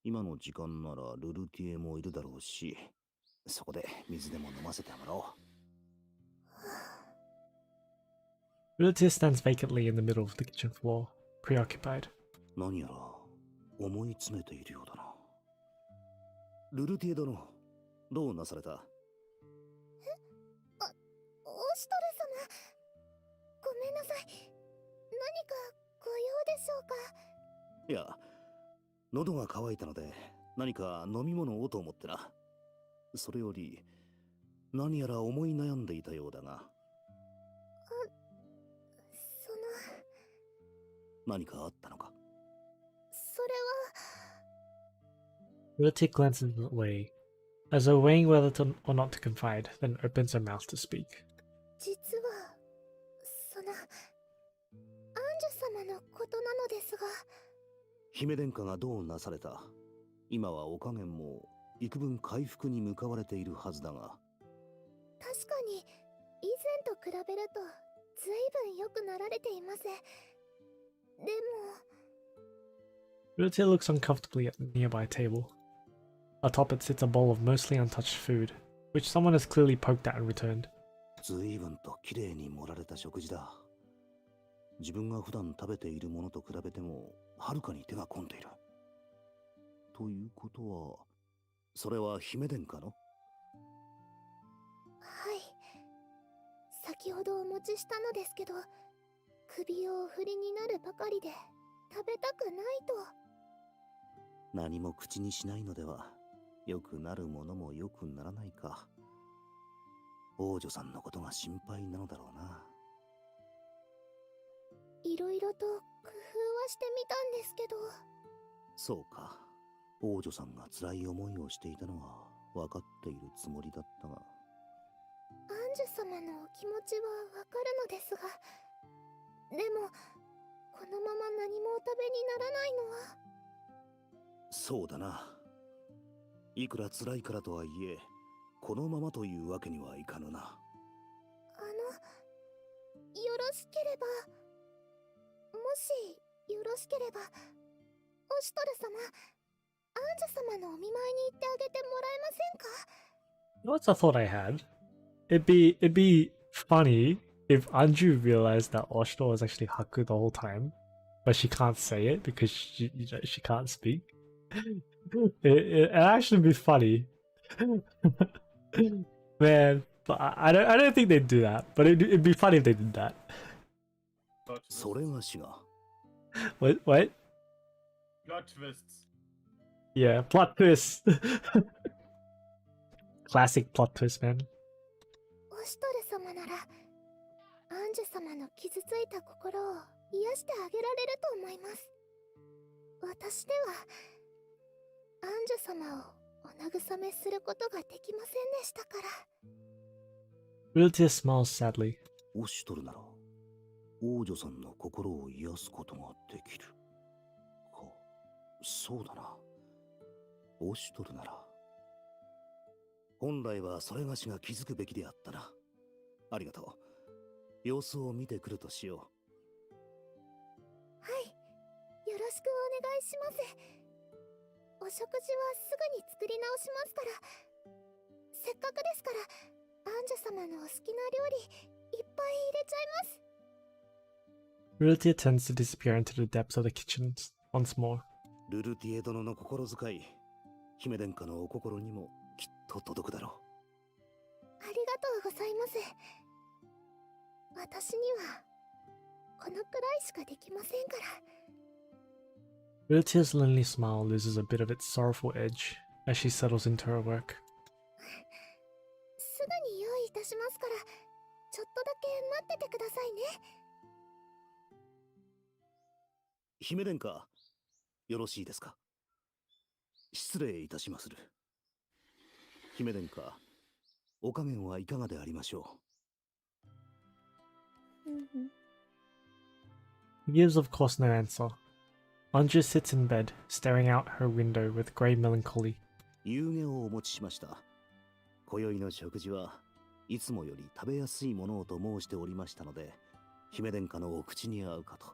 今の時間ならルルティエもいるだろうし、そこで水でも飲ませてもらおう。Relative stands vacantly in the middle of the kitchen floor, preoccupied. 何やら思い詰めているようだな。ルルティエ殿、どうなされた？オシトル様、ごめんなさい。何かご用でしょうか？いや、喉が渇いたので何か飲み物をと思ってな。それより何やら思い悩んでいたようだが。何かあったのか？それは。 Relative glances away, as though weighing whether or not to confide, then opens her mouth to speak. 実はアンジュ様のことなのですが。姫殿下がどうなされた？今はお加減も幾分回復に向かわれているはずだが。確かに以前と比べると随分良くなられています。でも。 Relative looks uncomfortably at the nearby table. Atop it sits a bowl of mostly untouched food, which someone has clearly poked at and returned. 随分と綺麗に盛られた食事だ。自分が普段食べているものと比べてもはるかに手が込んでいる。ということは、それは姫殿下の？はい。先ほどお持ちしたのですけど、首をお振りになるばかりで食べたくないと。何も口にしないのでは良くなるものも良くならないか。王女さんのことが心配なのだろうな。いろいろと工夫はしてみたんですけど。そうか。王女さんが辛い思いをしていたのは分かっているつもりだったが。アンジュ様のお気持ちはわかるのですが、でもこのまま何もお食べにならないのは。そうだな。いくら辛いからとはいえ、このままというわけにはいかぬな。よろしければ、もしよろしければ、オシュトル様、アンジュ様のお見舞いに行ってあげてもらえませんか？ What's a thought I had? It'd be funny if Anju realized that Oshtor was actually Haku the whole time, but she can't say it because she can't speak. It'd actually be funny. Man, but I don't think they'd do that, but it'd be funny if they did that. それがしが。What? Plot twists. Yeah, plot twist. Classic plot twist, man. オシュトル様なら、アンジュ様の傷ついた心を癒してあげられると思います。私では、アンジュ様をお慰めすることができませんでしたから。Realtia smiles sadly. オシュトルなら、王女さんの心を癒すことができる。そうだな。オシュトルなら。本来はそれがしが気づくべきであったな。ありがとう。様子を見てくるとしよう。はい。よろしくお願いします。お食事はすぐに作り直しますから。せっかくですから、アンジュ様のお好きな料理、いっぱい入れちゃいます。Realtia tends to disappear into the depths of the kitchen once more. ルルティエ殿の心遣い、姫殿下のお心にもきっと届くだろう。ありがとうございます。私にはこのくらいしかできませんから。Realtia's lonely smile loses a bit of its sorrowful edge as she settles into her work. すぐに用意いたしますから、ちょっとだけ待っててくださいね。姫殿下、よろしいですか？失礼いたしまする。姫殿下、お加減はいかがでありましょう。He gives, of course, no answer. Anju sits in bed, staring out her window with grey melancholy. 夕げをお持ちしました。今宵の食事はいつもより食べやすいものをと申しておりましたので、姫殿下のお口に合うかと。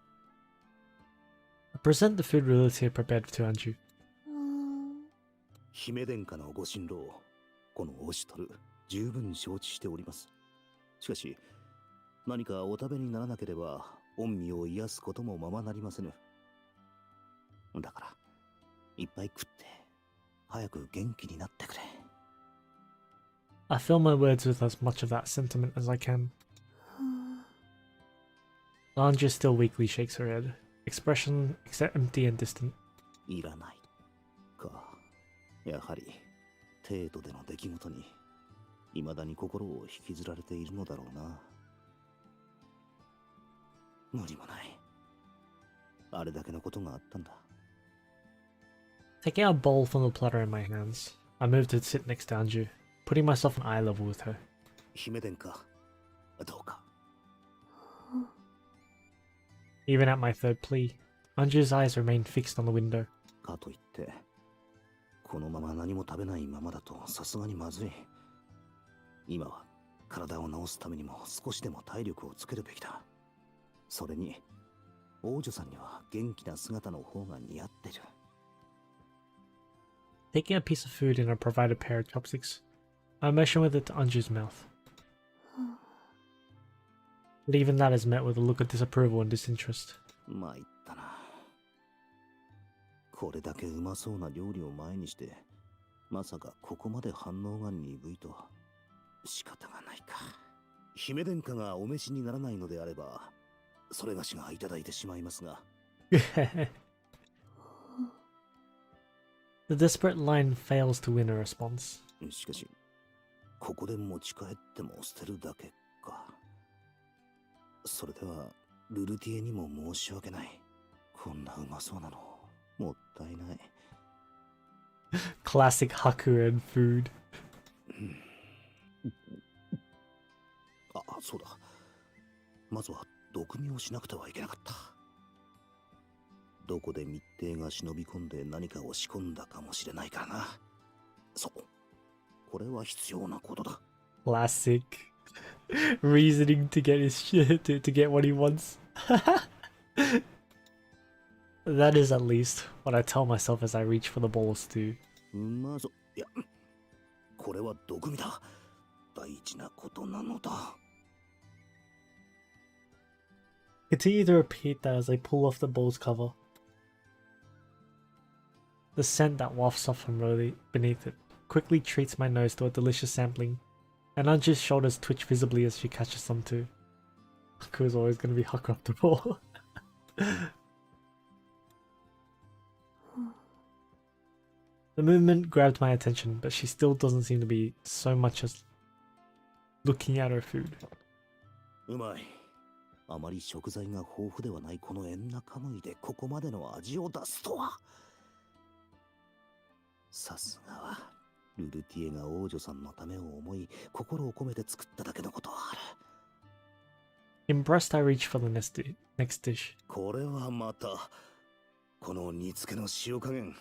I present the food Realtia prepared to Anju. 姫殿下のご心労、このオシュトル、十分承知しております。しかし、何かお食べにならなければ、御身を癒すこともままなりませぬ。だから、いっぱい食って、早く元気になってくれ。I fill my words with as much of that sentiment as I can. Anju still weakly shakes her head, expression empty and distant. いらない。か。やはり、帝都での出来事に、未だに心を引きずられているのだろうな。無理もない。あれだけのことがあったんだ。Taking a bowl from the platter in my hands, I move to sit next to Anju, putting myself on eye level with her. 姫殿下、どうか。Even at my third plea, Anju's eyes remain fixed on the window. かといって、このまま何も食べないままだとさすがにまずい。今は体を治すためにも少しでも体力をつけるべきだ。それに、王女さんには元気な姿の方が似合ってる。Taking a piece of food in a provided pair of chopsticks, I motion with it to Anju's mouth. But even that is met with a look of disapproval and disinterest. 参ったな。これだけうまそうな料理を前にして、まさかここまで反応が鈍いとは仕方がないか。姫殿下がお召しにならないのであれば、それがしがいただいてしまいますが。The desperate line fails to win a response. しかし、ここで持ち帰っても捨てるだけか。それでは、ルルティエにも申し訳ない。こんなうまそうなの、もったいない。Classic Hakuren food. あ、そうだ。まずは毒味をしなくてはいけなかった。どこで密偵が忍び込んで何かを仕込んだかもしれないからな。そう。これは必要なことだ。Classic reasoning to get his shit to get what he wants. That is at least what I tell myself as I reach for the bowls too. まず、いや、これは毒味だ。大事なことなのだ。Continue to repeat that as I pull off the bowl's cover. The scent that wafts off from beneath it quickly treats my nose to a delicious sampling, and Anju's shoulders twitch visibly as she catches some too. Haku is always going to be Haku up the ball. The movement grabbed my attention, but she still doesn't seem to be so much as looking at her food. うまい。あまり食材が豊富ではないこのエンナカムイでここまでの味を出すとは。さすがはルルティエが王女さんのためを思い心を込めて作っただけのことはある。Impressed, I reach for the next dish. これはまたこの煮付けの塩加減。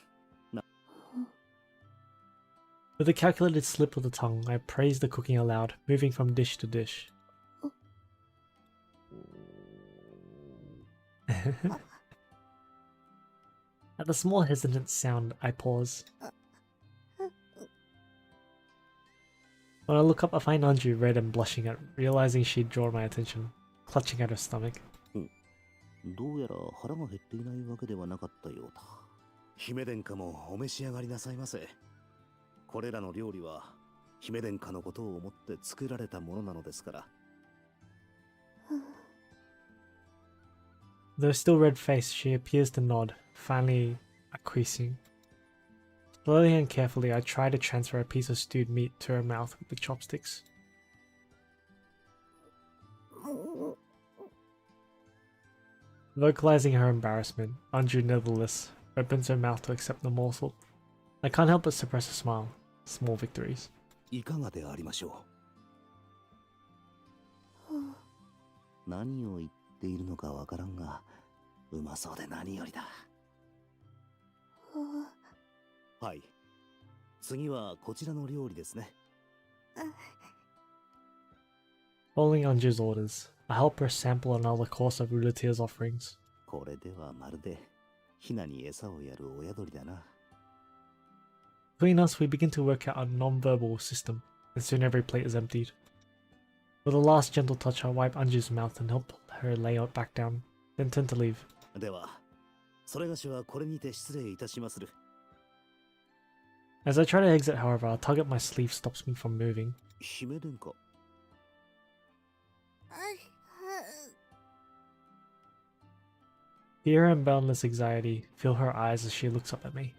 With a calculated slip of the tongue, I praise the cooking aloud, moving from dish to dish. At the small hesitant sound, I pause. When I look up, I find Anju red and blushing at realizing she'd drawn my attention, clutching at her stomach. どうやら腹が減っていないわけではなかったようだ。姫殿下もお召し上がりなさいませ。これらの料理は姫殿下のことを思って作られたものなのですから。Though still red-faced, she appears to nod, finally acquiescing. Slowly and carefully, I try to transfer a piece of stewed meat to her mouth with the chopsticks. Vocalizing her embarrassment, Anju nevertheless opens her mouth to accept the morsel. I can't help but suppress a smile. Small victories. いかがでありましょう。何を言っているのかわからんが、うまそうで何よりだ。はい。次はこちらの料理ですね。Following Anju's orders, I help her sample another course of Ulatia's offerings. これではまるでヒナに餌をやる親鳥だな。Between us, we begin to work out a non-verbal system, and soon every plate is emptied. With a last gentle touch, I wipe Anju's mouth and help her lay it back down, then turn to leave. では、それがしはこれにて失礼いたしまする。As I try to exit, however, a tug at my sleeve stops me from moving. 姫殿下。Fear and boundless anxiety fill her eyes as she looks up at me.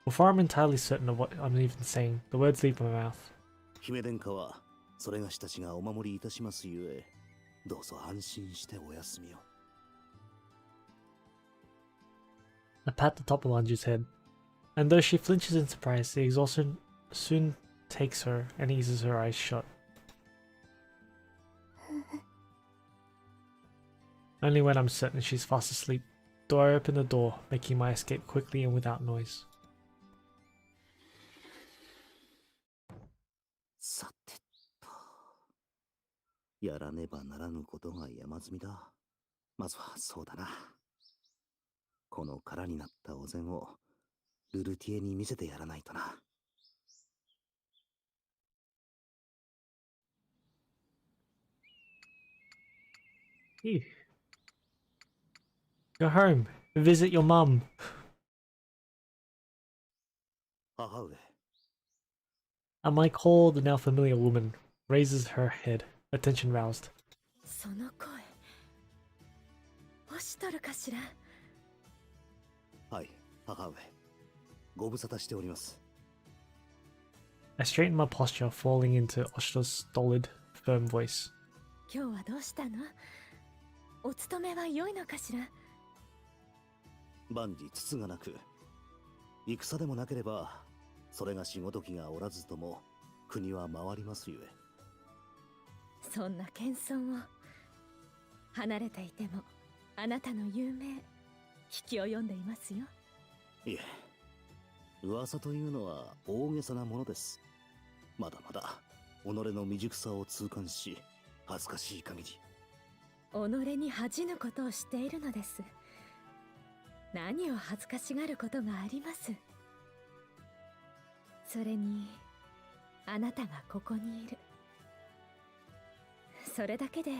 Before I'm entirely certain of what I'm even saying, the words leave my mouth. 姫殿下はそれがしたちがお守りいたしますゆえ、どうぞ安心してお休みを。I pat the top of Anju's head, and though she flinches in surprise, the exhaustion soon takes her and eases her eyes shut. Only when I'm certain she's fast asleep do I open the door, making my escape quickly and without noise. さてと、やらねばならぬことが山積みだ。まずはそうだな。この空になったお膳をルルティエに見せてやらないとな。Ew. Go home. Visit your mum. 母上。At my call, the now familiar woman raises her head, attention roused. その声、オシトルかしら。はい、母上。ご無沙汰しております。I straightened my posture, falling into Oshtor's stolid, firm voice. 今日はどうしたの？お勤めは良いのかしら？万事つつがなく、戦でもなければ、それが仕事気がおらずとも、国は回りますゆえ。そんな謙遜を。離れていても、あなたの有名、引きを読んでいますよ。いえ、噂というのは大げさなものです。まだまだ、己の未熟さを痛感し、恥ずかしい限り。己に恥じぬことをしているのです。何を恥ずかしがることがあります。それに、あなたがここにいる。それだけで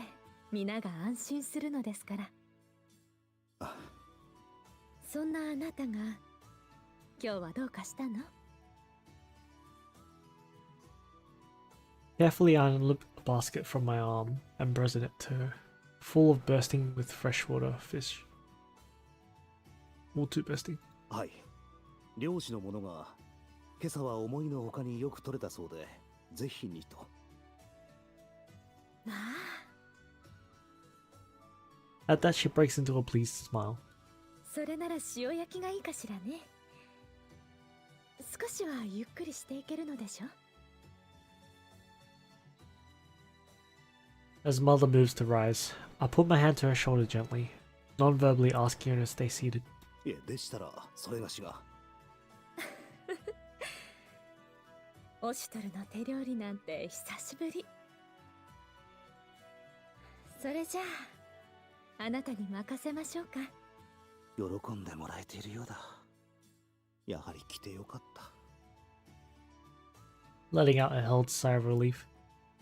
皆が安心するのですから。そんなあなたが今日はどうかしたの？ Carefully, I unlooped a basket from my arm and presented it to her, full of bursting with freshwater fish. All too bursting. はい。漁師の者が今朝は思いのほかによく取れたそうで、ぜひにと。At that, she breaks into a pleased smile. それなら塩焼きがいいかしらね。少しはゆっくりしていけるのでしょ？ As mother moves to rise, I put my hand to her shoulder gently, non-verbally asking her to stay seated. いえ、でしたら、それがしが。オシュトルの手料理なんて久しぶり。それじゃあ、あなたに任せましょうか。喜んでもらえているようだ。やはり来てよかった。Letting out a held sigh of relief,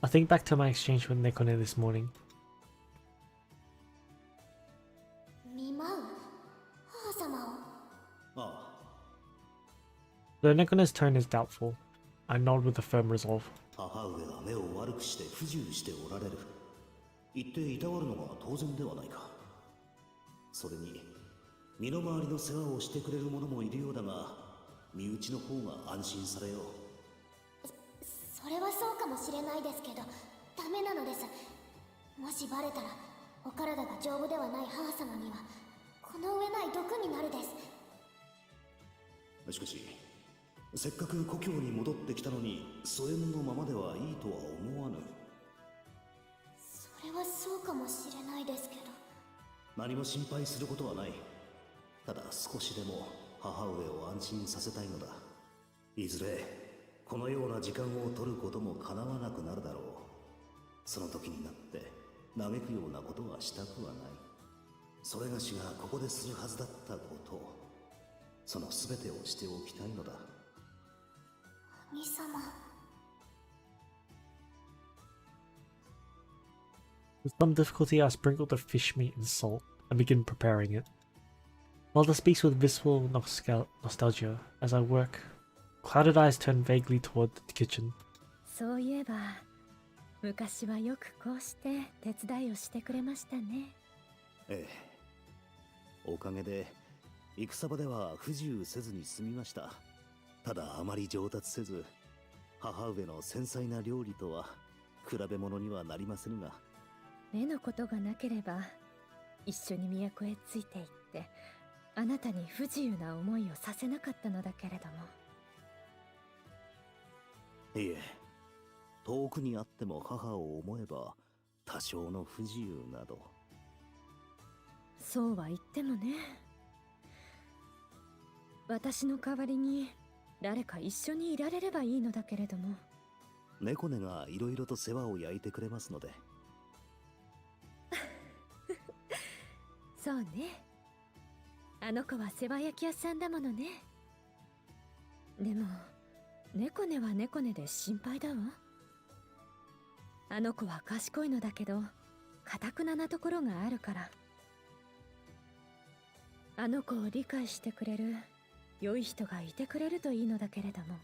I think back to my exchange with Nekone this morning. 見舞う母様を。ああ。Though Nekone's tone is doubtful, I nod with a firm resolve. 母上が目を悪くして不自由しておられる。言っていたわるのが当然ではないか。それに、身の回りの世話をしてくれる者もいるようだが、身内の方が安心されよう。それはそうかもしれないですけど、ダメなのです。もしバレたら、お体が丈夫ではない母様には、この上ない毒になるです。しかし、せっかく故郷に戻ってきたのに、疎遠のままではいいとは思わぬ。それはそうかもしれないですけど。何も心配することはない。ただ少しでも母上を安心させたいのだ。いずれこのような時間を取ることも叶わなくなるだろう。その時になって嘆くようなことはしたくはない。それがしがここでするはずだったこと、その全てをしておきたいのだ。兄様。With some difficulty, I sprinkle the fish meat in salt and begin preparing it. Mother speaks with wistful nostalgia as I work. Clouded eyes turn vaguely toward the kitchen. そういえば、昔はよくこうして手伝いをしてくれましたね。ええ。おかげで戦場では不自由せずに済みました。ただあまり上達せず、母上の繊細な料理とは比べ物にはなりませんが。目のことがなければ一緒に都へついて行ってあなたに不自由な思いをさせなかったのだけれども。いえ、遠くにあっても母を思えば多少の不自由など。そうは言ってもね。私の代わりに誰か一緒にいられればいいのだけれども。猫根がいろいろと世話を焼いてくれますので。そうね。あの子は世話焼き屋さんだものね。でも猫根は猫根で心配だわ。あの子は賢いのだけど頑ななところがあるから。あの子を理解してくれる良い人がいてくれるといいのだけれども。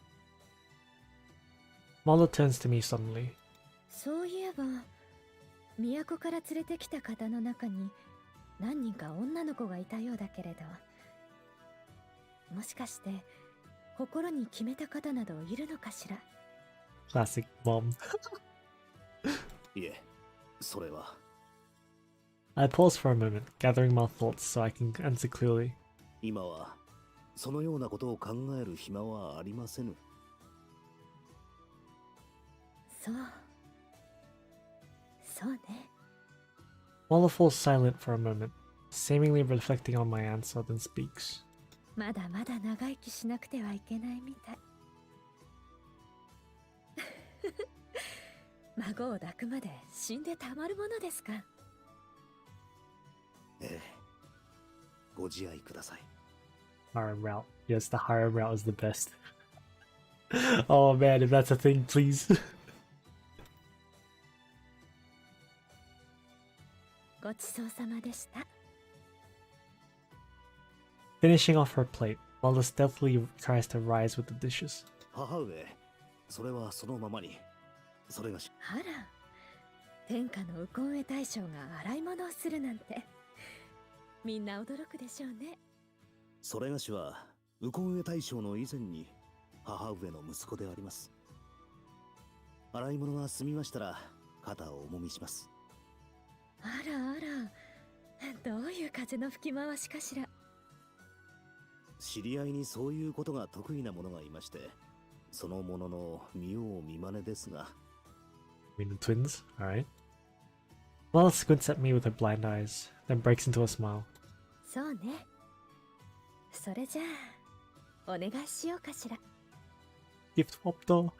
Mother turns to me suddenly. そういえば都から連れてきた方の中に何人か女の子がいたようだけれど、もしかして心に決めた方などいるのかしら。 Classic mom. いえ、それは。I pause for a moment, gathering my thoughts so I can answer clearly. 今はそのようなことを考える暇はありませぬ。そう。そうね。 Mother falls silent for a moment, seemingly reflecting on my answer, then speaks. まだまだ長生きしなくてはいけないみたい。孫を抱くまで死んでたまるものですか。ええ。ご自愛ください。Harem route. Yes, the harem route is the best. Oh man, if that's a thing, please. ごちそうさまでした。 Finishing off her plate, Mother stealthily tries to rise with the dishes. 母上、それはそのままに。それがし。あら、天下のウコンエ大将が洗い物をするなんて、みんな驚くでしょうね。それがしはウコンエ大将の以前に母上の息子であります。洗い物が済みましたら肩をおもみします。あらあら、どういう風の吹き回しかしら。知り合いにそういうことが得意な者がいまして、そのものの見よう見まねですが。I mean the twins, alright. Mother squints at me with her blind eyes, then breaks into a smile. そうね。それじゃあ、お願いしようかしら。Gift Optor.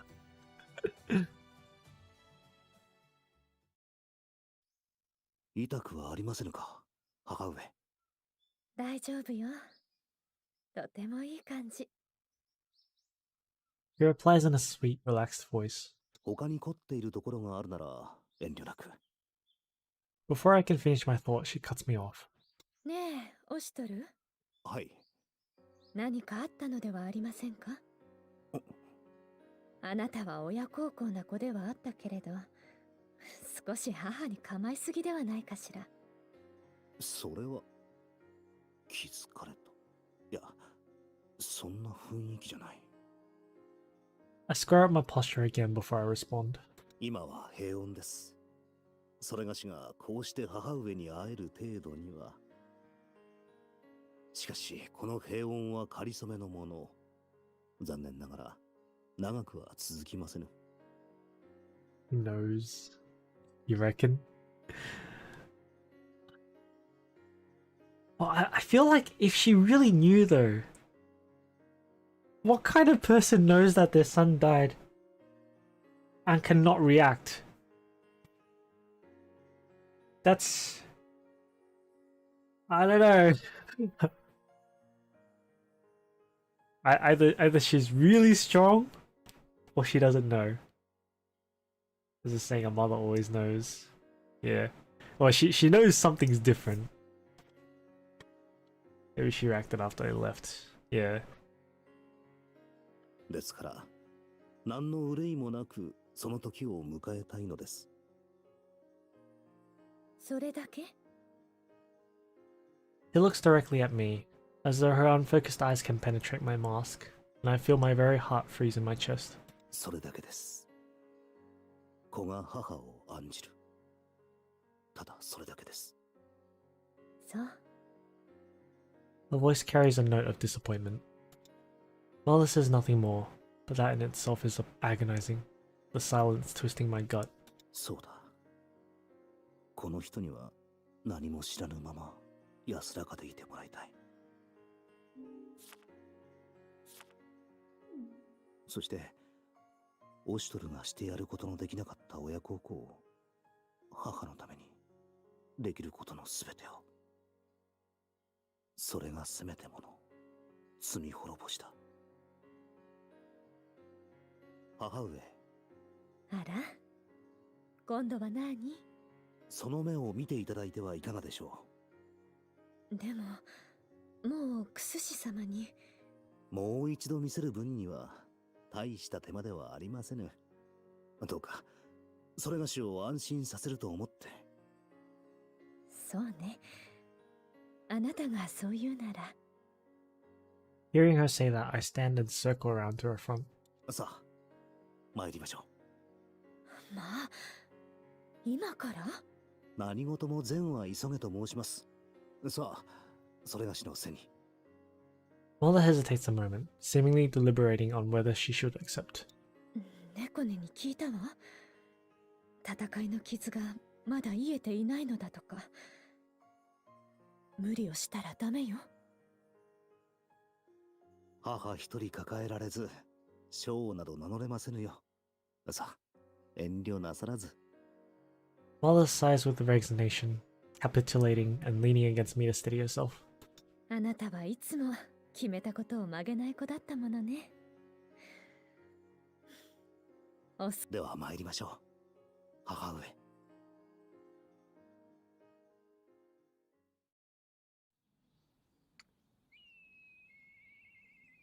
痛くはありませぬか、母上。大丈夫よ。とてもいい感じ。He replies in a sweet, relaxed voice. 他に凝っているところがあるなら遠慮なく。Before I can finish my thought, she cuts me off. ねえ、オシトル。はい。何かあったのではありませんか。あなたは親孝行な子ではあったけれど、少し母に構いすぎではないかしら。それは気づかれた。いや、そんな雰囲気じゃない。I square up my posture again before I respond. 今は平穏です。それがしがこうして母上に会える程度には。しかしこの平穏は仮初めのもの。残念ながら長くは続きませぬ。Who knows? You reckon? Well, I feel like if she really knew though, what kind of person knows that their son died and cannot react? That's... I don't know. Either she's really strong or she doesn't know. There's a saying, a mother always knows. Yeah. Well, she knows something's different. Maybe she reacted after I left. Yeah. ですから何の憂いもなくその時を迎えたいのです。それだけ？ He looks directly at me, as though her unfocused eyes can penetrate my mask, and I feel my very heart freeze in my chest. それだけです。子が母を案じる。ただそれだけです。そう。The voice carries a note of disappointment. Mother says nothing more, but that in itself is agonizing, the silence twisting my gut. そうだ。この人には何も知らぬまま安らかでいてもらいたい。そしてオシトルがしてやることのできなかった親孝行を母のためにできることのすべてを。それがせめてもの罪滅ぼしだ。母上。あら、今度は何？その目を見ていただいてはいかがでしょう。でも、もうクスシ様に。もう一度見せる分には大した手間ではありませぬ。どうかそれがしを安心させると思って。そうね。あなたがそう言うなら。Hearing her say that, I stand and circle around to her front. さあ、参りましょまあ、今から？う。何事も善は急げと申します。さあ、それがしの背に。Mother hesitates a moment, seemingly deliberating on whether she should accept. 猫根に聞いたわ。戦いの傷がまだ癒えていないのだとか。無理をしたらダメよ。母一人抱えられず、将など名乗れませぬよ。さあ、遠慮なさらず。Mother sighs with resignation, capitulating and leaning against me to steady herself. あなたはいつも決めたことを曲げない子だったものね。では参りましょう。母上。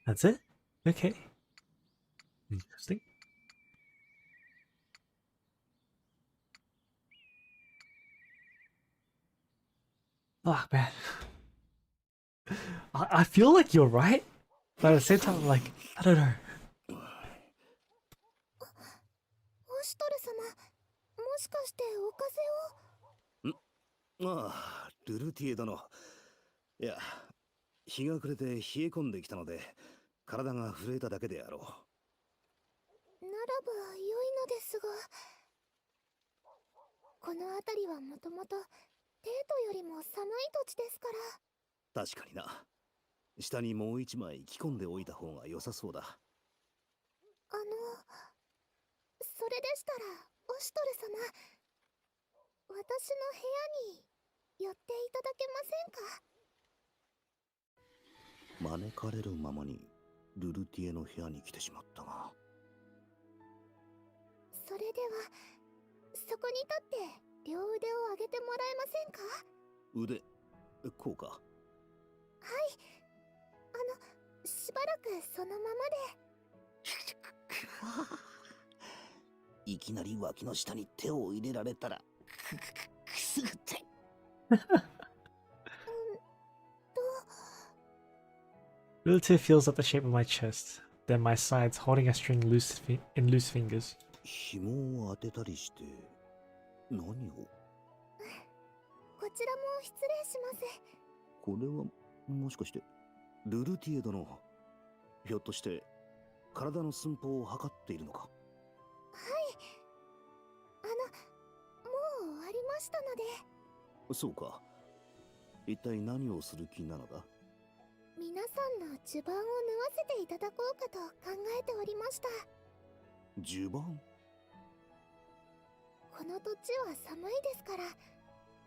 That's it? Okay. Interesting. Oh man. I feel like you're right, but at the same time I'm like, I don't know. オシュトル様、もしかしてお風邪を？ああ、ルルティエ殿。いや、日が暮れて冷え込んできたので、体が震えただけであろう。ならば良いのですが、この辺りはもともとテートよりも寒い土地ですから。確かにな。下にもう一枚着込んでおいた方が良さそうだ。それでしたら、オシュトル様、私の部屋に寄っていただけませんか？招かれるままにルルティエの部屋に来てしまったが。それでは、そこに立って両腕を上げてもらえませんか？腕、こうか。はい。しばらくそのままで。いきなり脇の下に手を入れられたら、くすぐって。Realtor feels at the shape of my chest, then my sides holding a string in loose fingers. 紐を当てたりして、何を？こちらも失礼します。これは、もしかして、ルルティエ殿。ひょっとして、体の寸法を測っているのか？はい。もう終わりましたので。そうか。一体何をする気なのだ？皆さんの襦袢を縫わせていただこうかと考えておりました。襦袢？この土地は寒いですから、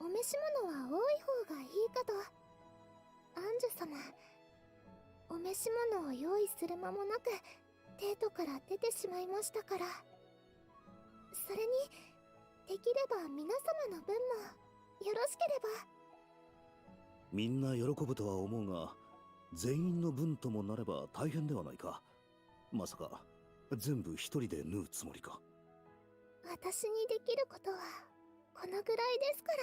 お召し物は多い方がいいかと。アンジュ様、お召し物を用意する間もなくテートから出てしまいましたから。それに、できれば皆様の分もよろしければ。みんな喜ぶとは思うが、全員の分ともなれば大変ではないか。まさか全部一人で縫うつもりか？私にできることはこのぐらいですから。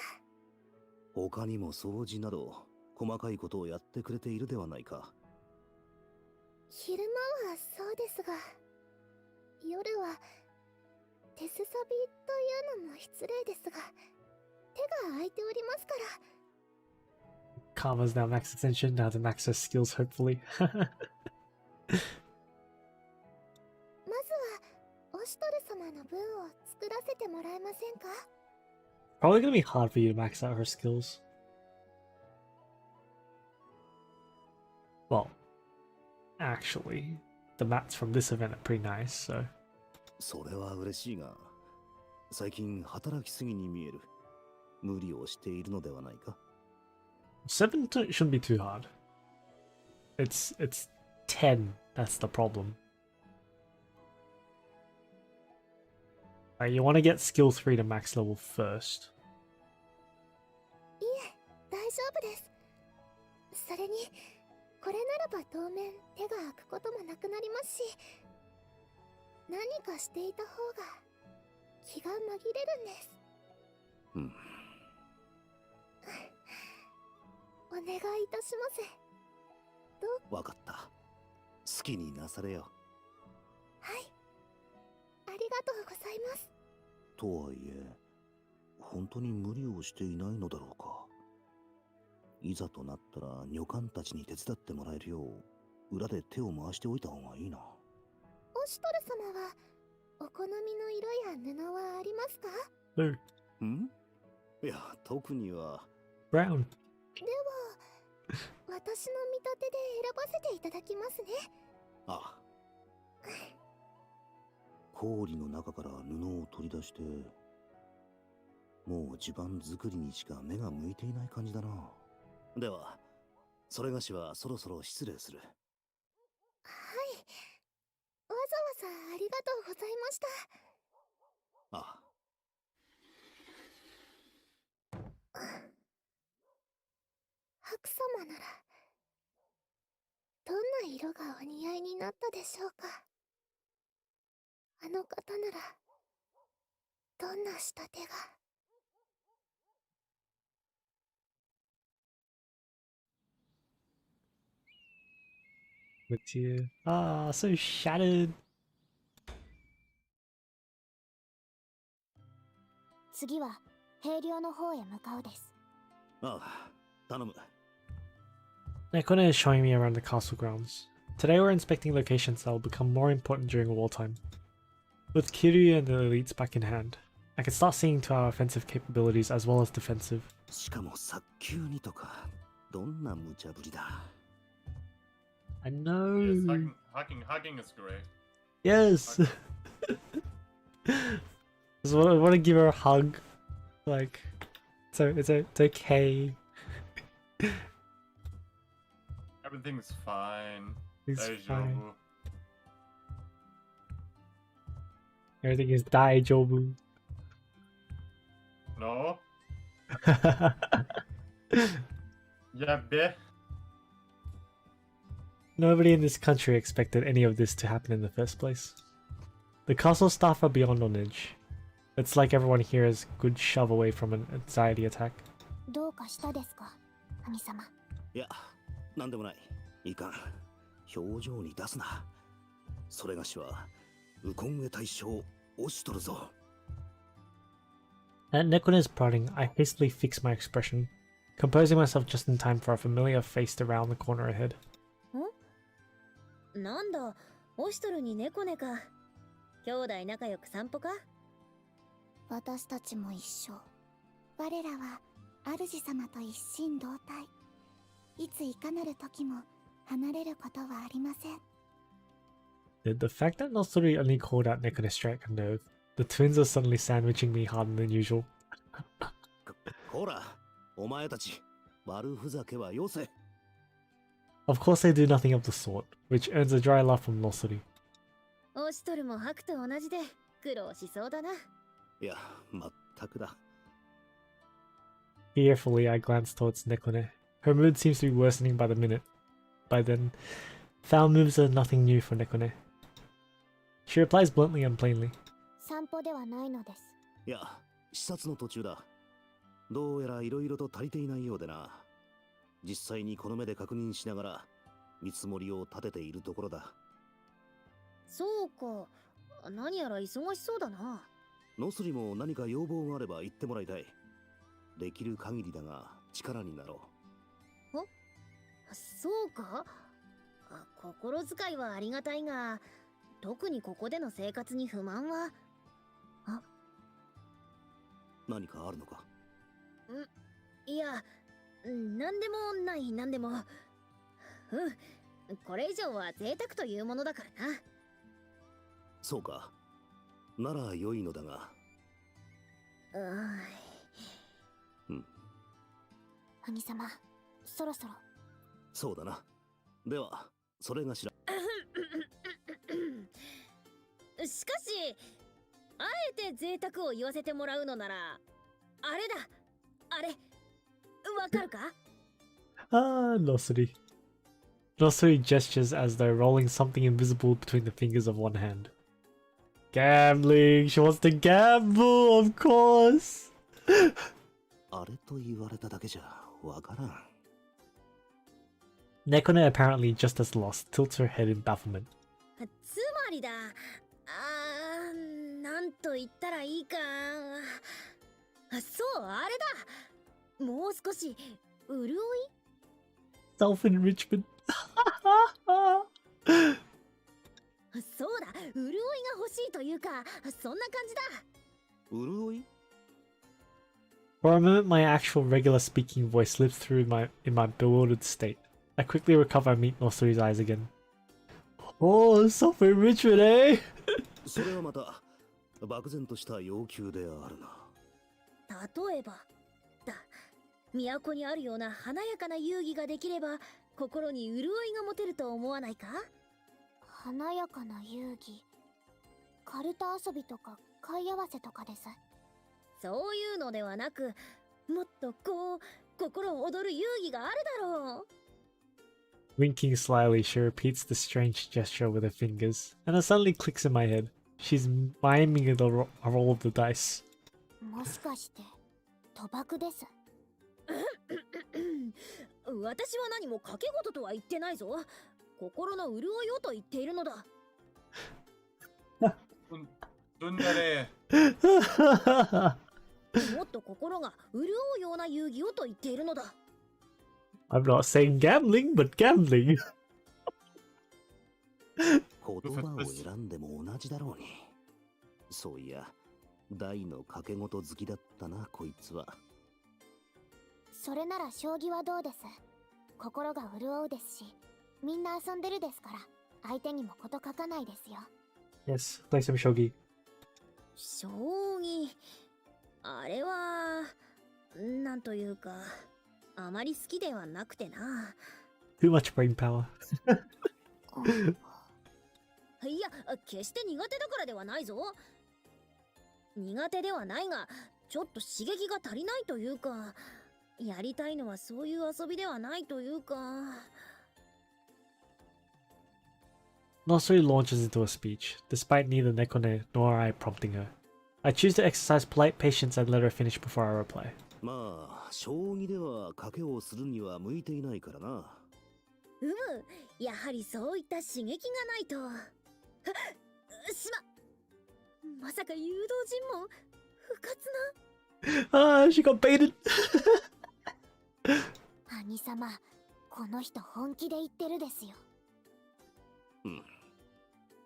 他にも掃除など細かいことをやってくれているではないか。昼間はそうですが、夜は手すさびというのも失礼ですが、手が空いておりますから。Karma's now max attention, now to max her skills, hopefully. まずは、オシュトル様の分を作らせてもらえませんか？ Probably gonna be hard for you to max out her skills. Well, actually, the mats from this event are pretty nice, so. それは嬉しいが、最近働きすぎに見える。無理をしているのではないか？7 shouldn't be too hard. It's 10 that's the problem. You want to get skill 3 to max level first. いえ、大丈夫です。それに、これならば当面手が空くこともなくなりますし、何かしていた方が気が紛れるんです。うん。お願いいたします。わかった。好きになされよ。はい、ありがとうございます。とはいえ、本当に無理をしていないのだろうか。いざとなったら女官たちに手伝ってもらえるよう裏で手を回しておいた方がいいな。オシュトル様はお好みの色や布はありますか？ん？いや、特には。Brown。では、私の見立てで選ばせていただきますね。ああ。氷の中から布を取り出して、もう地盤作りにしか目が向いていない感じだな。では、それがしはそろそろ失礼する。はい。わざわざありがとうございました。ああ。白様なら、どんな色がお似合いになったでしょうか。あの方なら、どんな仕立てが。With you. Ah, so shattered. 次は兵寮の方へ向かうです。ああ、頼む。Nekone is showing me around the castle grounds. Today we're inspecting locations that will become more important during wartime. With Kiryu and the elites back in hand, I can start seeing to our offensive capabilities as well as defensive. しかも早急にとか、どんな無茶ぶりだ。I know. Yes, hugging is great. Yes. Just want to give her a hug. Like, it's okay. Everything's fine. It's fine. Daijoubu. Everything is daijoubu. No? Yabe. Nobody in this country expected any of this to happen in the first place. The castle staff are beyond on edge. It's like everyone here is a good shove away from an anxiety attack. どうかしたですか、神様。いや、なんでもない。いかん。表情に出すな。それがしは、ウコン上大将、オシュトルぞ。At Nekone's prodding, I hastily fix my expression, composing myself just in time for a familiar face to round the corner ahead. なんだ、オシュトルに猫ねか。兄弟仲良く散歩か？私たちも一緒。我らは主様と一心同体。いついかなる時も離れることはありません。The fact that Nosori only called out Nekone struck a nerve. The twins are suddenly sandwiching me harder than usual. ほら、お前たち、悪ふざけはよせ。Of course they do nothing of the sort, which earns a dry laugh from Nosori. オシュトルもハクと同じで苦労しそうだな。いや、まったくだ。Fearfully, I glance towards Nekone. Her mood seems to be worsening by the minute. By then, foul moves are nothing new for Nekone. She replies bluntly and plainly. 散歩ではないのです。いや、視察の途中だ。どうやら色々と足りていないようでな。実際にこの目で確認しながら見積もりを立てているところだ。そうか、何やら忙しそうだな。ノスリも何か要望があれば言ってもらいたい。できる限りだが力になろう。そうか？心遣いはありがたいが、特にここでの生活に不満は。何かあるのか？いや、なんでもないなんでも。これ以上は贅沢というものだからな。そうか。なら良いのだが。兄様、そろそろ。そうだな。では、それがしら。しかし、あえて贅沢を言わせてもらうのなら、あれだ。あれ、わかるか？Ah, Nosori. Nosori gestures as though rolling something invisible between the fingers of one hand. Gambling! She wants to gamble, of course! あれと言われただけじゃわからん。Nekone, apparently just as lost, tilts her head in bafflement. つまりだ。なんと言ったらいいか。そう、あれだ。もう少し潤い Self-enrichment. そうだ、潤いが欲しいというか、そんな感じだ。潤い For a moment, my actual regular speaking voice slips through in my bewildered state. I quickly recover and meet Nosuri's eyes again. Oh, self-enrichment, eh? それはまた漠然とした要求であるな。例えばだ、都にあるような華やかな遊戯ができれば心に潤いが持てると思わないか？華やかな遊戯、カルタ遊びとか貝合わせとかです。そういうのではなく、もっとこう心躍る遊戯があるだろう。Winking slyly, she repeats the strange gesture with her fingers, and it suddenly clicks in my head. She's miming a roll of the dice. もしかして賭博です。私は何も賭け事とは言ってないぞ。心の潤いをと言っているのだ。もっと心が潤うような遊戯をと言っているのだ。I'm not saying gambling, but gambling. 言葉を選んでも同じだろうに。そういや、大の賭け事好きだったな、こいつは。それなら将棋はどうです？心が潤うですし、みんな遊んでるですから、相手にもこと書かないですよ。Yes, play some shogi. 将棋、あれはなんというか、あまり好きではなくてな。Too much brain power. いや、決して苦手だからではないぞ。苦手ではないが、ちょっと刺激が足りないというか、やりたいのはそういう遊びではないというか。Nosuri launches into a speech, despite neither Nekone nor I prompting her. I choose to exercise polite patience and let her finish before I reply. まあ、将棋では賭けをするには向いていないからな。やはりそういった刺激がないと。まさか誘導尋問不活な。Ah, she got baited. 兄様、この人本気で言ってるですよ。うん。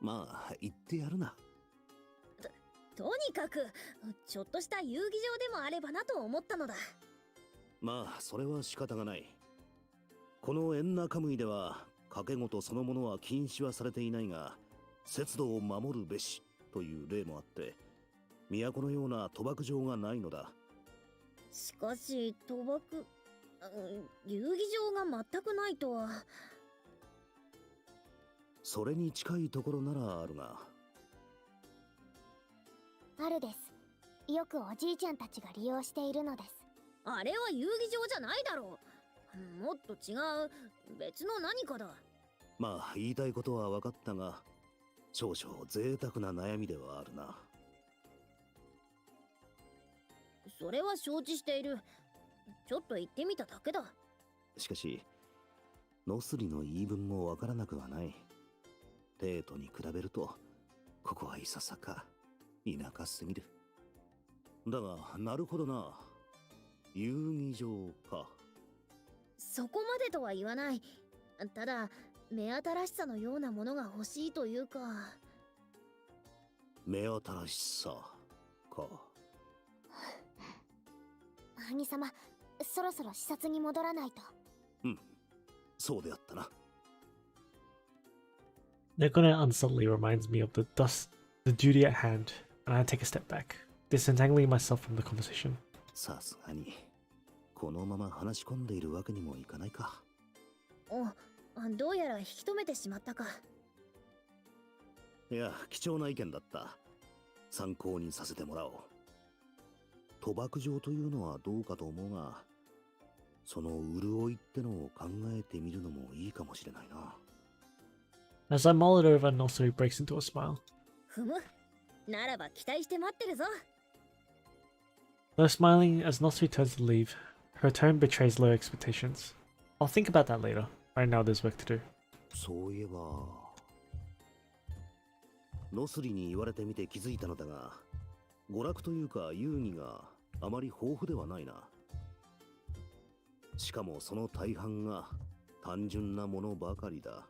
まあ、言ってやるな。とにかく、ちょっとした遊戯場でもあればなと思ったのだ。まあ、それは仕方がない。このエンナカムイでは、賭け事そのものは禁止はされていないが、節度を守るべしという例もあって、都のような賭博場がないのだ。しかし、賭博、遊戯場が全くないとは。それに近いところならあるが。あるです。よくおじいちゃんたちが利用しているのです。あれは遊戯場じゃないだろう。もっと違う別の何かだ。まあ言いたいことは分かったが、少々贅沢な悩みではあるな。それは承知している。ちょっと言ってみただけだ。しかしノスリの言い分も分からなくはない。テートに比べるとここはいささか田舎すぎる。だがなるほどな、遊戯場か。そこまでとは言わない。ただ目新しさのようなものが欲しいというか。目新しさか。兄様、そろそろ視察に戻らないと。うん、そうであったな。Nekone unsubtly reminds me of the duty at hand, and I take a step back, disentangling myself from the conversation. さすがにこのまま話し込んでいるわけにもいかないか。どうやら引き止めてしまったか。いや、貴重な意見だった。参考にさせてもらおう。賭博場というのはどうかと思うが、その潤いってのを考えてみるのもいいかもしれないな。As I mull it over, Nosuri breaks into a smile. ふむ、ならば期待して待ってるぞ。Though smiling as Nosuri turns to leave, her tone betrays low expectations. I'll think about that later. Right now there's work to do. そういえば、ノスリに言われてみて気づいたのだが、娯楽というか遊戯があまり豊富ではないな。しかもその大半が単純なものばかりだ。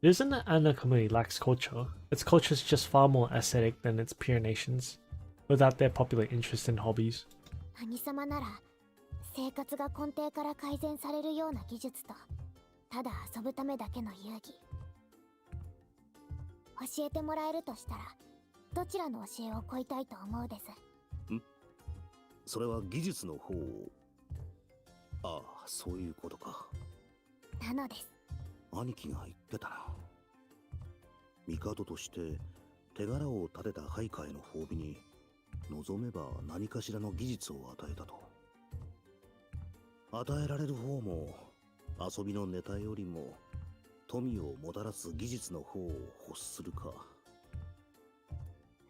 It isn't that Anna community lacks culture. Its culture is just far more aesthetic than its peer nations, without their popular interest in hobbies. 兄様なら生活が根底から改善されるような技術とただ遊ぶためだけの遊戯、教えてもらえるとしたらどちらの教えを請いたいと思うです。それは技術の方。ああ、そういうことか。なのです。兄貴が言ってたな。帝として手柄を立てた配下への褒美に望めば何かしらの技術を与えたと。与えられる方も遊びのネタよりも富をもたらす技術の方を欲するか。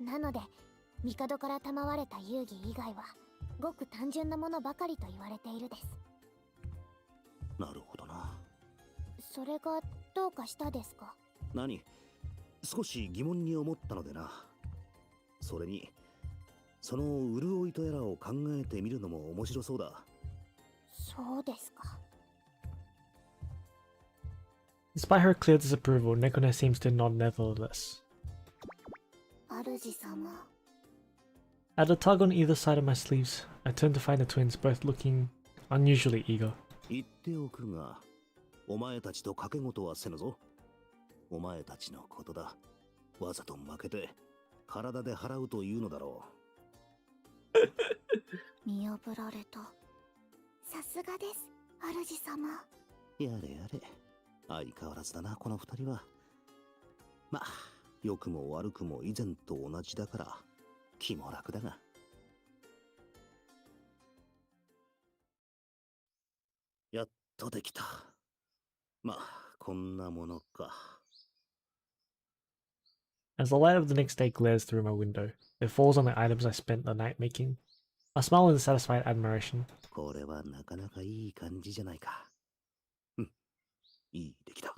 なので帝から賜れた遊戯以外はごく単純なものばかりと言われているです。なるほどな。それがどうかしたですか？何？少し疑問に思ったのでな。それにその潤いとやらを考えてみるのも面白そうだ。そうですか。Despite her clear disapproval, Nekone seems to nod nevertheless. 主様。 At a tug on either side of my sleeves, I turn to find the twins both looking unusually eager. 言っておくが、お前たちと賭け事はせぬぞ。お前たちのことだ。わざと負けて体で払うというのだろう。見破られた。さすがです、主様。やれやれ。相変わらずだな、この二人は。まあ、良くも悪くも以前と同じだから気も楽だが。やっとできた。まあ、こんなものか。As the light of the next day glares through my window, it falls on the items I spent the night making. I smile in satisfied admiration. これはなかなかいい感じじゃないか。うん、いい出来だ。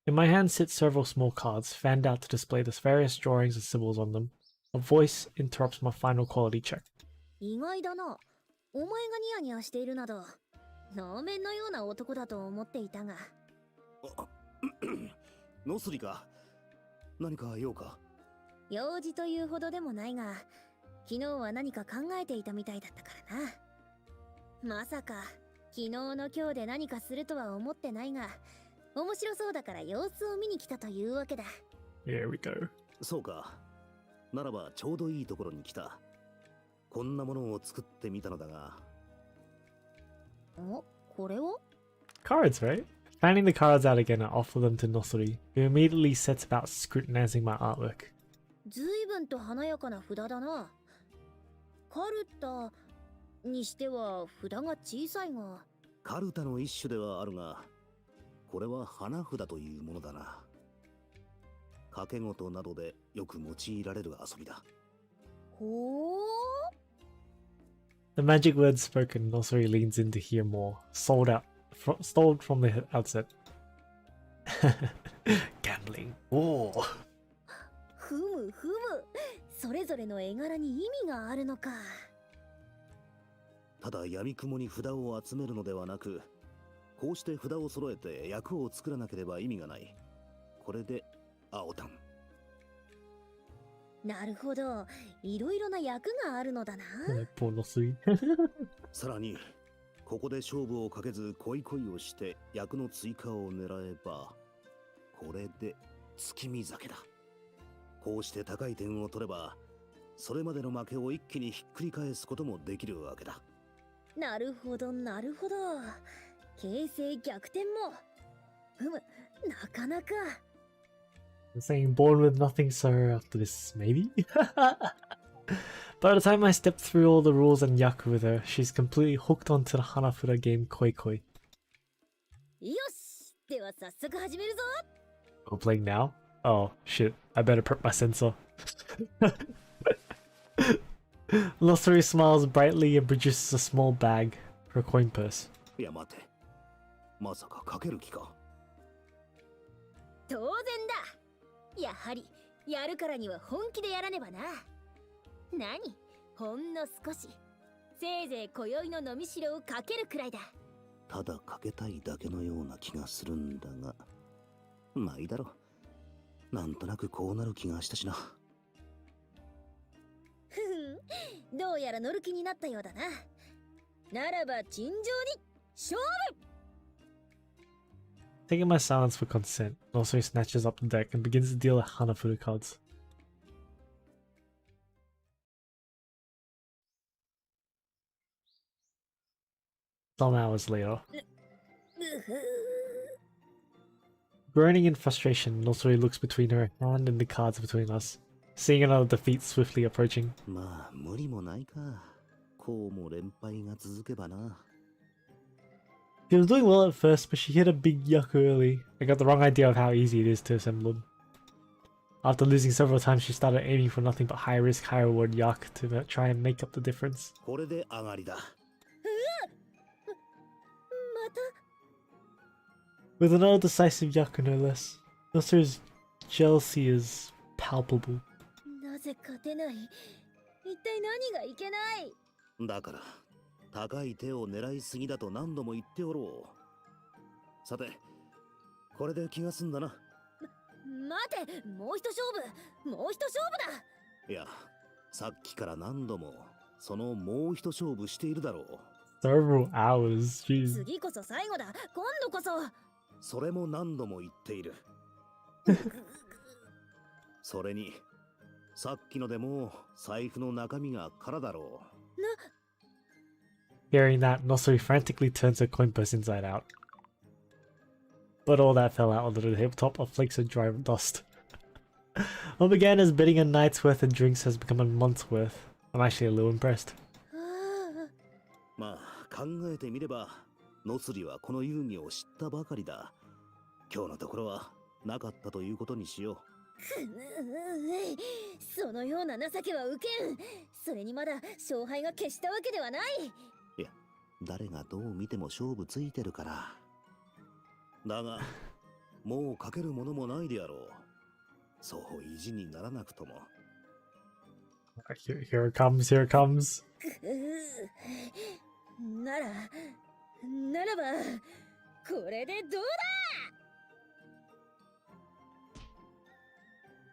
In my hand sit several small cards, fanned out to display the various drawings and symbols on them. A voice interrupts my final quality check. 意外だな。お前がニヤニヤしているなど、能面のような男だと思っていたが。ノスリか。何か用か。用事というほどでもないが、昨日は何か考えていたみたいだったからな。まさか昨日の今日で何かするとは思ってないが、面白そうだから様子を見に来たというわけだ。Here we go. そうか。ならばちょうどいいところに来た。こんなものを作ってみたのだが。お、これは？ Cards, right? Fanning the cards out again, I offer them to Nosori, who immediately sets about scrutinizing my artwork. ずいぶんと華やかな札だな。カルタにしては札が小さいが。カルタの一種ではあるが、これは花札というものだな。賭け事などでよく用いられる遊びだ。ほー。The magic words spoken, Nosori leans in to hear more. Stalled from the outset. Gambling. War. ふむふむ。それぞれの絵柄に意味があるのか。ただ闇雲に札を集めるのではなく、こうして札を揃えて役を作らなければ意味がない。これで青タン。なるほど。いろいろな役があるのだな。さらに、ここで勝負をかけず恋をして役の追加を狙えば、これで月見酒だ。こうして高い点を取れば、それまでの負けを一気にひっくり返すこともできるわけだ。なるほど、なるほど。形勢逆転も。ふむ、なかなか。I'm saying born with nothing, so after this, maybe? By the time I step through all the rules and yaku with her, she's completely hooked onto the Hanafura game Koi Koi. よし、では早速始めるぞ。We're playing now? Oh, shit. I better prep my sensor. Nosori smiles brightly and produces a small bag, her coin purse. いや待て。まさかかける気か。当然だ。やはりやるからには本気でやらねばな。何、ほんの少し、せいぜい今宵の飲み代をかけるくらいだ。ただかけたいだけのような気がするんだが、まあいいだろう。なんとなくこうなる気がしたしな。ふふん、どうやら乗る気になったようだな。ならば尋常に勝負。 Taking my silence for consent, Nosuri snatches up the deck and begins to deal a Hanafuda cards. Some hours later. Groaning in frustration, Nosuri looks between her hand and the cards between us, seeing another defeat swiftly approaching. まあ無理もないか。こうも連敗が続けばな。 She was doing well at first, but she hit a big yuck early. I got the wrong idea of how easy it is to assemble them. After losing several times, she started aiming for nothing but high risk, high reward yuck to try and make up the difference. これで上がりだ。With another decisive yuck, no less. Nosuri's jealousy is palpable. なぜ勝てない。一体何がいけない。だから高い手を狙いすぎだと何度も言っておろう。さて、これで気が済んだな。待て、もう一勝負、もう一勝負だ。いや、さっきから何度もそのもう一勝負しているだろう。Several hours, jeez. 次こそ最後だ、今度こそ。それも何度も言っている。それに、さっきのでも財布の中身が空だろう。Hearing that, Nosuri frantically turns her coin purse inside out. But all that fell out onto the tabletop of flakes of dry dust. What began as betting a night's worth of drinks has become a month's worth. I'm actually a little impressed. まあ考えてみれば、ノスリはこの遊戯を知ったばかりだ。今日のところはなかったということにしよう。そのような情けは受けん。それにまだ勝敗が決したわけではない。いや、誰がどう見ても勝負ついてるから。だが、もうかけるものもないであろう。そう意地にならなくとも。Here it comes, here it comes. ならば、これでどう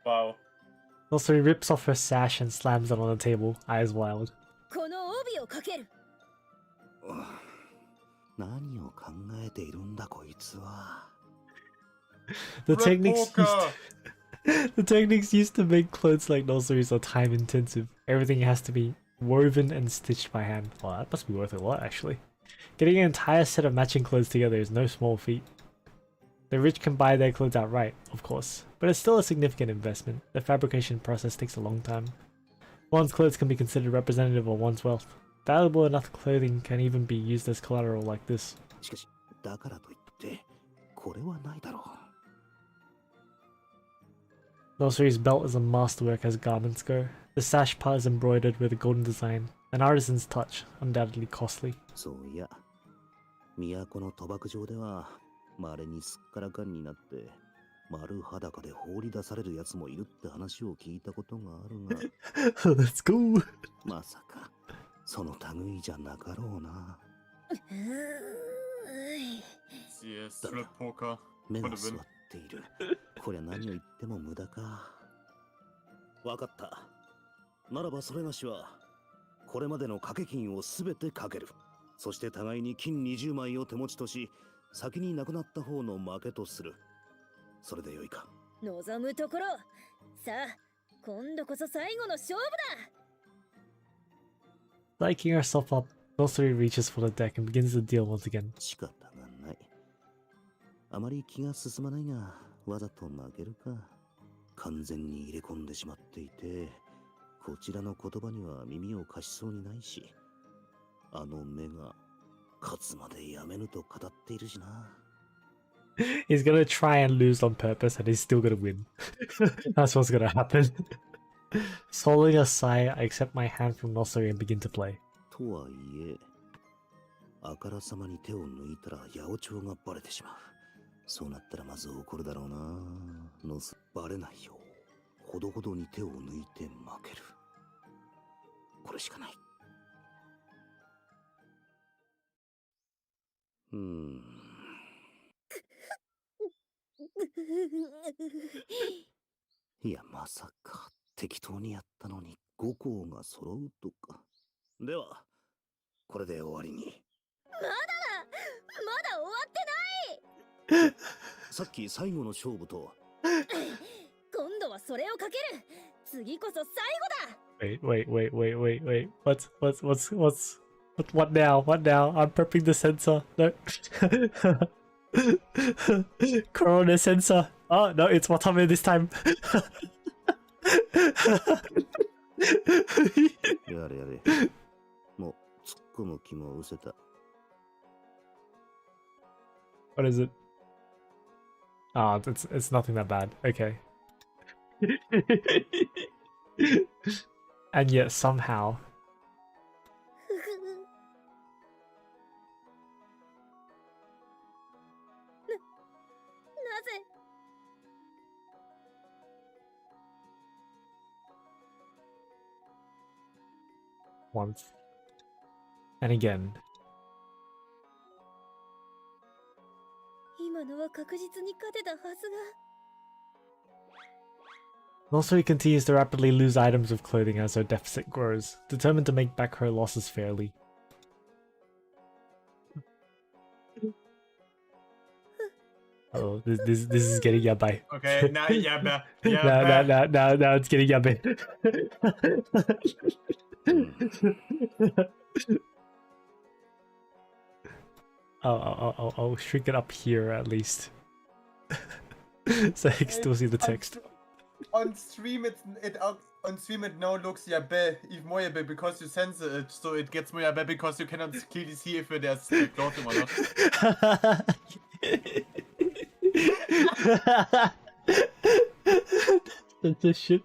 だ。 Wow. Nosuri rips off her sash and slams it on the table, eyes wild. この帯をかける。何を考えているんだこいつは。The techniques used to make clothes like Nosuri's are time intensive. Everything has to be woven and stitched by hand. Well, that must be worth a lot actually. Getting an entire set of matching clothes together is no small feat. The rich can buy their clothes outright, of course, but it's still a significant investment. The fabrication process takes a long time. One's clothes can be considered representative of one's wealth. Valuable enough clothing can even be used as collateral like this. しかし、だからといってこれはないだろう。 Nosuri's belt is a masterwork as garments go. The sash part is embroidered with a golden design, an artisan's touch, undoubtedly costly. そういや、都の賭博場では稀にすっからかんになって丸裸で放り出されるやつもいるって話を聞いたことがあるが。Let's go. まさかその類じゃなかろうな。Yes, strip poker. 目が座っている。こりゃ何を言っても無駄か。わかった。ならばそれがしはこれまでの掛け金をすべてかける。そして互いに金20枚を手持ちとし、先に亡くなった方の負けとする。それでよいか。望むところ。さあ、今度こそ最後の勝負だ。Liking herself up, Nosuri reaches for the deck and begins the deal once again. 仕方がない。あまり気が進まないが、わざと負けるか。完全に入れ込んでしまっていて、こちらの言葉には耳を貸しそうにないし、あの目が勝つまでやめぬと語っているしな。He's gonna try and lose on purpose and he's still gonna win. That's what's gonna happen. Swallowing a sigh, I accept my hand from Nosuri and begin to play. とはいえ、あからさまに手を抜いたら八百長がバレてしまう。そうなったらまず怒るだろうな。バレないようほどほどに手を抜いて負ける。これしかない。いや、まさか適当にやったのに5校が揃うとか。ではこれで終わりに。まだ終わってない。さっき最後の勝負と今度はそれをかける。次こそ最後だ。Wait. What now? What now? I'm prepping the sensor. No. Corona sensor. Oh no, it's Watame this time. やれやれ。もう突っ込む気も失せた。What is it? Ah, it's nothing that bad. Okay. And yet somehow. Once. And again. 今のは確実に勝てたはずが。Nosuri continues to rapidly lose items of clothing as her deficit grows, determined to make back her losses fairly. Oh, this is getting yabai. Okay, now yabai. Now it's getting yabai. I'll shrink it up here at least, so I can still see the text. On stream it now looks yabe, even more yabe because you censor it, so it gets more yabe because you cannot clearly see if there's clothing or not. That's the shit.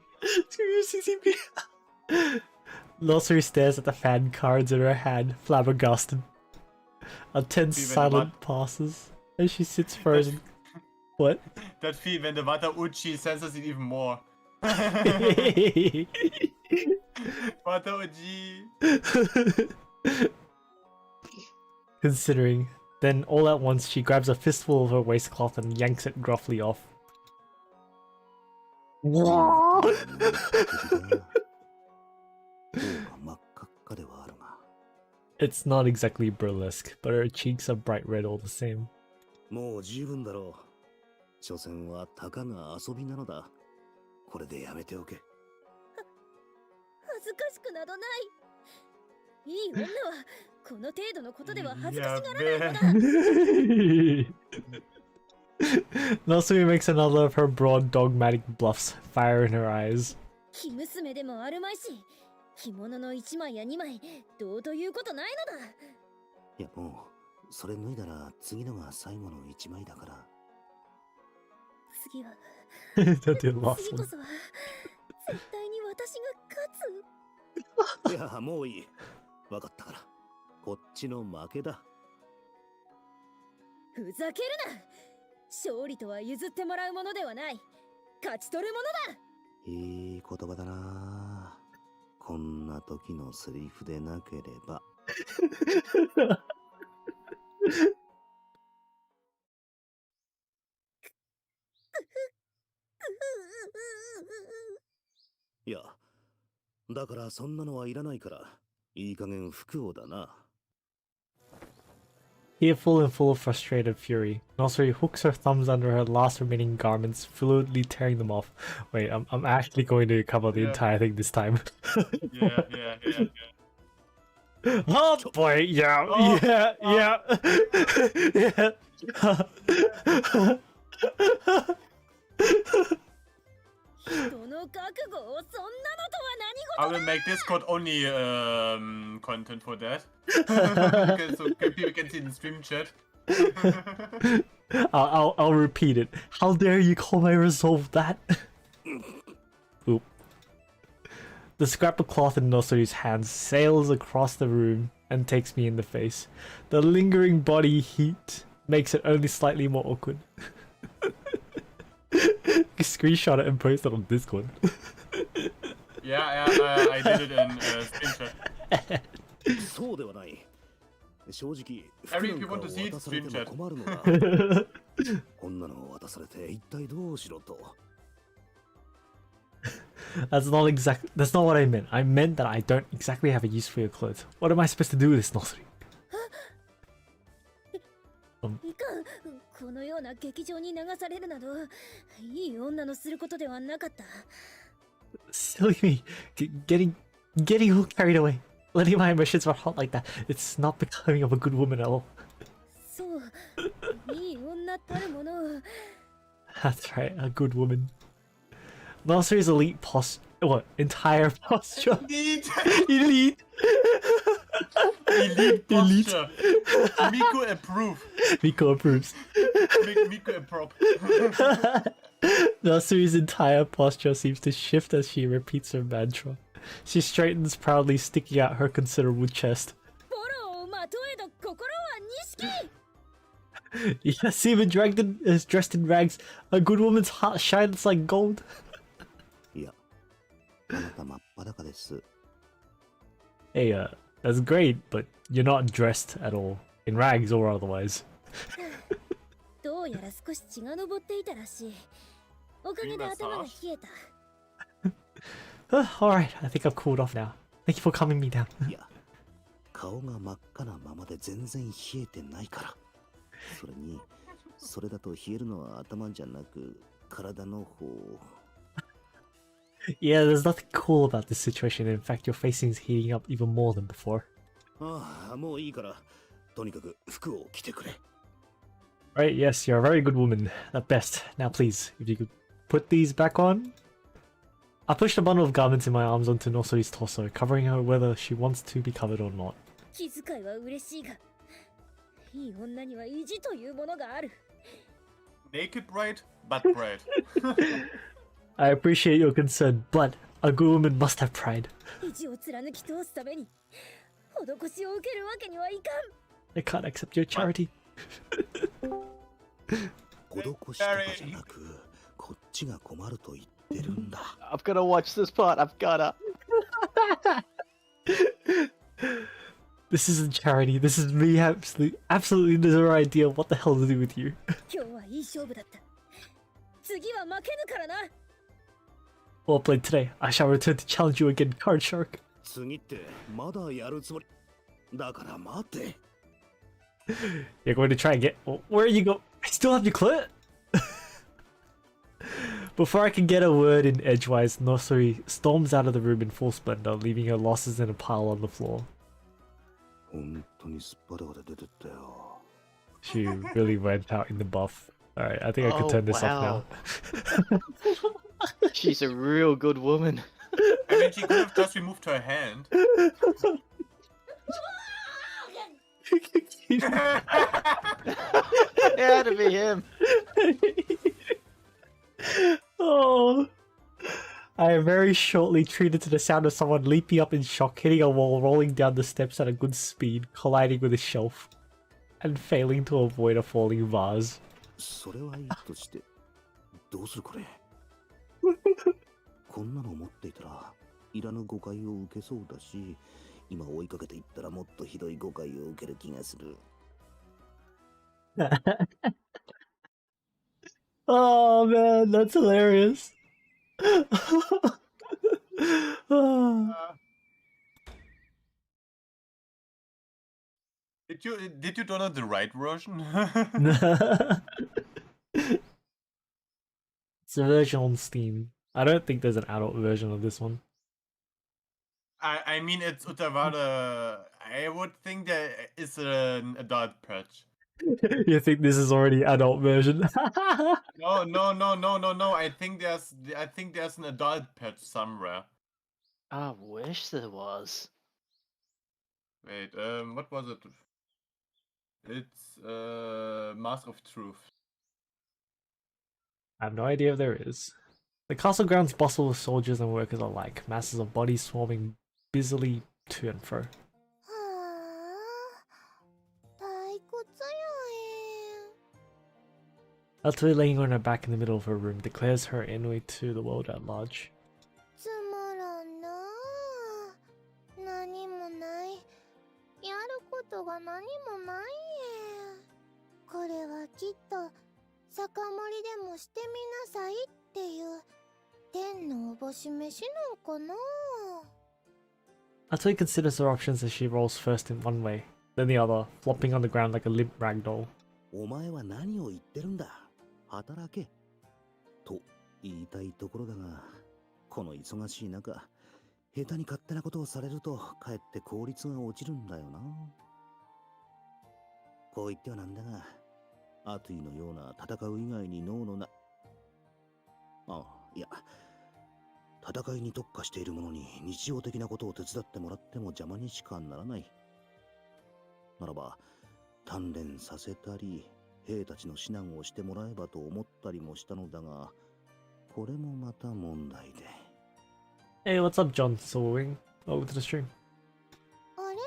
Nosuri stares at the fan cards in her hand, flabbergasted. A tense silence passes as she sits frozen. What? That feel when the Wata Uchi censors it even more. Wata Uchi. Considering. Then all at once she grabs a fistful of her waistcloth and yanks it gruffly off. It's not exactly burlesque, but her cheeks are bright red all the same. もう十分だろう。所詮はたかが遊びなのだ。これでやめておけ。恥ずかしくなどない。いい女はこの程度のことでは恥ずかしがらないのだ。Nosuri makes another of her broad dogmatic bluffs, fire in her eyes. 生娘でもあるまいし、着物の1枚や2枚、どうということないのだ。いやもう、それ脱いだら次のが最後の1枚だから。次は、次こそは、絶対に私が勝つ。いや、もういい。わかったから。こっちの負けだ。ふざけるな。勝利とは譲ってもらうものではない。勝ち取るものだ。いい言葉だな。こんな時のセリフでなければ。いや、だからそんなのはいらないから、いい加減服をだな。Tearful and full of frustrated fury, Nosuri hooks her thumbs under her last remaining garments, fluidly tearing them off. Wait, I'm actually going to cover the entire thing this time. Yeah. Oh boy, yeah. 人の覚悟をそんなのとは何事だ。 I will make Discord only content for that. So people can see in the stream chat. I'll repeat it. How dare you call my resolve that? Oop. The scrap of cloth in Nosori's hands sails across the room and takes me in the face. The lingering body heat makes it only slightly more awkward. Screenshot it and post it on Discord. Yeah, I did it in screenshot. Harry, if you want to see it, stream chat. That's not what I meant. I meant that I don't exactly have a use for your clothes. What am I supposed to do with this, Nosori? いかん、このような劇場に流されるなど、いい女のすることではなかった。Silly me, getting all carried away, letting my emotions run hot like that. It's not becoming of a good woman at all. そう、いい女たるもの。That's right, a good woman. Nosori's elite entire posture. Elite. Posture. Miko approve. Miko approves. Miko approve. Nosori's entire posture seems to shift as she repeats her mantra. She straightens proudly, sticking out her considerable chest. Yes, even Dragon is dressed in rags. A good woman's heart shines like gold. Hey, that's great, but you're not dressed at all, in rags or otherwise. どうやら少し血が上っていたらしい。おかげで頭が冷えた。Alright, I think I've cooled off now. Thank you for calming me down. 顔が真っ赤なままで全然冷えてないから。それに、それだと冷えるのは頭じゃなく、体の方。Yeah, there's nothing cool about this situation. In fact, your facing is heating up even more than before. ああ、もういいから、とにかく服を着てくれ。Right, yes, you're a very good woman. At best. Now please, if you could put these back on. I pushed a bundle of garments in my arms onto Nosori's torso, covering her whether she wants to be covered or not. 気遣いは嬉しいが、いい女には意地というものがある。Naked bride, but bride. I appreciate your concern, but a good woman must have pride. 意地を貫き通すために、施しを受けるわけにはいかん。I can't accept your charity. 施しとかじゃなく、こっちが困ると言ってるんだ。I've gotta watch this part. I've gotta. This isn't charity. This is me absolutely no idea what the hell to do with you. 今日はいい勝負だった。次は負けぬからな。Well played today. I shall return to challenge you again, Card Shark. 次ってまだやるつもり。だから待て。You're going to try and get. Where are you go? I still have your clit. Before I can get a word in edgewise, Nosori storms out of the room in full splendor, leaving her losses in a pile on the floor. She really went out in the buff. Alright, I think I could turn this off now. She's a real good woman. I mean, she could have just removed her hand. It had to be him. Oh, I am very shortly treated to the sound of someone leaping up in shock, hitting a wall, rolling down the steps at a good speed, colliding with a shelf, and failing to avoid a falling vase. それはいいとして、どうするこれ。こんなの持っていたら、いらぬ誤解を受けそうだし、今追いかけていったらもっとひどい誤解を受ける気がする。Oh man, that's hilarious. Did you download the right version? It's a version on Steam. I don't think there's an adult version of this one. I mean, it's Utawarerumono. I would think there is an adult patch. You think this is already adult version? No. I think there's an adult patch somewhere. I wish there was. Wait, what was it? It's Mask of Truth. I have no idea if there is. The castle grounds bustle with soldiers and workers alike, masses of bodies swarming busily to and fro. 退屈や Altui, laying on her back in the middle of her room, declares her ennui to the world at large. つまらんなあ。何もない。やることが何もないえ。これはきっと酒盛りでもしてみなさいっていう天のおぼし飯なんかな。 Altui considers her options as she rolls first in one way, then the other, flopping on the ground like a limp ragdoll. お前は何を言ってるんだ。働け。と言いたいところだが、この忙しい中、下手に勝手なことをされると、かえって効率が落ちるんだよな。こう言ってはなんだが、アトゥイのような戦う以外に脳のな、いや、戦いに特化している者に日常的なことを手伝ってもらっても邪魔にしかならない。ならば、鍛錬させたり、兵たちの指南をしてもらえばと思ったりもしたのだが、これもまた問題で。Hey, what's up, John Silverwing? Welcome to the stream. あれ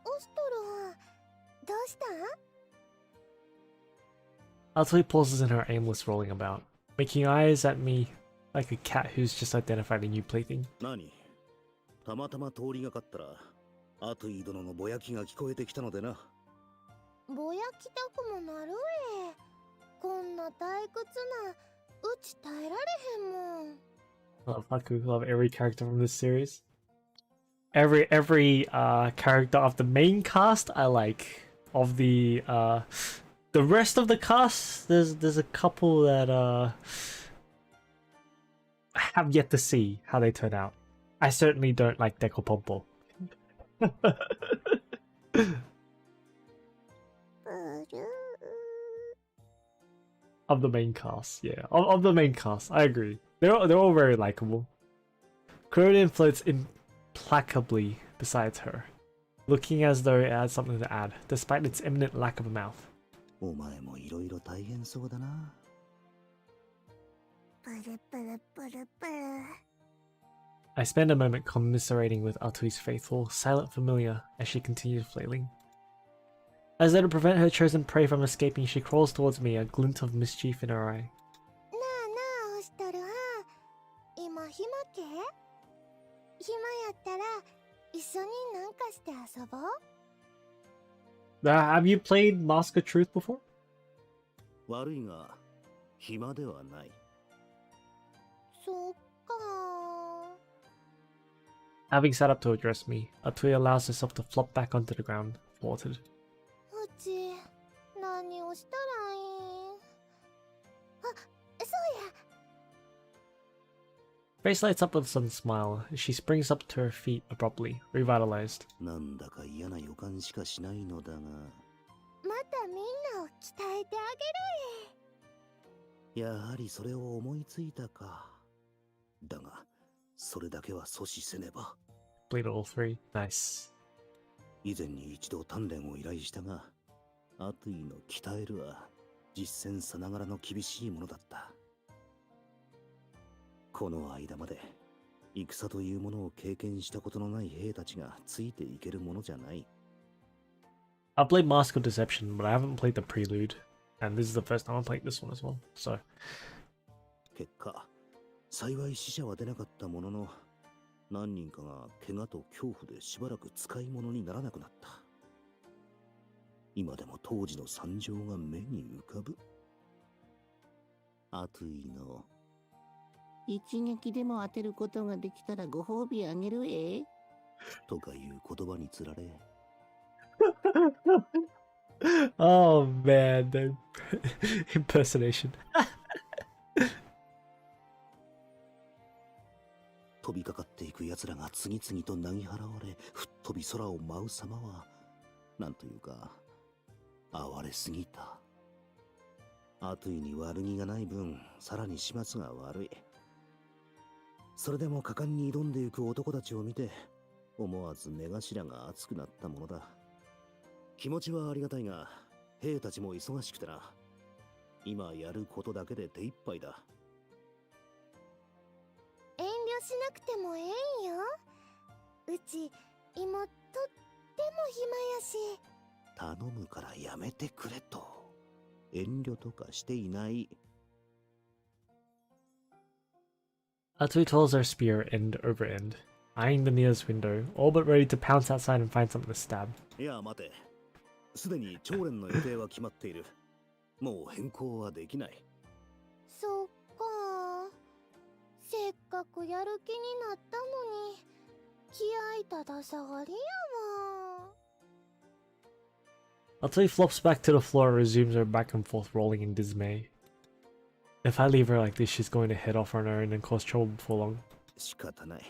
オストロはどうした Altui pauses in her aimless rolling about, making eyes at me like a cat who's just identified a new plaything. 何たまたま通りがかったら、アトゥイ殿のぼやきが聞こえてきたのでな。ぼやきたくもなるえ。こんな退屈なうち耐えられへんもん。Love Haku, love every character from this series. Every character of the main cast I like. Of the rest of the cast, there's a couple that I have yet to see how they turn out. I certainly don't like Dekopompo. Of the main cast, yeah. Of the main cast, I agree. They're all very likable. Kurodian floats implacably beside her, looking as though it had something to add, despite its imminent lack of a mouth. お前もいろいろ大変そうだな。プルプルプルプル。 I spend a moment commiserating with Atui's faithful, silent familiar as she continues flailing. As though to prevent her chosen prey from escaping, she crawls towards me, a glint of mischief in her eye. なあなあオストロは今暇け？暇やったら一緒になんかして遊ぼう。Have you played Mask of Truth before? 悪いが、暇ではない。そっか。 Having sat up to address me, Atui allows herself to flop back onto the ground, thwarted. うち何をしたらいい？あ、そうや。 Face lights up with a sudden smile as she springs up to her feet abruptly, revitalized. なんだか嫌な予感しかしないのだが。またみんなを鍛えてあげるやはりそれを思いついたか。だが、それだけは阻止せねば。Bleed all three. Nice. 以前に一度鍛錬を依頼したが、アトゥイの鍛えるは実践さながらの厳しいものだった。この間まで戦というものを経験したことのない兵たちがついていけるものじゃない。I've played Mask of Deception, but I haven't played the Prelude, and this is the first time I'm playing this one as well. So. 結果、幸い死者は出なかったものの、何人かが怪我と恐怖でしばらく使い物にならなくなった。今でも当時の惨状が目に浮かぶ。アトゥイの一撃でも当てることができたらご褒美あげるえとかいう言葉につられ。Oh man, the impersonation. 飛びかかっていく奴らが次々と投げ払われ、吹っ飛び空を舞う様は、なんというか、哀れすぎた。アトゥイに悪気がない分、さらに始末が悪い。それでも果敢に挑んでいく男たちを見て、思わず目頭が熱くなったものだ。気持ちはありがたいが、兵たちも忙しくてな。今やることだけで手一杯だ。しなくてもええんよ。うち今とっても暇やし。頼むからやめてくれと。遠慮とかしていない。Atsui twirls her spear end over end, eyeing the nearest window, all but ready to pounce outside and find something to stab. いや待て。すでに朝練の予定は決まっている。もう変更はできない。そっか。せっかくやる気になったのに、気合いただ下がりやわ。Atsui flops back to the floor and resumes her back and forth rolling in dismay. If I leave her like this, she's going to head off on her own and cause trouble before long. 仕方ない。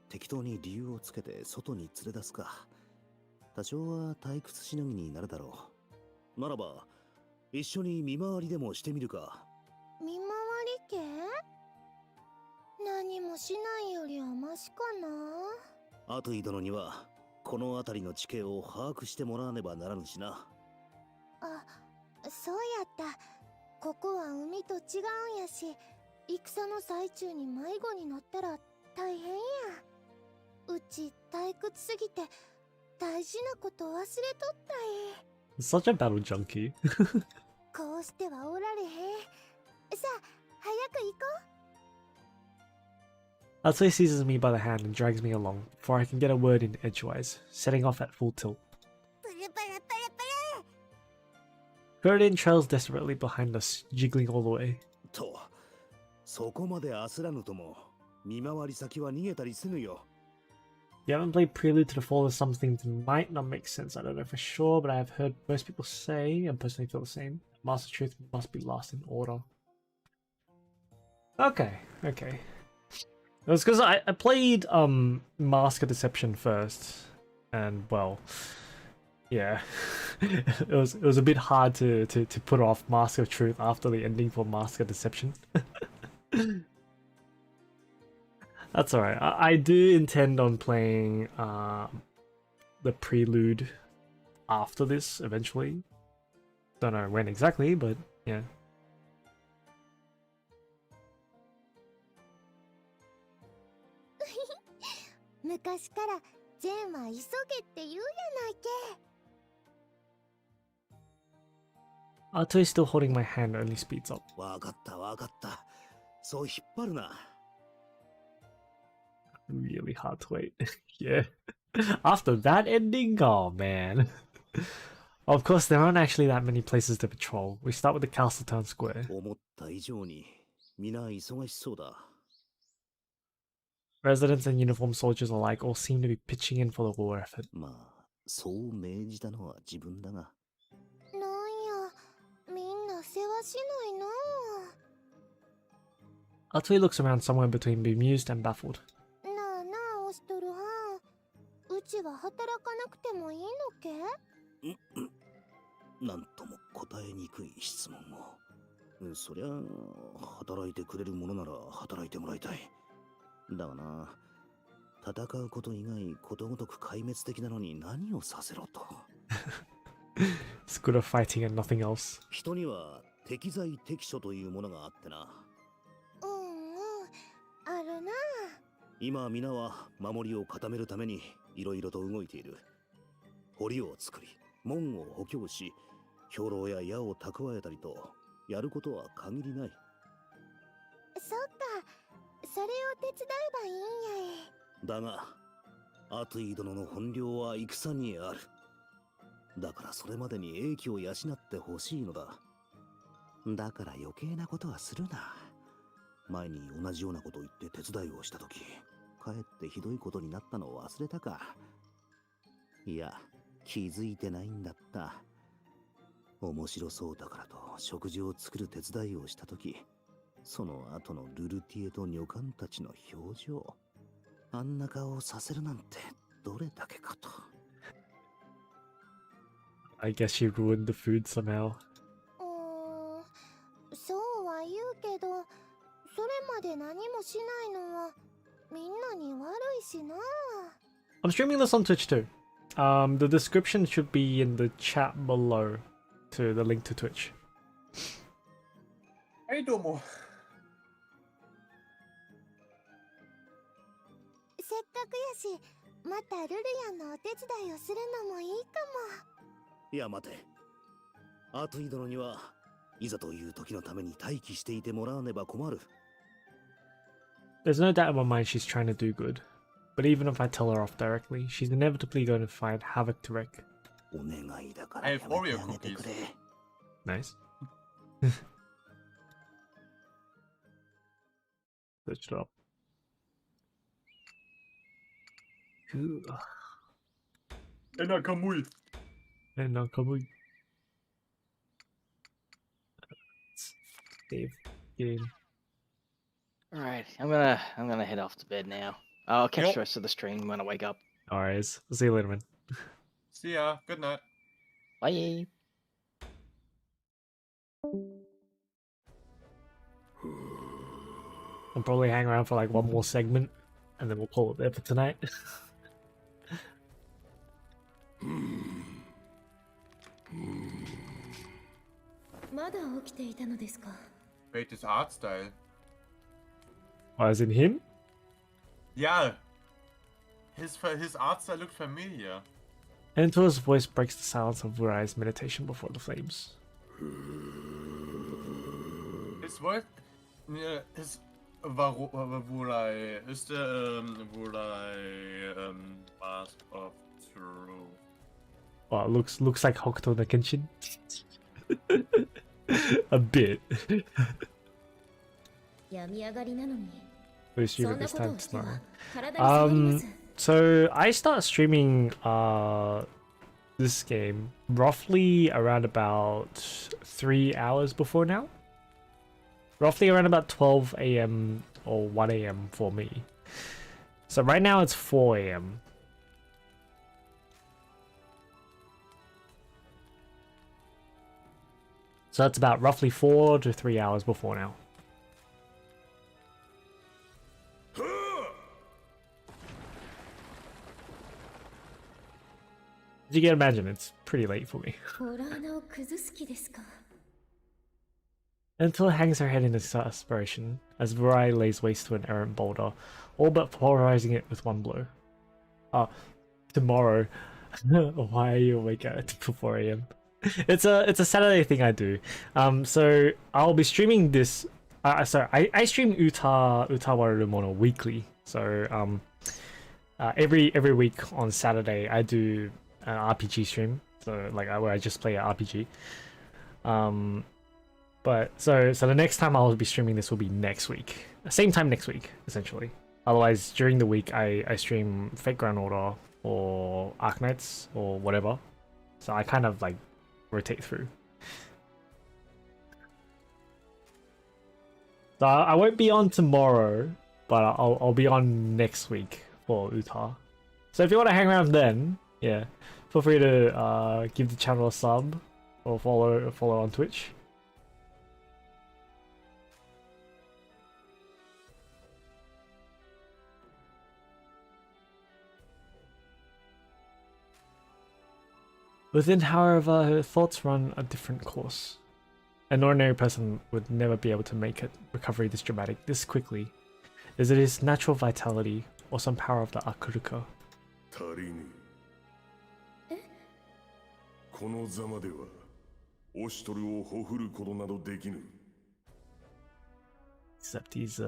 適当に理由をつけて外に連れ出すか。多少は退屈しのぎになるだろう。ならば、一緒に見回りでもしてみるか。見回り系？何もしないよりはマシかな。アトイ殿には、この辺りの地形を把握してもらわねばならぬしな。あ、そうやった。ここは海と違うんやし、戦の最中に迷子に乗ったら大変や。うち退屈すぎて大事なこと忘れとったい。Such a battle junkie. こうしてはおられへん。さあ、早く行こう。Atsui seizes me by the hand and drags me along before I can get a word in edgewise, setting off at full tilt. Ferdinand trails desperately behind us, jiggling all the way. と、そこまで焦らぬとも、見回り先は逃げたりせぬよ。You haven't played Prelude to the Fall, as some things might not make sense. I don't know for sure, but I have heard most people say, and personally feel the same, Master Truth must be last in order. Okay. It was because I played Mask of Deception first, and well, yeah, it was a bit hard to put off Mask of Truth after the ending for Mask of Deception. That's alright. I do intend on playing the Prelude after this eventually. Don't know when exactly, but yeah. 昔からジェンは急げって言うやないけ。Atsui still holding my hand only speeds up. わかったそう引っ張るな。Really hard to wait. Yeah. After that ending? Oh man. Of course, there aren't actually that many places to patrol. We start with the Castle Town Square. 思った以上に皆忙しそうだ。Residents and uniformed soldiers alike all seem to be pitching in for the war effort. まあ、そう命じたのは自分だが。なんや、みんな世話しないな。Atsui looks around somewhere between bemused and baffled. なあなあ、オシトルはん。うちは働かなくてもいいのけ？なんとも答えにくい質問を。そりゃ、働いてくれるものなら働いてもらいたい。だがな、戦うこと以外ことごとく壊滅的なのに何をさせろと。It's good of fighting and nothing else. 人には適材適所というものがあってな。あるな。今皆は守りを固めるためにいろいろと動いている。堀を作り、門を補強し、兵糧や矢を蓄えたりと、やることは限りない。そっか、それを手伝えばいいんやえ。だが、アトイ殿の本領は戦にある。だからそれまでに英気を養ってほしいのだ。だから余計なことはするな。前に同じようなことを言って手伝いをしたとき、かえってひどいことになったのを忘れたか。いや、気づいてないんだった。面白そうだからと食事を作る手伝いをしたとき、その後のルルティエと女官たちの表情、あんな顔をさせるなんてどれだけかと。I guess she ruined the food somehow. そうは言うけど、それまで何もしないのはみんなに悪いしな。I'm streaming this on Twitch too. The description should be in the chat below to the link to Twitch. はい、どうも。せっかくやし、またルルヤンのお手伝いをするのもいいかも。いや待て。アトイ殿にはいざという時のために待機していてもらわねば困る。There's no doubt in my mind she's trying to do good. But even if I tell her off directly, she's inevitably going to find havoc to wreak. I have Oreo cookies. Nice. Search it up. Enakamui. Enakamui. Dave, get in. Alright, I'm gonna head off to bed now. I'll catch the rest of the stream when I wake up. Alright, see you later, man. See ya. Good night. Bye. I'll probably hang around for like one more segment, and then we'll call it there for tonight. Wait, his art style. Oh, as in him? Yeah. His art style looked familiar. Ento's voice breaks the silence of Vurai's meditation before the flames. His voice... Yeah, his... Vurai... Is the... Vurai... Mask of Truth. Oh, it looks like Hokuto no Kenshin. A bit. This time tomorrow. So I start streaming this game roughly around about 3 hours before now. Roughly around about 12 AM or 1 AM for me. So right now it's 4 AM. So that's about roughly 4 to 3 hours before now. As you can imagine, it's pretty late for me. Until hangs her head in desperation as Vurai lays waste to an errant boulder, all but polarizing it with one blow. Tomorrow. Why are you awake at 4 AM? It's a Saturday thing I do. So I'll be streaming this. I stream Utawarerumono weekly. So every week on Saturday I do an RPG stream. So like where I just play an RPG. But so the next time I'll be streaming this will be next week. Same time next week, essentially. Otherwise, during the week I stream Fate Grand Order or Arknights or whatever. So I kind of like rotate through. So I won't be on tomorrow, but I'll be on next week for Uta. So if you want to hang around then, yeah, feel free to give the channel a sub or follow on Twitch. Within, however, her thoughts run a different course. An ordinary person would never be able to make a recovery this dramatic, this quickly. Is it his natural vitality, or some power of the Akuruka? 足りぬ。このざまでは、オシトルをほふることなどできぬ。Except he's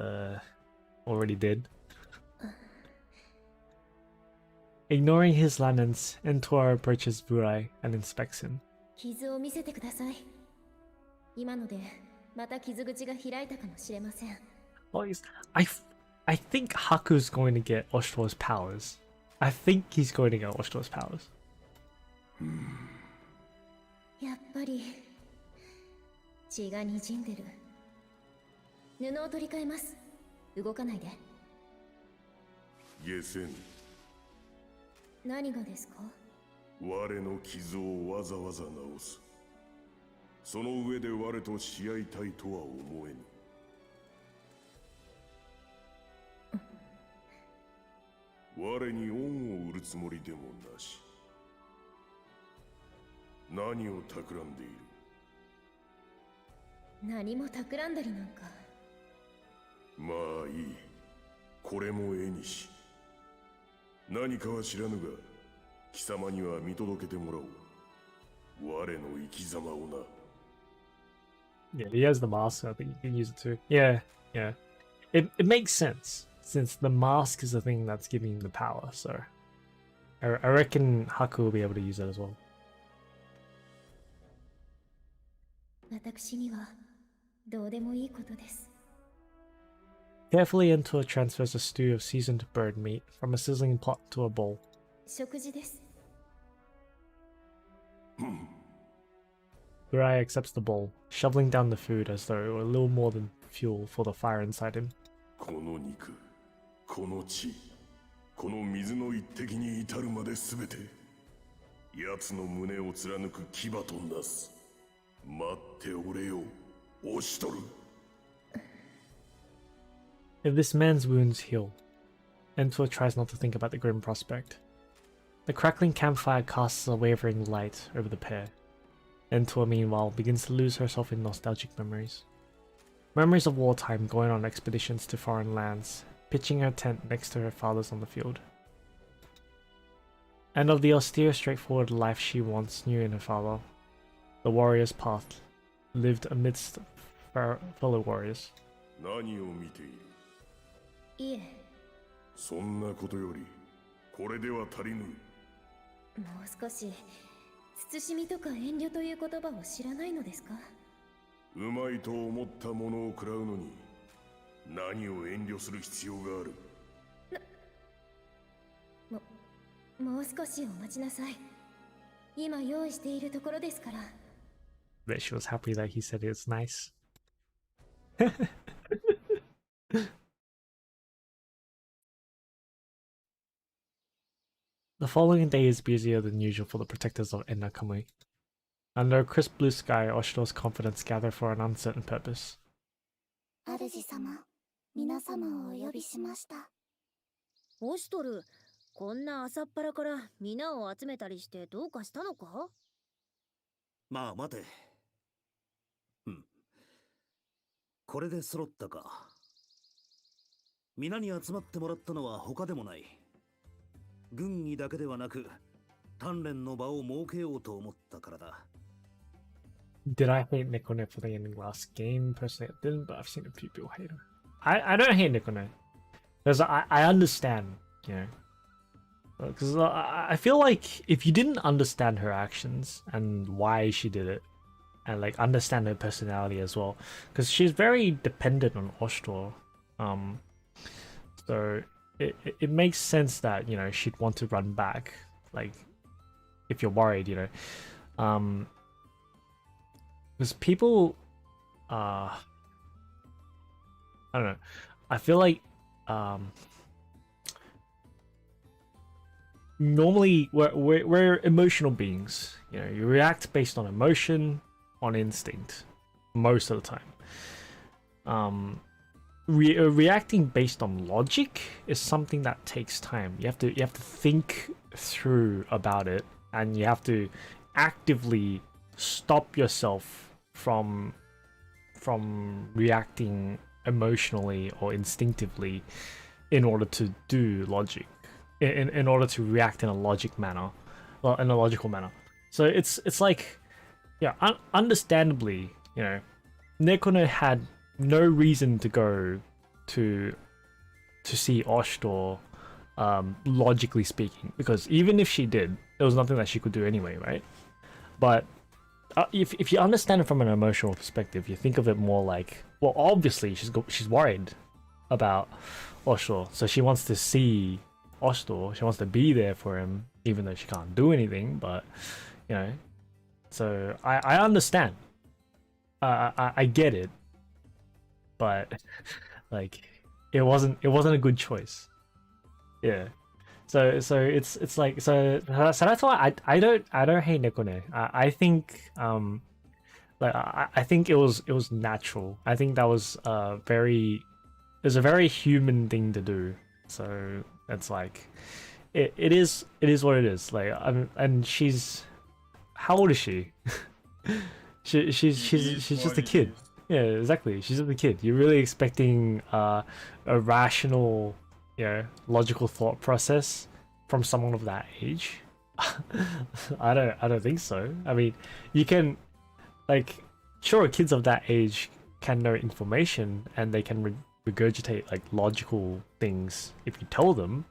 already dead. Ignoring his lanance, Entor approaches Vurai and inspects him. Well, I think Haku's going to get Oshtor's powers. I think he's going to get Oshtor's powers. やっぱり血が滲んでる。布を取り替えます。動かないで。ゲセン。何がですか？我の傷をわざわざ治す。その上で我と試合たいとは思えぬ。我に恩を売るつもりでもなし。何を企んでいる？何も企んだりなんか。まあいい。これも絵にし。何かは知らぬが、貴様には見届けてもらおう。我の生き様をな。 Yeah, he has the mask, so I think you can use it too. Yeah, yeah. It makes sense, since the mask is the thing that's giving him the power, so... I reckon Haku will be able to use that as well. 私にはどうでもいいことです。 Carefully Enter transfers a stew of seasoned bird meat from a sizzling pot to a bowl. 食事です。 Uriah accepts the bowl, shoveling down the food as though it were a little more than fuel for the fire inside him. この肉、この血、この水の一滴に至るまで全て、奴の胸を貫く牙となす。待っておれよ、オシトル。 If this man's wounds heal, Entor tries not to think about the grim prospect. The crackling campfire casts a wavering light over the pair. Entor, meanwhile, begins to lose herself in nostalgic memories. Memories of wartime, going on expeditions to foreign lands, pitching her tent next to her father's on the field. And of the austere, straightforward life she once knew in her father. The warrior's path, lived amidst fellow warriors. 何を見ている？いえ。そんなことより、これでは足りぬ。もう少し、慎みとか遠慮という言葉を知らないのですか？うまいと思ったものを食らうのに、何を遠慮する必要がある？もう少しお待ちなさい。今用意しているところですから。 Bet she was happy that he said it's nice. The following day is busier than usual for the protectors of Enna Kamui. Under a crisp blue sky, Oshtor's confidence gather for an uncertain purpose. 主様、皆様をお呼びしました。オシトル、こんな朝っぱらから皆を集めたりしてどうかしたのか？まあ待て。これで揃ったか。皆に集まってもらったのは他でもない。軍議だけではなく、鍛錬の場を設けようと思ったからだ。Did I hate Nekone for the ending last game? Personally, I didn't, but I've seen a few people hate her. I don't hate Nekone. Because I understand, you know. Because I feel like if you didn't understand her actions and why she did it, and like understand her personality as well, because she's very dependent on Oshtor, so it makes sense that, you know, she'd want to run back, like if you're worried, you know, because people, I don't know, I feel like normally we're emotional beings, you know, you react based on emotion, on instinct most of the time. Reacting based on logic is something that takes time. You have to think through about it, and you have to actively stop yourself from reacting emotionally or instinctively in order to do logic, in order to react in a logical manner. So it's like, yeah, understandably, you know, Nekone had no reason to go to see Oshtor, logically speaking, because even if she did, there was nothing that she could do anyway, right? But if you understand it from an emotional perspective, you think of it more like, well, obviously she's worried about Oshtor, so she wants to see Oshtor, she wants to be there for him, even though she can't do anything, but, you know. So I understand. I get it, but like it wasn't a good choice. Yeah. So it's like so that's why I don't hate Nekone. I think like I think it was natural. I think that was a very human thing to do. So it's like it is what it is. Like and she's, how old is she? she's just a kid. Yeah, exactly. She's just a kid. You're really expecting a rational, you know, logical thought process from someone of that age? I don't think so. I mean, you can, like, sure, kids of that age can know information and they can regurgitate like logical things if you tell them,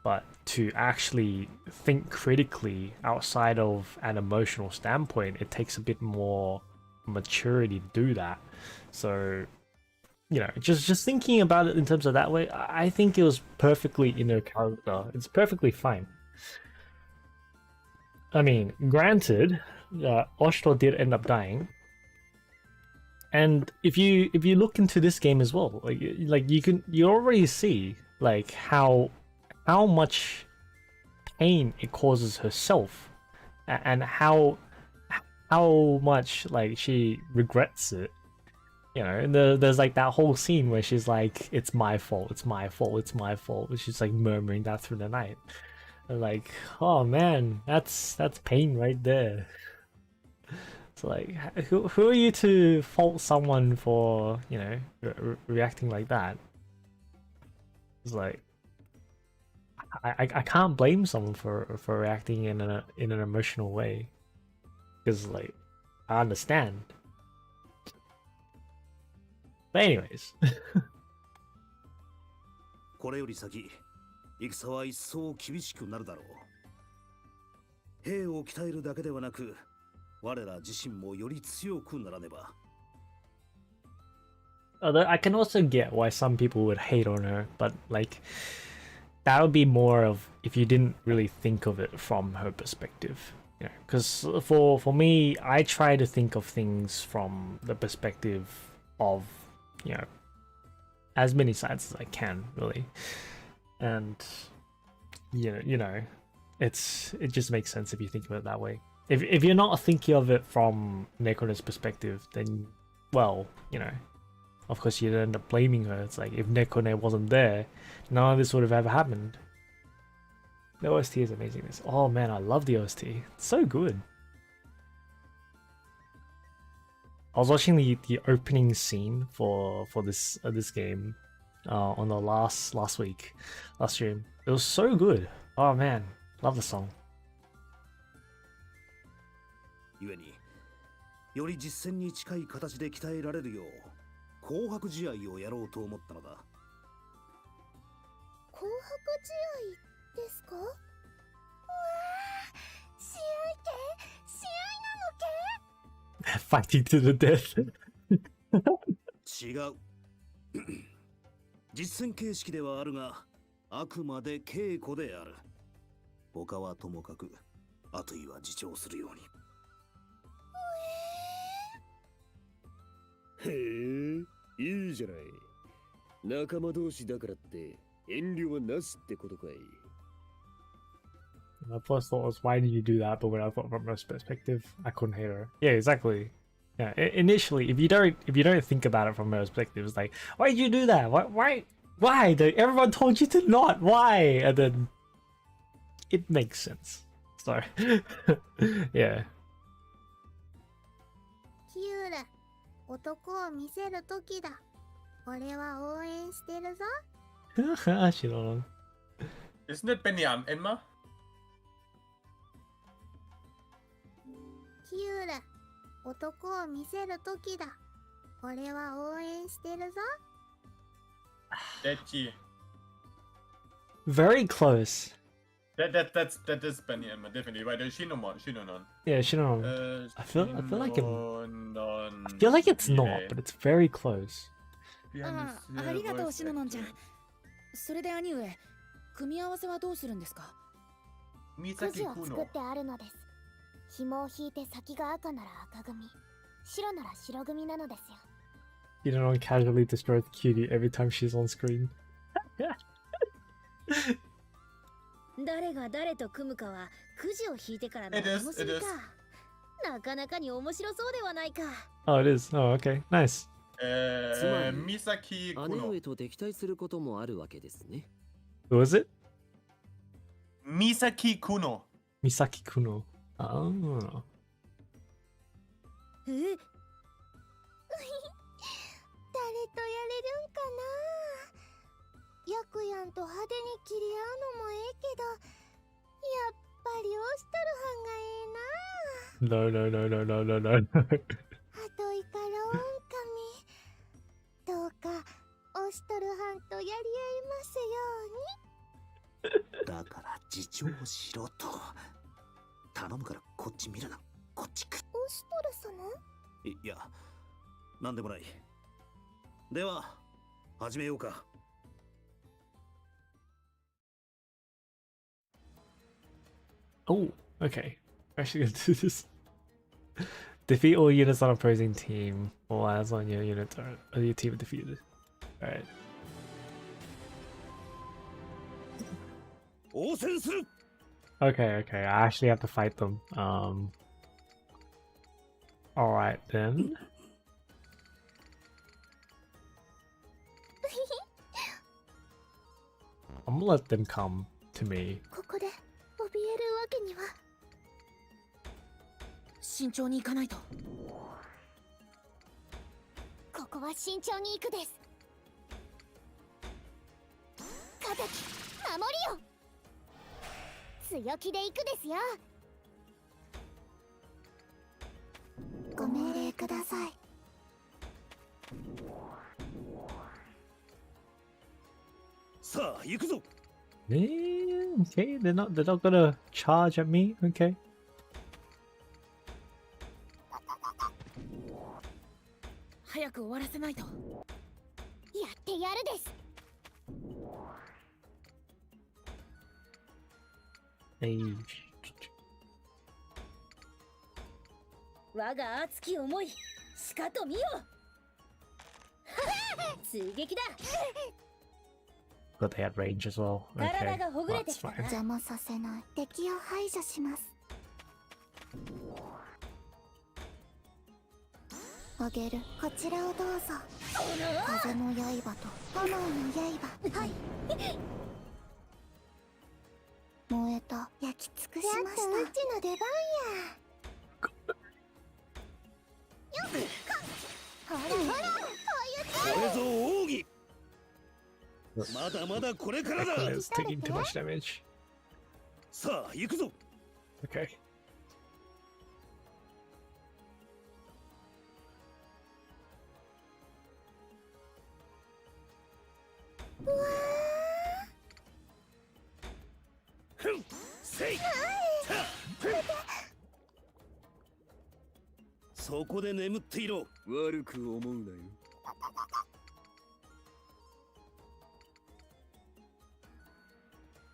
but to actually think critically outside of an emotional standpoint, it takes a bit more maturity to do that. So, you know, just thinking about it in terms of that way, I think it was perfectly in her character. It's perfectly fine. I mean, granted, Oshtor did end up dying, and if you look into this game as well, like you already see like how much pain it causes herself, and how much like she regrets it. You know, and there's like that whole scene where she's like, "It's my fault, it's my fault, it's my fault." She's like murmuring that through the night. And like, oh man, that's pain right there. It's like, who are you to fault someone for, you know, reacting like that? It's like, I can't blame someone for reacting in an emotional way, because like, I understand. But anyways. これより先、戦は一層厳しくなるだろう。兵を鍛えるだけではなく、我ら自身もより強くならねば。Although I can also get why some people would hate on her, but like that would be more of if you didn't really think of it from her perspective. You know, because for me, I try to think of things from the perspective of, you know, as many sides as I can, really. And you know, it just makes sense if you think of it that way. If you're not thinking of it from Nekone's perspective, then, well, you know, of course you'd end up blaming her. It's like, if Nekone wasn't there, none of this would have ever happened. The OST is amazing. Oh man, I love the OST. It's so good. I was watching the opening scene for this game on the last stream. It was so good. Oh man, love the song. 故により実戦に近い形で鍛えられるよう紅白試合をやろうと思ったのだ。紅白試合ですか？うわー、試合 Fighting to the death. 違う。実戦形式ではあるが、あくまで稽古である。他はともかく、後位は自重するように。へえ、いいじゃない。仲間同士だからって遠慮はなしってことかい。My first thought was, why did you do that? But when I thought from her perspective, I couldn't hate her. Yeah, exactly. Yeah, initially, if you don't think about it from her perspective, it's like, why did you do that? Why? Everyone told you to not. Why? And then it makes sense. So, yeah. キュール、男を見せる時だ。俺は応援してるぞ。She don't know. Isn't it Benny Emma? キュール、男を見せる時だ。俺は応援してるぞ。Dechi. Very close. That is Benny Emma, definitely. Right, Shinonon. Yeah, Shinonon. I feel like it's not, but it's very close. ありがとう、シノノンちゃん。それで兄上、組み合わせはどうするんですか？くじを作ってあるのです。紐を引いて先が赤なら赤組、白なら白組なのですよ。Shinonon casually destroys Cutie every time she's on screen. 誰が誰と組むかはくじを引いてからの楽しみか。なかなかに面白そうではないか。Oh, it is. Oh, okay. Nice. Misaki Kuno. 姉上と敵対することもあるわけですね。Who was it? Misaki Kuno. Misaki Kuno. Oh. 誰とやれるんかな。ヤクヤンと派手に切り合うのもええけど、ぱりオシトル No, no, no, no, no, no, no. ハンがええな。ハトイからオンカミ。どうかオシトルハンとやり合いますように。だから自重しろと。頼むからこっち見るな。こっち来。オシトル様？いや、なんでもない。では、始めようか。Oh, okay. We're actually gonna do this. Defeat all units on opposing team, or as on your unit or your team defeated. Alright. Okay, okay. I actually have to fight them. Alright then. I'm gonna let them come to me. ここで怯えるわけには。慎重に行かないと。ここは慎重に行くです。風守りよ。強気で行くですよ。ご命令ください。さあ、行くぞ。Okay, they're not gonna charge at me. Okay. 早く終わらせないと。やってやるです。Hey. 我が熱き思い、しかと見よ。追撃だ。But they had range as well. Okay, 体がほぐれて that's きた fine. 邪魔させない。敵を排除します。あげる。こちらをどうぞ。風の刃と炎の刃。はい。燃えた。焼き尽くしました。うちの出番や。ほらほら、こういうこれぞ奥義。まだまだこれからだ。It's taking too much damage. さあ、行くぞ。Okay. うわふん、せい。そこで眠っていろ。悪く思うなよ。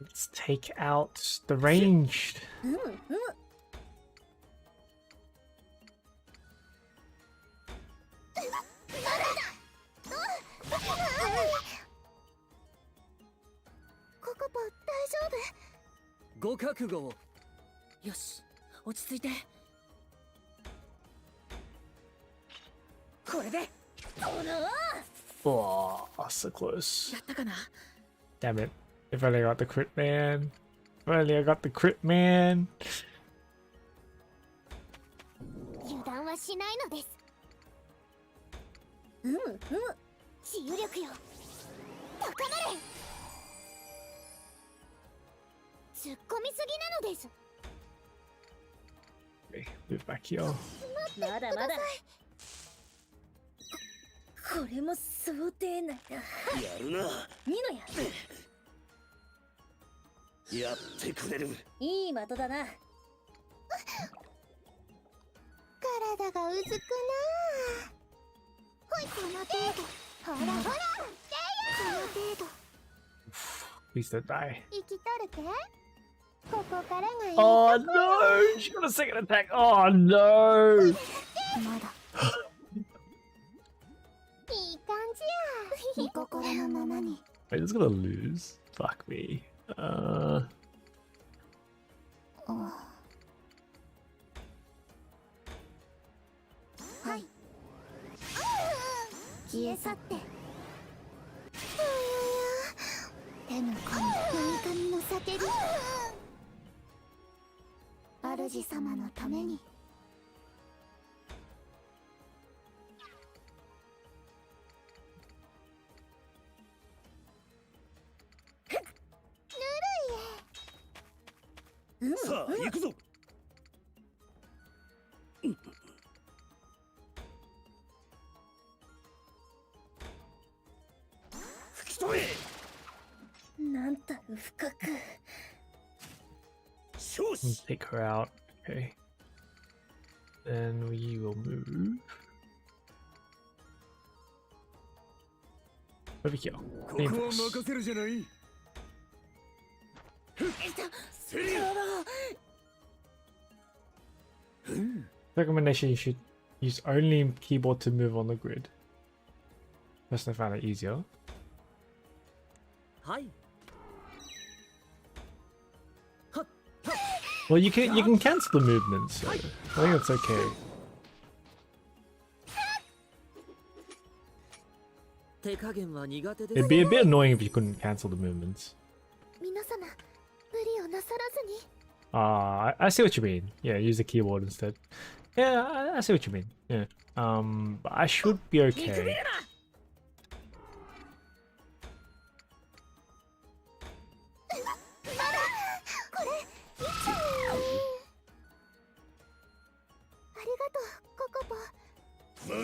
Let's take out the ranged. ココポ大丈夫？ご覚悟を。よし、落ち着いて。これで。Oh, so close. やったかな。 Damn it. If only I got the crit man. If only I got the crit man. 油断はしないのです。治癒力よ。高まれ。突っ込みすぎなのです。Okay, move back here. まだまだ。これも想定内だ。やるな。見のや。やってくれる。いい的だな。体がうずくな。ほい、この程度。ほらほら。この程度。Please don't die. 生きとるけ？ここからがいい。Oh no! She got a second attack. Oh no! まだ。いい感じや。見心のままに。Wait, this is gonna lose. Fuck me. はい。消え去って。手の込んだの叫び。主様のために。さあ行くぞ。吹き飛べ。なんたる深く。 Let's take her out. Okay. Then we will move over here. ここは任せるじゃない。セリア。Recommendation: you should use only keyboard to move on the grid. Personally, found it easier. はい。 Well, you can cancel the movements. So I think it's okay. It'd be a bit annoying if you couldn't cancel the movements. 皆様、無理をなさらずに。 I see what you mean. Yeah, use the keyboard instead. Yeah, I see what you mean. Yeah. But I should be okay.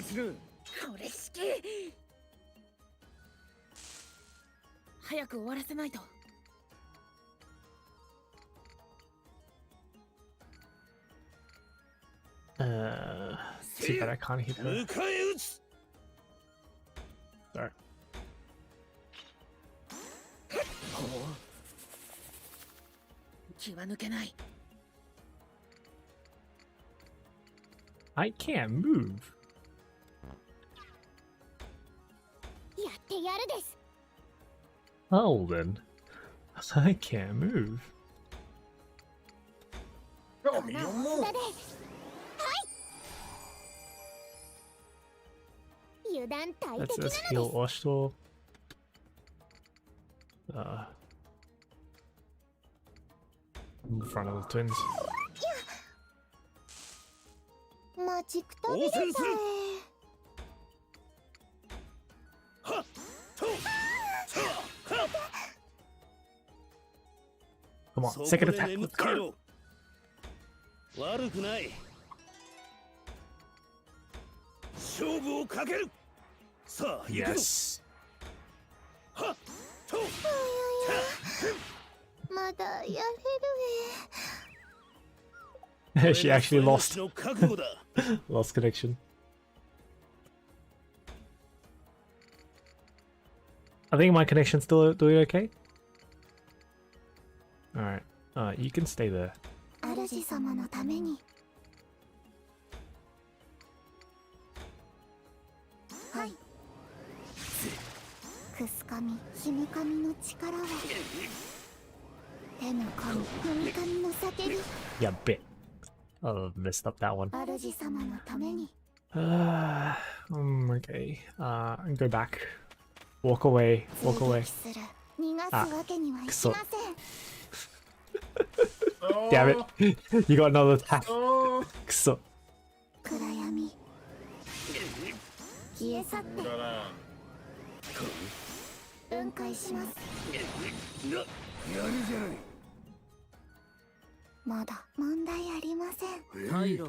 これ式早く終わらせないと。Too bad I can't hit her. Sorry. 気は抜けない。 I can't move. やってやるです。 Oh then. I can't move. この女で。はい。油断大敵なのです。 Let's heal Oshtor. In front of the twins. マジくたびれたえ。 Come on, second attack. Let's go. 悪くない。勝負をかける。さあ、Yes. はっと。まだやれる She actually lost. Lost connection. I think my connection's still doing okay. Alright. You can stay there. 主様のために。はい。くす神、ひむ神の力は。手の神、ふみ神の叫び。 Yeah, bit. Oh, messed up that one. 主様のために。Okay. Go back. Walk away. Walk away. 逃がすわけにはいきません。 Damn it. You got another attack. Kuso. 暗闇。消え去って。分解します。やるじゃない。まだ問題ありません。 Can you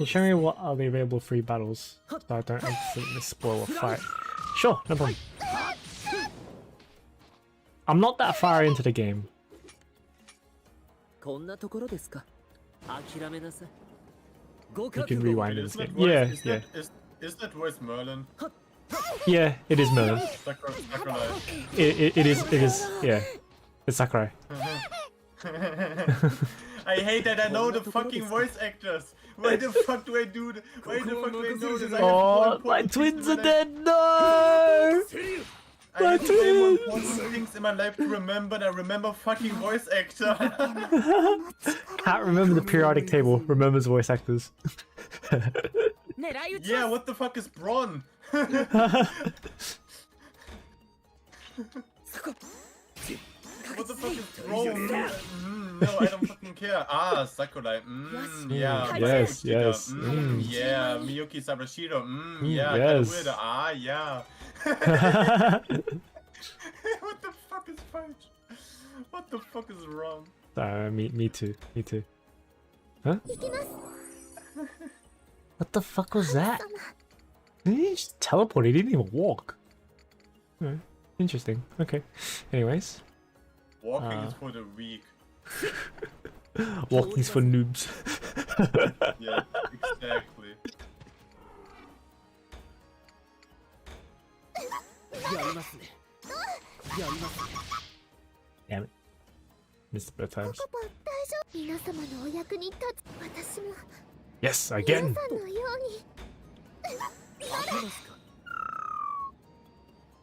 show me what are the available free battles so I don't accidentally spoil a fight? Sure, no problem. I'm not that far into the game. こんなところですか。諦めなさい。 You can rewind this game. Yeah, yeah. Is that voice Merlin? Yeah, it is Merlin. Sakurai. It is, yeah. It's Sakurai. I hate that I know the fucking voice actors. Why the fuck do I do that? Why the fuck do I know this? Oh, my twins are dead, no! I have more important things in my life to remember than I remember fucking voice actor. Can't remember the periodic table, remembers voice actors. Yeah, what the fuck is Braun? What the fuck is Braun? No, I don't fucking care. Ah, Sakurai. Yeah. Yes, yes. Yeah, Miyuki Sabashiro. Yeah, yes. Weird. Ah, yeah. What the fuck is French? What the fuck is wrong? Me too. Me too. Huh? What the fuck was that? He just teleported. He didn't even walk. Oh, interesting. Okay. Anyways. Walking is for the weak. Walking's for noobs. Yeah, exactly. Damn it. Missed both times. Yes, again!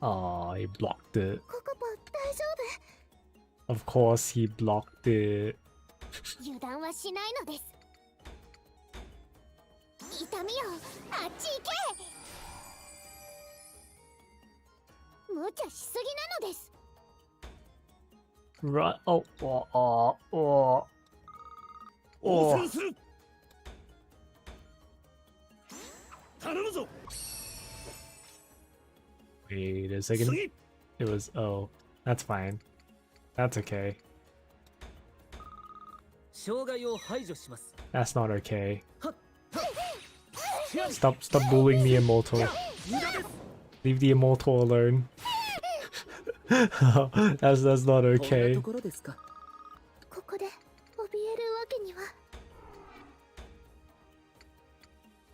Oh, he blocked it. Of course, he blocked it. 油断はしないのです。痛みよ、あっち行け。無茶しすぎなのです。 Right. Oh. Wait a second. It was. Oh, that's fine. That's okay. That's not okay. Stop bullying the immortal. Leave the immortal alone. that's not okay.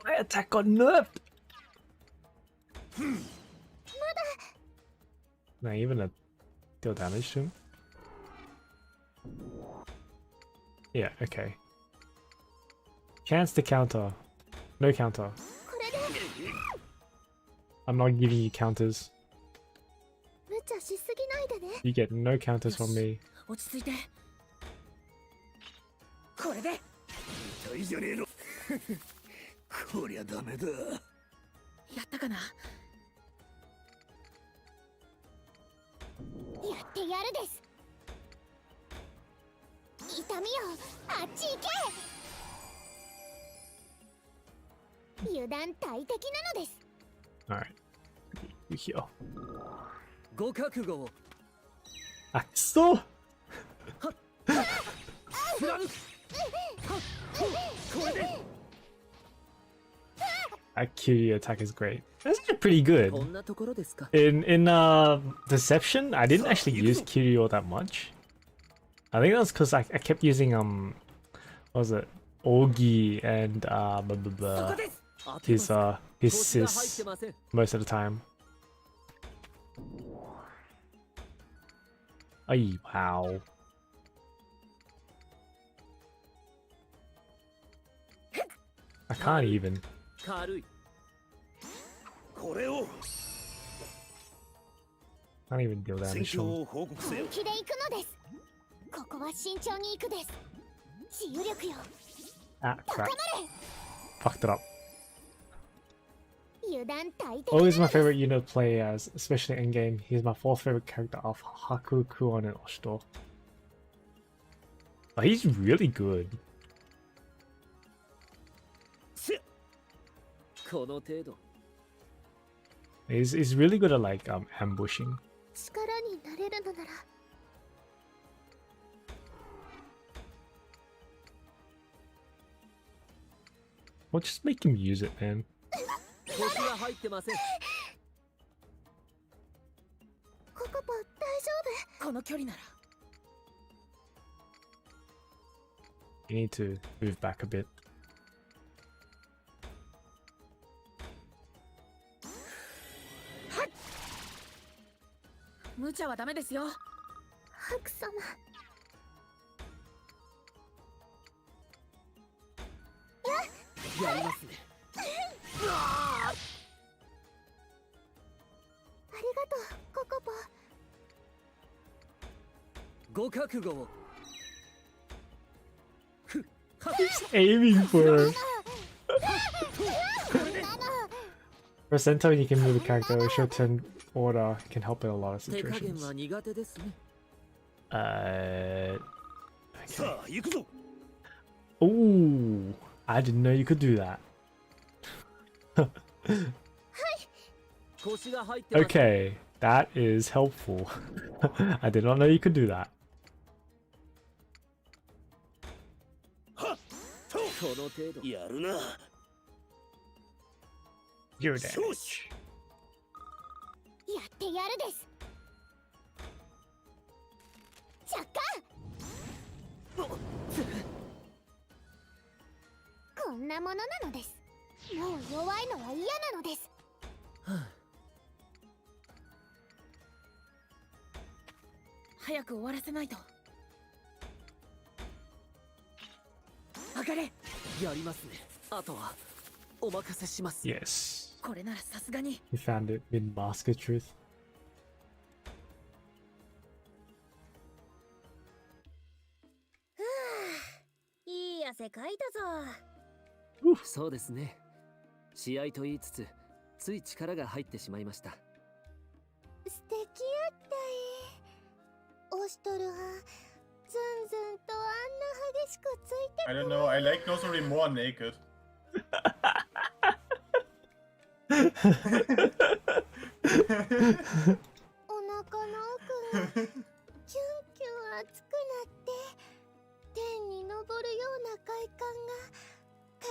My attack got nerfed. Not even a deal damage to him. Yeah, okay. Chance to counter. No counter. I'm not giving you counters. You get no counters from me. こりゃダメだ。やったかな。やってやるです。痛みよ、あっち行け。油断大敵なのです。 Alright. You heal. ご覚悟を。あ、そう。That Kiryu attack is great. That's actually pretty good. In Deception, I didn't actually use Kiryu that much. I think that's because I kept using what was it, Ogi and his sis most of the time. Ay, wow. I can't even. Can't even deal damage to him. 本気で行くのです。ここは慎重に行くです。治癒力よ。 Ah, crap. Fucked it up. 油断大敵。 Always my favorite unit to play as, especially in game. He's my fourth favorite character of Haku, Kuon, and Oshtor. But he's really good. この程度。 He's really good at like ambushing. 力になれるのなら。 Well, just make him use it, man. 腰が入ってません。ココポ大丈夫？この距離なら。 You need to move back a bit. 無茶はダメですよ。ハク様。やりますね。ありがとう、ココポ。ご覚悟を。 He's aiming for her. For Sentai, you can move the character with short turn order. It can help in a lot of situations. Okay. Ooh, I didn't know you could do that. Okay, that is helpful. I did not know you could do that. この程度やるな。 You're よ dead. し。やってやるです。若干こんなものなのです。もう弱いのは嫌なのです。早く終わらせないと。上がれ。やりますね。あとはお任せします。 Yes. これならさすがに。 He found it in Mask of Truth. ふぅ、いい汗かいたぞ。そうですね。試合と言いつつつい力が入ってしまいました。素敵やったオシトルはずんずんとあんな激しくついて I don't know, I like Glossary more naked. お腹の奥がキュンキュン熱くなって天に昇るような快感が体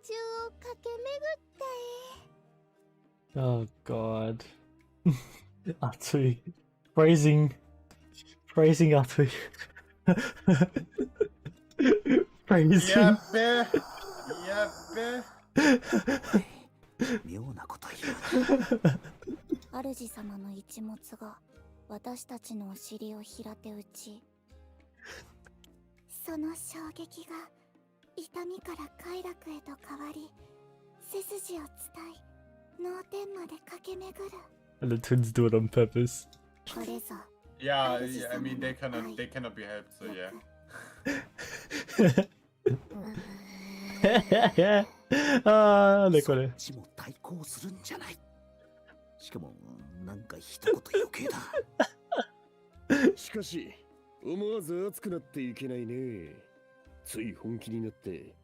中を駆け巡った Oh god. Atui. Praising Atui. Praising. Yappe. Yappe. 妙なこと主様の一物が私たちのお尻を平手打ち、その衝撃が痛みから快楽へと変わり、背筋を伝い脳天まで駆け巡る。 And the twins do it on purpose. これぞ Yeah, I mean they cannot be helped, so yeah. Ah, ねこれ。ちも対抗するんじゃない。しかもなんか一言余計だ。しかし思わず熱くなっていけないね。つい本気になって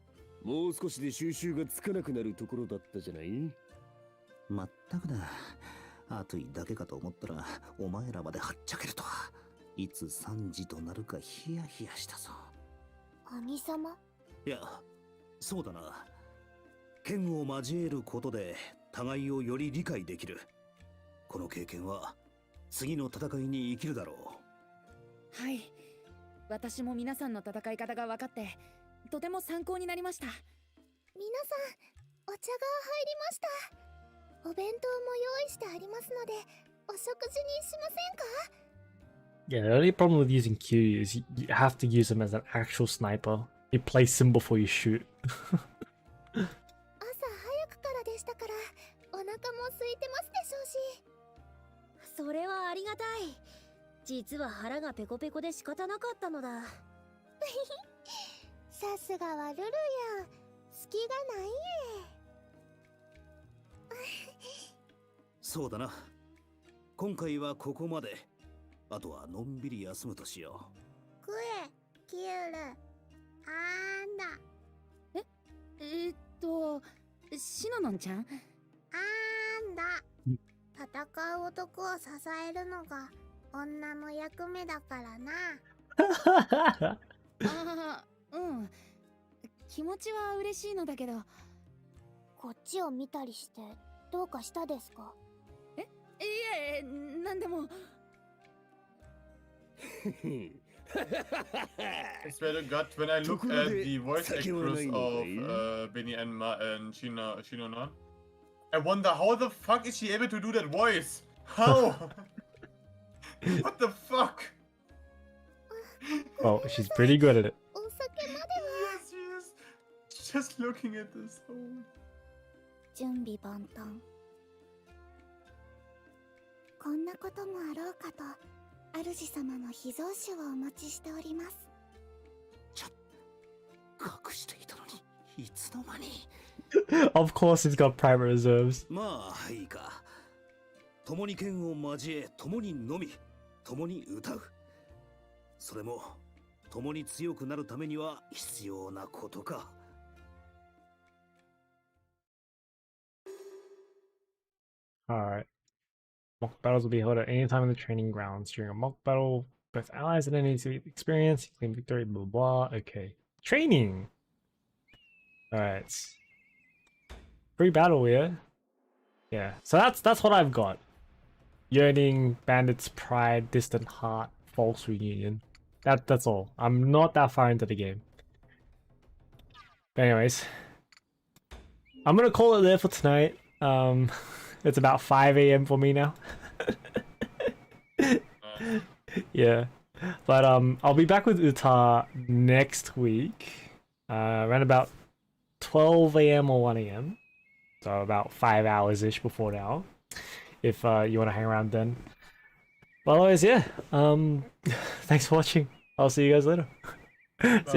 もう少しで収集がつかなくなるところだったじゃない。まったくだ。熱いだけかと思ったらお前らまではっちゃけるとは。いつ惨事となるかヒヤヒヤしたぞ。兄様。いや、そうだな。剣を交えることで互いをより理解できる。この経験は次の戦いに生きるだろう。はい。私も皆さんの戦い方が分かってとても参考になりました。皆さん、お茶が入りました。お弁当も用意してありますのでお食事にしませんか？ Yeah, the only problem with using Q is you have to use them as an actual sniper. You place them before you shoot. 朝早くからでしたからお腹も空いてますでしょうし。それはありがたい。実は腹がペコペコで仕方なかったのだ。さすがはルルや隙がないそうだな。今回はここまで。あとはのんびり休むとしよう。クエ、キュール、あんだ。シナノンちゃん。あんだ。戦う男を支えるのが女の役目だからな。ああ、うん。気持ちは嬉しいのだけど。こっちを見たりしてどうかしたですか？いえ、なんでも。I swear to God, when I look at the voice actress of Benny and Shino Non, I wonder how the fuck is she able to do that voice? How? What the fuck? Oh, she's pretty good at it. Yes, she is. Just looking at this. Oh. 準備万端。こんなこともあろうかと主様の秘蔵酒をお持ちしております。隠していたのにいつの間に。Of course, he's got private reserves. まあいいか。共に剣を交え、共に飲み、共に歌う。それも共に強くなるためには必要なことか。Alright. Mock battles will be held at any time in the training grounds. During a mock battle, both allies and enemies will experience, claim victory, blah blah blah. Okay. Training! Alright. Free battle, yeah? Yeah. So that's what I've got. Yearning, Bandit's Pride, Distant Heart, False Reunion. That's all. I'm not that far into the game. But anyways. I'm gonna call it there for tonight. It's about 5 AM for me now. Yeah. But I'll be back with Uta next week. Around about 12 AM or 1 AM. So about 5 hours-ish before now. If you want to hang around then. Well, otherwise, yeah. Thanks for watching. I'll see you guys later. See ya.